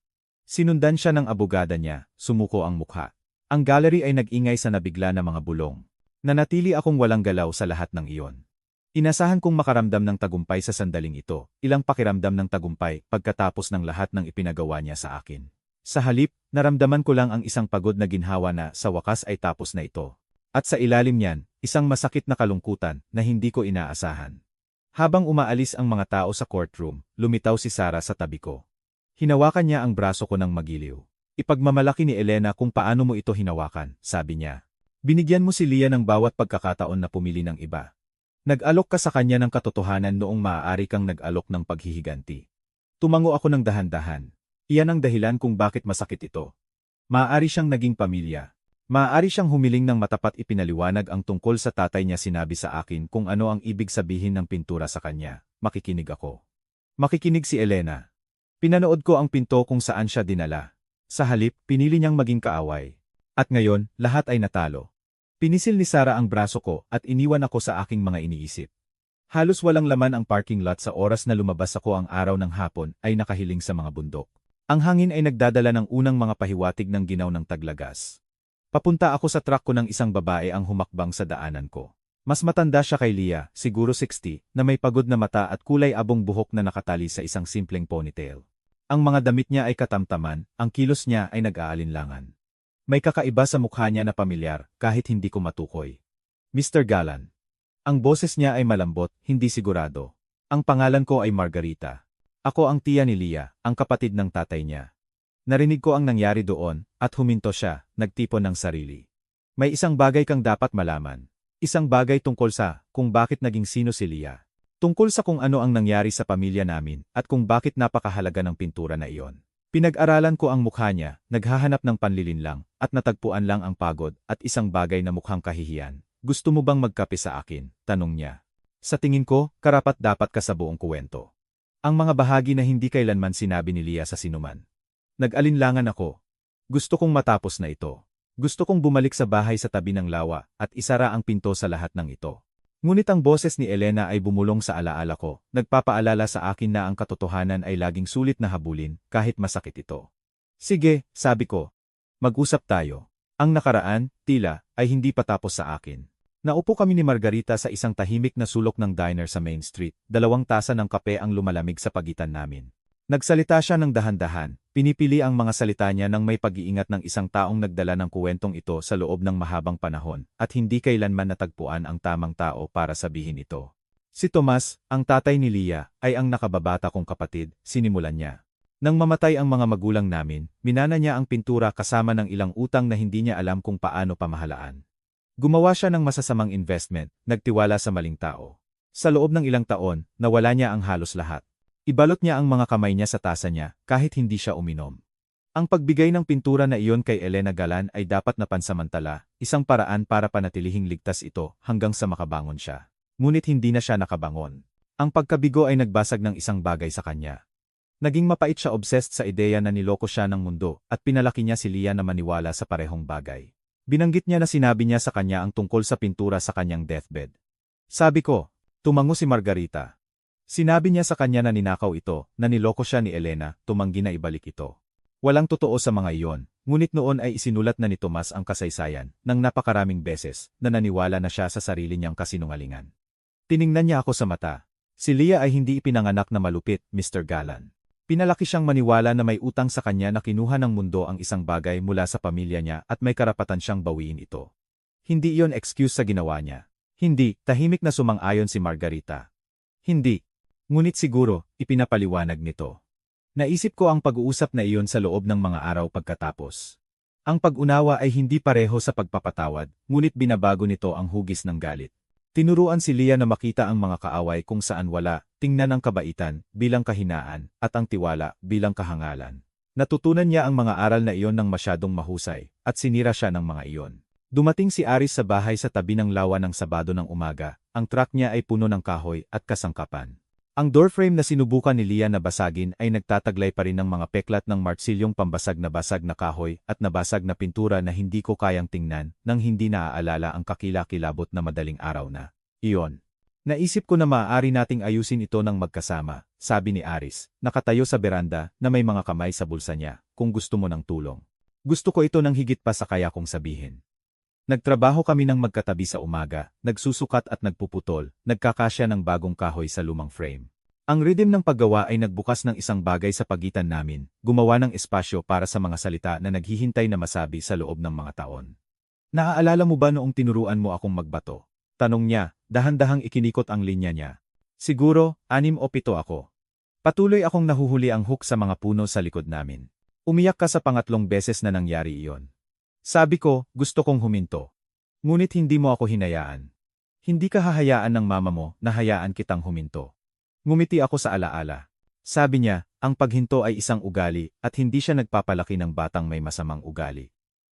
Sinundan siya ng abogada niya, sumuko ang mukha. Ang gallery ay nag-ingay sa nabigla na mga bulong. Nanatili akong walang galaw sa lahat ng iyon. Inasahan kong makaramdam ng tagumpay sa sandaling ito, ilang pakiramdam ng tagumpay pagkatapos ng lahat ng ipinagawa niya sa akin. Sa halip, naramdaman ko lang ang isang pagod na ginhawa na sa wakas ay tapos na ito. At sa ilalim niyan, isang masakit na kalungkutan na hindi ko inaasahan. Habang umaalis ang mga tao sa courtroom, lumitaw si Sarah sa tabi ko. Hinawakan niya ang braso ko ng magiliw. Ipagmamalaki ni Elena kung paano mo ito hinawakan, sabi niya. Binigyan mo si Leah ng bawat pagkakataon na pumili ng iba. Nag-alok ka sa kanya ng katotohanan noong maaari kang nag-alok ng paghihiganti. Tumango ako ng dahan-dahan. Iyan ang dahilan kung bakit masakit ito. Maaari siyang naging pamilya. Maaari siyang humiling ng matapat ipinaliwanag ang tungkol sa tatay niya sinabi sa akin kung ano ang ibig sabihin ng pintura sa kanya. Makikinig ako. Makikinig si Elena. Pinanood ko ang pinto kung saan siya dinala. Sa halip, pinili niyang maging kaaway. At ngayon, lahat ay natalo. Pinisil ni Sarah ang braso ko at iniwan ako sa aking mga iniisip. Halos walang laman ang parking lot sa oras na lumabas ako ang araw ng hapon ay nakahiling sa mga bundok. Ang hangin ay nagdadala ng unang mga pahiwatig ng ginaw ng taglagas. Papunta ako sa truck ko ng isang babae ang humakbang sa daanan ko. Mas matanda siya kay Leah, siguro 60, na may pagod na mata at kulay abong buhok na nakatali sa isang simpleng ponytail. Ang mga damit niya ay katamtaman, ang kilos niya ay nag-aalinlangan. May kakaiba sa mukha niya na pamilyar, kahit hindi ko matukoy. Mr. Galan. Ang boses niya ay malambot, hindi sigurado. Ang pangalan ko ay Margarita. Ako ang tiya ni Leah, ang kapatid ng tatay niya. Narinig ko ang nangyari doon, at huminto siya, nagtipon ng sarili. May isang bagay kang dapat malaman. Isang bagay tungkol sa kung bakit naging sino si Leah. Tungkol sa kung ano ang nangyari sa pamilya namin, at kung bakit napakahalaga ng pintura na iyon. Pinag-aralan ko ang mukha niya, naghahanap ng panlilinlang, at natagpuan lang ang pagod at isang bagay na mukhang kahihiyan. Gusto mo bang magkape sa akin? Tanong niya. Sa tingin ko, karapat-dapat ka sa buong kuwento. Ang mga bahagi na hindi kailanman sinabi ni Leah sa sinuman. Nag-alinlangan ako. Gusto kong matapos na ito. Gusto kong bumalik sa bahay sa tabi ng lawa at isara ang pinto sa lahat ng ito. Ngunit ang boses ni Elena ay bumulong sa alaala ko, nagpapaalala sa akin na ang katotohanan ay laging sulit na habulin kahit masakit ito. Sige, sabi ko. Mag-usap tayo. Ang nakaraan, tila, ay hindi pa tapos sa akin. Naupo kami ni Margarita sa isang tahimik na sulok ng diner sa Main Street, 2 tasa ng kape ang lumalamig sa pagitan namin. Nagsalita siya ng dahan-dahan, pinipili ang mga salita niya ng may pag-iingat ng isang taong nagdala ng kuwentong ito sa loob ng mahabang panahon, at hindi kailanman natagpuan ang tamang tao para sabihin ito. Si Tomas, ang tatay ni Leah, ay ang nakababata kong kapatid, sinimulan niya. Nang mamatay ang mga magulang namin, minana niya ang pintura kasama ng ilang utang na hindi niya alam kung paano pamahalaan. Gumawa siya ng masasamang investment, nagtiwala sa maling tao. Sa loob ng ilang taon, nawala niya ang halos lahat. Ibalot niya ang mga kamay niya sa tasa niya, kahit hindi siya uminom. Ang pagbigay ng pintura na iyon kay Elena Galan ay dapat na pansamantala, isang paraan para panatilihing ligtas ito hanggang sa makabangon siya. Ngunit hindi na siya nakabangon. Ang pagkabigo ay nagbasag ng isang bagay sa kanya. Naging mapait siya, obsessed sa ideya na niloko siya ng mundo, at pinalaki niya si Leah na maniwala sa parehong bagay. Binanggit niya na sinabi niya sa kanya ang tungkol sa pintura sa kanyang deathbed. Sabi ko, tumango si Margarita. Sinabi niya sa kanya na ninakaw ito, na niloko siya ni Elena, tumanggi na ibalik ito. Walang totoo sa mga iyon, ngunit noon ay isinulat na ni Tomas ang kasaysayan, ng napakaraming beses, na naniwala na siya sa sarili niyang kasinungalingan. Tiningnan niya ako sa mata. Si Leah ay hindi ipinanganak na malupit, Mr. Galan. Pinalaki siyang maniwala na may utang sa kanya na kinuha ng mundo ang isang bagay mula sa pamilya niya at may karapatan siyang bawiin ito. Hindi iyon excuse sa ginawa niya. Hindi, tahimik na sumang-ayon si Margarita. Hindi. Ngunit siguro, ipinapaliwanag nito. Naisip ko ang pag-uusap na iyon sa loob ng mga araw pagkatapos. Ang pag-unawa ay hindi pareho sa pagpapatawad, ngunit binabago nito ang hugis ng galit. Tinuruan si Leah na makita ang mga kaaway kung saan wala, tingnan ang kabaitan bilang kahinaan, at ang tiwala bilang kahangalan. Natutunan niya ang mga aral na iyon ng masyadong mahusay, at sinira siya ng mga iyon. Dumating si Aris sa bahay sa tabi ng lawa ng Sabado ng umaga, ang truck niya ay puno ng kahoy at kasangkapan. Ang doorframe na sinubukan ni Leah na basagin ay nagtataglay pa rin ng mga peklat ng martsilyong pambasag na basag na kahoy at nabasag na pintura na hindi ko kayang tingnan nang hindi naaalala ang kakilakilabot na madaling araw na iyon. Naisip ko na maaari nating ayusin ito ng magkasama, sabi ni Aris, nakatayo sa beranda na may mga kamay sa bulsa niya, kung gusto mo ng tulong. Gusto ko ito ng higit pa sa kaya kong sabihin. Nagtrabaho kami ng magkatabi sa umaga, nagsusukat at nagpuputol, nagkakasya ng bagong kahoy sa lumang frame. Ang rhythm ng paggawa ay nagbukas ng isang bagay sa pagitan namin, gumawa ng espasyo para sa mga salita na naghihintay na masabi sa loob ng mga taon. Naaalala mo ba noong tinuruan mo akong magbato? Tanong niya, dahan-dahang ikinikot ang linya niya. Siguro, 6 o 7 ako. Patuloy akong nahuhuli ang hook sa mga puno sa likod namin. Umiyak ka sa pangatlong beses na nangyari iyon. Sabi ko, gusto kong huminto. Ngunit hindi mo ako hinayaan. Hindi ka hahayaan ng mama mo na hayaan kitang huminto. Ngumiti ako sa alaala. Sabi niya, ang paghinto ay isang ugali at hindi siya nagpapalaki ng batang may masamang ugali.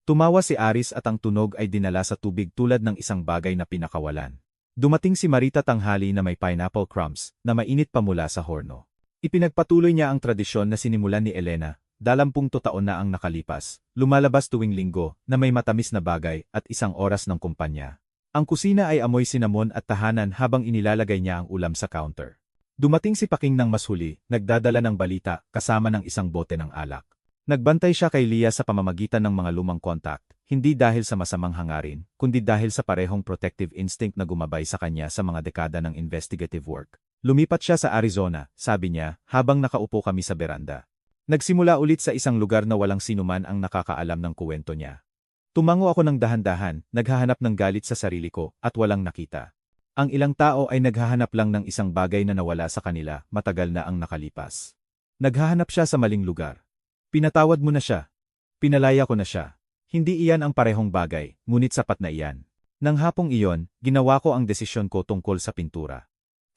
Tumawa si Aris at ang tunog ay dinala sa tubig tulad ng isang bagay na pinakawalan. Dumating si Marita tanghali na may pineapple crumbs na mainit pa mula sa horno. Ipinagpatuloy niya ang tradisyon na sinimulan ni Elena. 20 taon na ang nakalipas, lumalabas tuwing linggo na may matamis na bagay at 1 oras ng kumpanya. Ang kusina ay amoy sinamon at tahanan habang inilalagay niya ang ulam sa counter. Dumating si Paking ng mas huli, nagdadala ng balita kasama ng isang bote ng alak. Nagbantay siya kay Leah sa pamamagitan ng mga lumang contact, hindi dahil sa masamang hangarin, kundi dahil sa parehong protective instinct na gumabay sa kanya sa mga dekada ng investigative work. Lumipat siya sa Arizona, sabi niya, habang nakaupo kami sa beranda. Nagsimula ulit sa isang lugar na walang sinuman ang nakakaalam ng kuwento niya. Tumango ako ng dahan-dahan, naghahanap ng galit sa sarili ko, at walang nakita. Ang ilang tao ay naghahanap lang ng isang bagay na nawala sa kanila, matagal na ang nakalipas. Naghahanap siya sa maling lugar. Pinatawad mo na siya. Pinalaya ko na siya. Hindi iyan ang parehong bagay, ngunit sapat na iyan. Nang hapong iyon, ginawa ko ang desisyon ko tungkol sa pintura.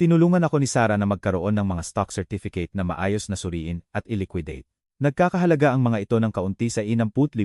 Tinulungan ako ni Sarah na magkaroon ng mga stock certificate na maayos na suriin at i-liquidate. Nagkakahalaga ang mga ito ng kaunti sa 60,000,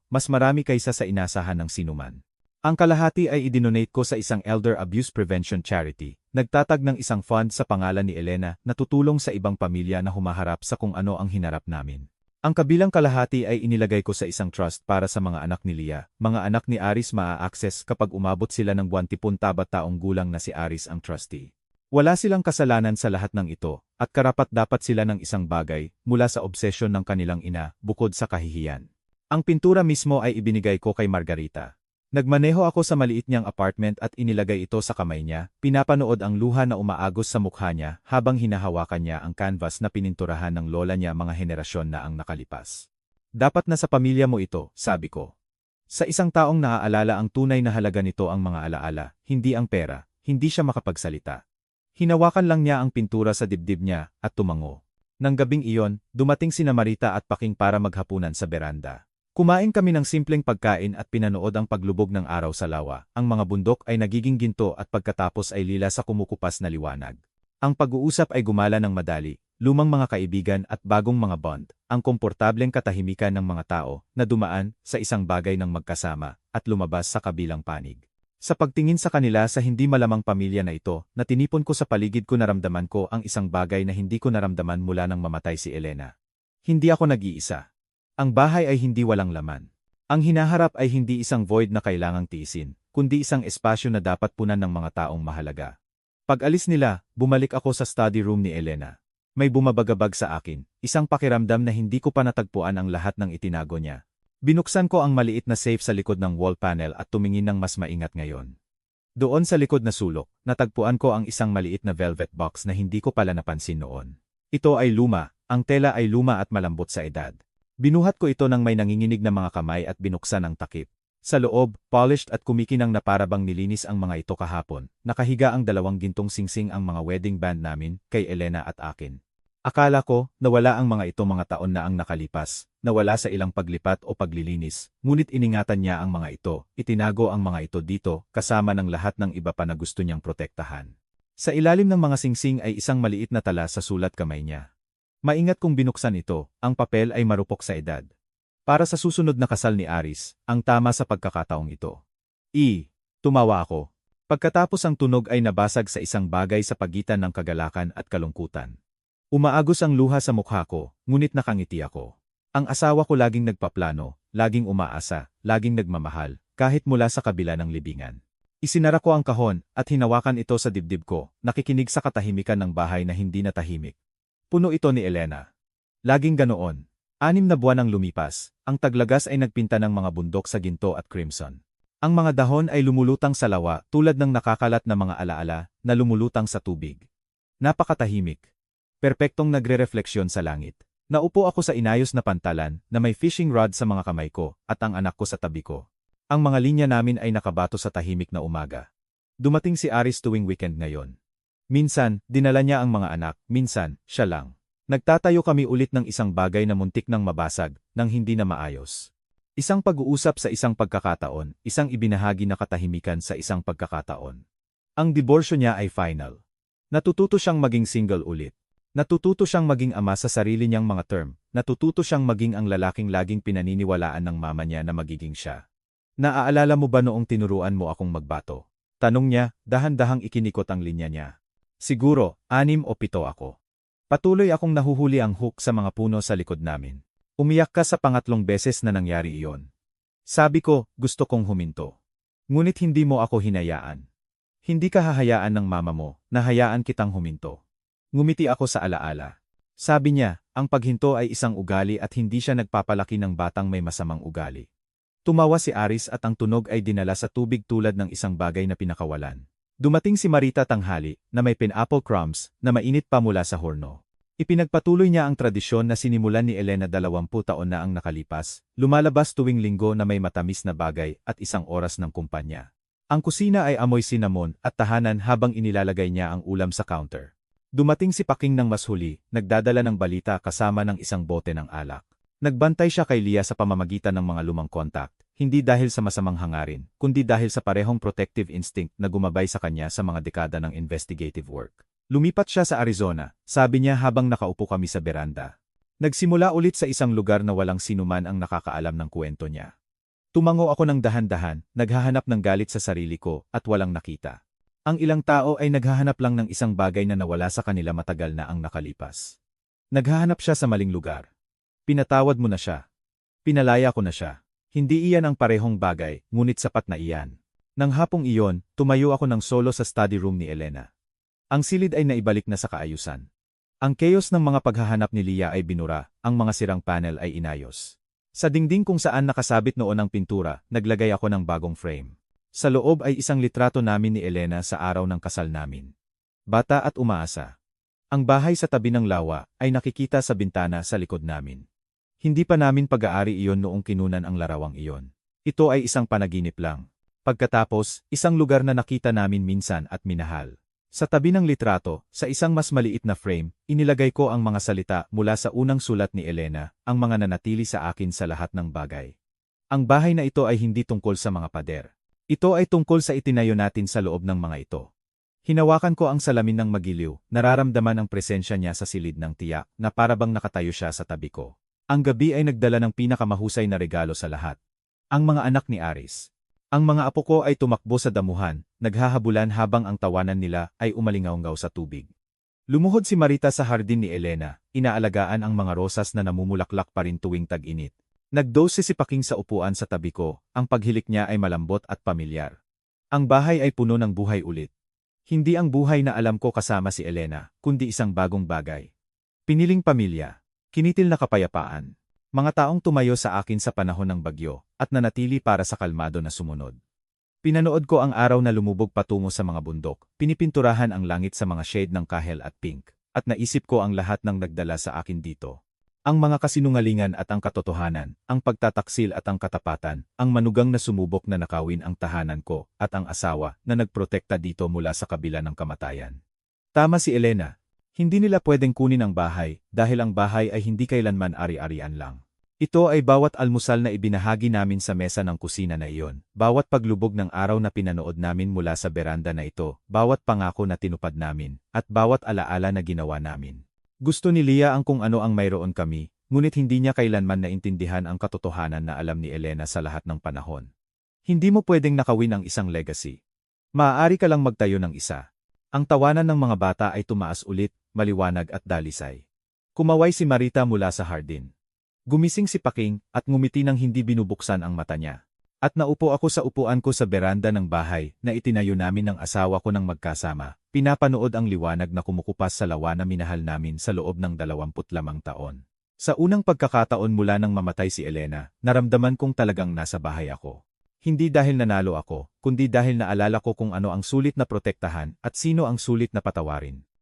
mas marami kaysa sa inasahan ng sinuman. Ang kalahati ay idinonate ko sa isang elder abuse prevention charity, nagtatag ng isang fund sa pangalan ni Elena na tutulong sa ibang pamilya na humaharap sa kung ano ang hinarap namin. Ang kabilang kalahati ay inilagay ko sa isang trust para sa mga anak ni Leah. Mga anak ni Aris maa-access kapag umabot sila ng 20 taong gulang na si Aris ang trustee. Wala silang kasalanan sa lahat ng ito, at karapat-dapat sila ng isang bagay, mula sa obsesyon ng kanilang ina, bukod sa kahihiyan. Ang pintura mismo ay ibinigay ko kay Margarita. Nagmaneho ako sa maliit niyang apartment at inilagay ito sa kamay niya, pinapanood ang luha na umaagos sa mukha niya habang hinahawakan niya ang canvas na pininturahan ng lola niya mga henerasyon na ang nakalipas. Dapat na sa pamilya mo ito, sabi ko. Sa isang taong naaalala ang tunay na halaga nito ang mga alaala, hindi ang pera, hindi siya makapagsalita. Hinawakan lang niya ang pintura sa dibdib niya at tumango. Nang gabing iyon, dumating sina Marita at Paking para maghapunan sa beranda. Kumain kami ng simpleng pagkain at pinanood ang paglubog ng araw sa lawa. Ang mga bundok ay nagiging ginto at pagkatapos ay lila sa kumukupas na liwanag. Ang pag-uusap ay gumala ng madali, lumang mga kaibigan at bagong mga bond, ang komportableng katahimikan ng mga tao na dumaan sa isang bagay ng magkasama at lumabas sa kabilang panig. Sa pagtingin sa kanila sa hindi malamang pamilya na ito, na tinipon ko sa paligid ko naramdaman ko ang isang bagay na hindi ko naramdaman mula nang mamatay si Elena. Hindi ako nag-iisa. Ang bahay ay hindi walang laman. Ang hinaharap ay hindi isang void na kailangang tiisin, kundi isang espasyo na dapat punan ng mga taong mahalaga. Pag-alis nila, bumalik ako sa study room ni Elena. May bumabagabag sa akin, isang pakiramdam na hindi ko pa natagpuan ang lahat ng itinago niya. Binuksan ko ang maliit na safe sa likod ng wall panel at tumingin ng mas maingat ngayon. Doon sa likod na sulok, natagpuan ko ang isang maliit na velvet box na hindi ko pala napansin noon. Ito ay luma, ang tela ay luma at malambot sa edad. Binuhat ko ito nang may nanginginig na mga kamay at binuksan ang takip. Sa loob, polished at kumikinang na parabang nilinis ang mga ito kahapon. Nakahiga ang dalawang gintong singsing ang mga wedding band namin, kay Elena at akin. Akala ko, nawala ang mga ito mga taon na ang nakalipas, nawala sa ilang paglipat o paglilinis, ngunit iningatan niya ang mga ito, itinago ang mga ito dito, kasama ng lahat ng iba pa na gusto niyang protektahan. Sa ilalim ng mga singsing ay isang maliit na tala sa sulat kamay niya. Maingat kung binuksan ito, ang papel ay marupok sa edad. Para sa susunod na kasal ni Aris, ang tama sa pagkakataong ito. Tumawa ako. Pagkatapos ang tunog ay nabasag sa isang bagay sa pagitan ng kagalakan at kalungkutan. Umaagos ang luha sa mukha ko, ngunit nakangiti ako. Ang asawa ko laging nagpaplano, laging umaasa, laging nagmamahal, kahit mula sa kabila ng libingan. Isinara ko ang kahon, at hinawakan ito sa dibdib ko, nakikinig sa katahimikan ng bahay na hindi natahimik. Puno ito ni Elena. Laging ganoon. 6 na buwan ang lumipas, ang taglagas ay nagpinta ng mga bundok sa ginto at crimson. Ang mga dahon ay lumulutang sa lawa tulad ng nakakalat na mga alaala na lumulutang sa tubig. Napakatahimik. Perpektong nagre-refleksyon sa langit. Naupo ako sa inayos na pantalan na may fishing rod sa mga kamay ko at ang anak ko sa tabi ko. Ang mga linya namin ay nakabato sa tahimik na umaga. Dumating si Aris tuwing weekend ngayon. Minsan, dinala niya ang mga anak, minsan, siya lang. Nagtatayo kami ulit ng isang bagay na muntik nang mabasag, nang hindi na maayos. Isang pag-uusap sa isang pagkakataon, isang ibinahagi na katahimikan sa isang pagkakataon. Ang diborsyo niya ay final. Natututo siyang maging single ulit. Natututo siyang maging ama sa sarili niyang mga term, natututo siyang maging ang lalaking laging pinaniniwalaan ng mama niya na magiging siya. Naaalala mo ba noong tinuruan mo akong magbato? Tanong niya, dahan-dahang ikinikot ang linya niya. Siguro, 6 o 7 ako. Patuloy akong nahuhuli ang hook sa mga puno sa likod namin. Umiyak ka sa pangatlong beses na nangyari iyon. Sabi ko, gusto kong huminto. Ngunit hindi mo ako hinayaan. Hindi ka hahayaan ng mama mo, nahayaan kitang huminto. Ngumiti ako sa alaala. Sabi niya, ang paghinto ay isang ugali at hindi siya nagpapalaki ng batang may masamang ugali. Tumawa si Aris at ang tunog ay dinala sa tubig tulad ng isang bagay na pinakawalan. Dumating si Marita tanghali, na may pineapple crumbs, na mainit pa mula sa horno. Ipinagpatuloy niya ang tradisyon na sinimulan ni Elena 20 taon na ang nakalipas, lumalabas tuwing linggo na may matamis na bagay at 1 oras ng kumpanya. Ang kusina ay amoy cinnamon at tahanan habang inilalagay niya ang ulam sa counter. Dumating si Paking ng mas huli, nagdadala ng balita kasama ng isang bote ng alak. Nagbantay siya kay Lia sa pamamagitan ng mga lumang contact, hindi dahil sa masamang hangarin, kundi dahil sa parehong protective instinct na gumabay sa kanya sa mga dekada ng investigative work. Lumipat siya sa Arizona, sabi niya habang nakaupo kami sa beranda. Nagsimula ulit sa isang lugar na walang sinuman ang nakakaalam ng kwento niya. Tumango ako ng dahan-dahan, naghahanap ng galit sa sarili ko, at walang nakita. Ang ilang tao ay naghahanap lang ng isang bagay na nawala sa kanila matagal na ang nakalipas. Naghahanap siya sa maling lugar. Pinatawad mo na siya. Pinalaya ko na siya. Hindi iyan ang parehong bagay, ngunit sapat na iyan. Nang hapong iyon, tumayo ako ng solo sa study room ni Elena. Ang silid ay naibalik na sa kaayusan. Ang chaos ng mga paghahanap ni Lia ay binura, ang mga sirang panel ay inayos. Sa dingding kung saan nakasabit noon ang pintura, naglagay ako ng bagong frame. Sa loob ay isang litrato namin ni Elena sa araw ng kasal namin. Bata at umaasa. Ang bahay sa tabi ng lawa ay nakikita sa bintana sa likod namin. Hindi pa namin pag-aari iyon noong kinunan ang larawang iyon. Ito ay isang panaginip lang. Pagkatapos, isang lugar na nakita namin minsan at minahal. Sa tabi ng litrato, sa isang mas maliit na frame, inilagay ko ang mga salita mula sa unang sulat ni Elena, ang mga nanatili sa akin sa lahat ng bagay. Ang bahay na ito ay hindi tungkol sa mga pader. Ito ay tungkol sa itinayo natin sa loob ng mga ito. Hinawakan ko ang salamin ng magiliw, nararamdaman ang presensya niya sa silid ng tiyak na parabang nakatayo siya sa tabi ko. Ang gabi ay nagdala ng pinakamahusay na regalo sa lahat. Ang mga anak ni Aris. Ang mga apo ko ay tumakbo sa damuhan, naghahabulan habang ang tawanan nila ay umalingaw-ngaw sa tubig. Lumuhod si Marita sa hardin ni Elena, inaalagaan ang mga rosas na namumulaklak pa rin tuwing tag-init. Nagdose si Paking sa upuan sa tabi ko, ang paghilik niya ay malambot at pamilyar. Ang bahay ay puno ng buhay ulit. Hindi ang buhay na alam ko kasama si Elena, kundi isang bagong bagay. Piniling pamilya. Kinitil na kapayapaan. Mga taong tumayo sa akin sa panahon ng bagyo, at nanatili para sa kalmado na sumunod. Pinanood ko ang araw na lumubog patungo sa mga bundok, pinipinturahan ang langit sa mga shade ng kahel at pink, at naisip ko ang lahat ng nagdala sa akin dito. Ang mga kasinungalingan at ang katotohanan, ang pagtataksil at ang katapatan, ang manugang na sumubok na nakawin ang tahanan ko, at ang asawa na nagprotekta dito mula sa kabila ng kamatayan. Tama si Elena. Hindi nila pwedeng kunin ang bahay, dahil ang bahay ay hindi kailanman ari-arian lang. Ito ay bawat almusal na ibinahagi namin sa mesa ng kusina na iyon, bawat paglubog ng araw na pinanood namin mula sa beranda na ito, bawat pangako na tinupad namin, at bawat alaala na ginawa namin. Gusto ni Leah ang kung ano ang mayroon kami, ngunit hindi niya kailanman naintindihan ang katotohanan na alam ni Elena sa lahat ng panahon. Hindi mo pwedeng nakawin ang isang legacy. Maaari ka lang magtayo ng isa. Ang tawanan ng mga bata ay tumaas ulit, maliwanag at dalisay. Kumaway si Marita mula sa hardin. Gumising si Paking at ngumiti nang hindi binubuksan ang mata niya. At naupo ako sa upuan ko sa beranda ng bahay na itinayo namin ng asawa ko ng magkasama. Pinapanood ang liwanag na kumukupas sa lawa na minahal namin sa loob ng 25 taon. Sa unang pagkakataon mula nang mamatay si Elena, naramdaman kong talagang nasa bahay ako. Hindi dahil nanalo ako, kundi dahil naalala ko kung ano ang sulit na protektahan at sino ang sulit na patawarin.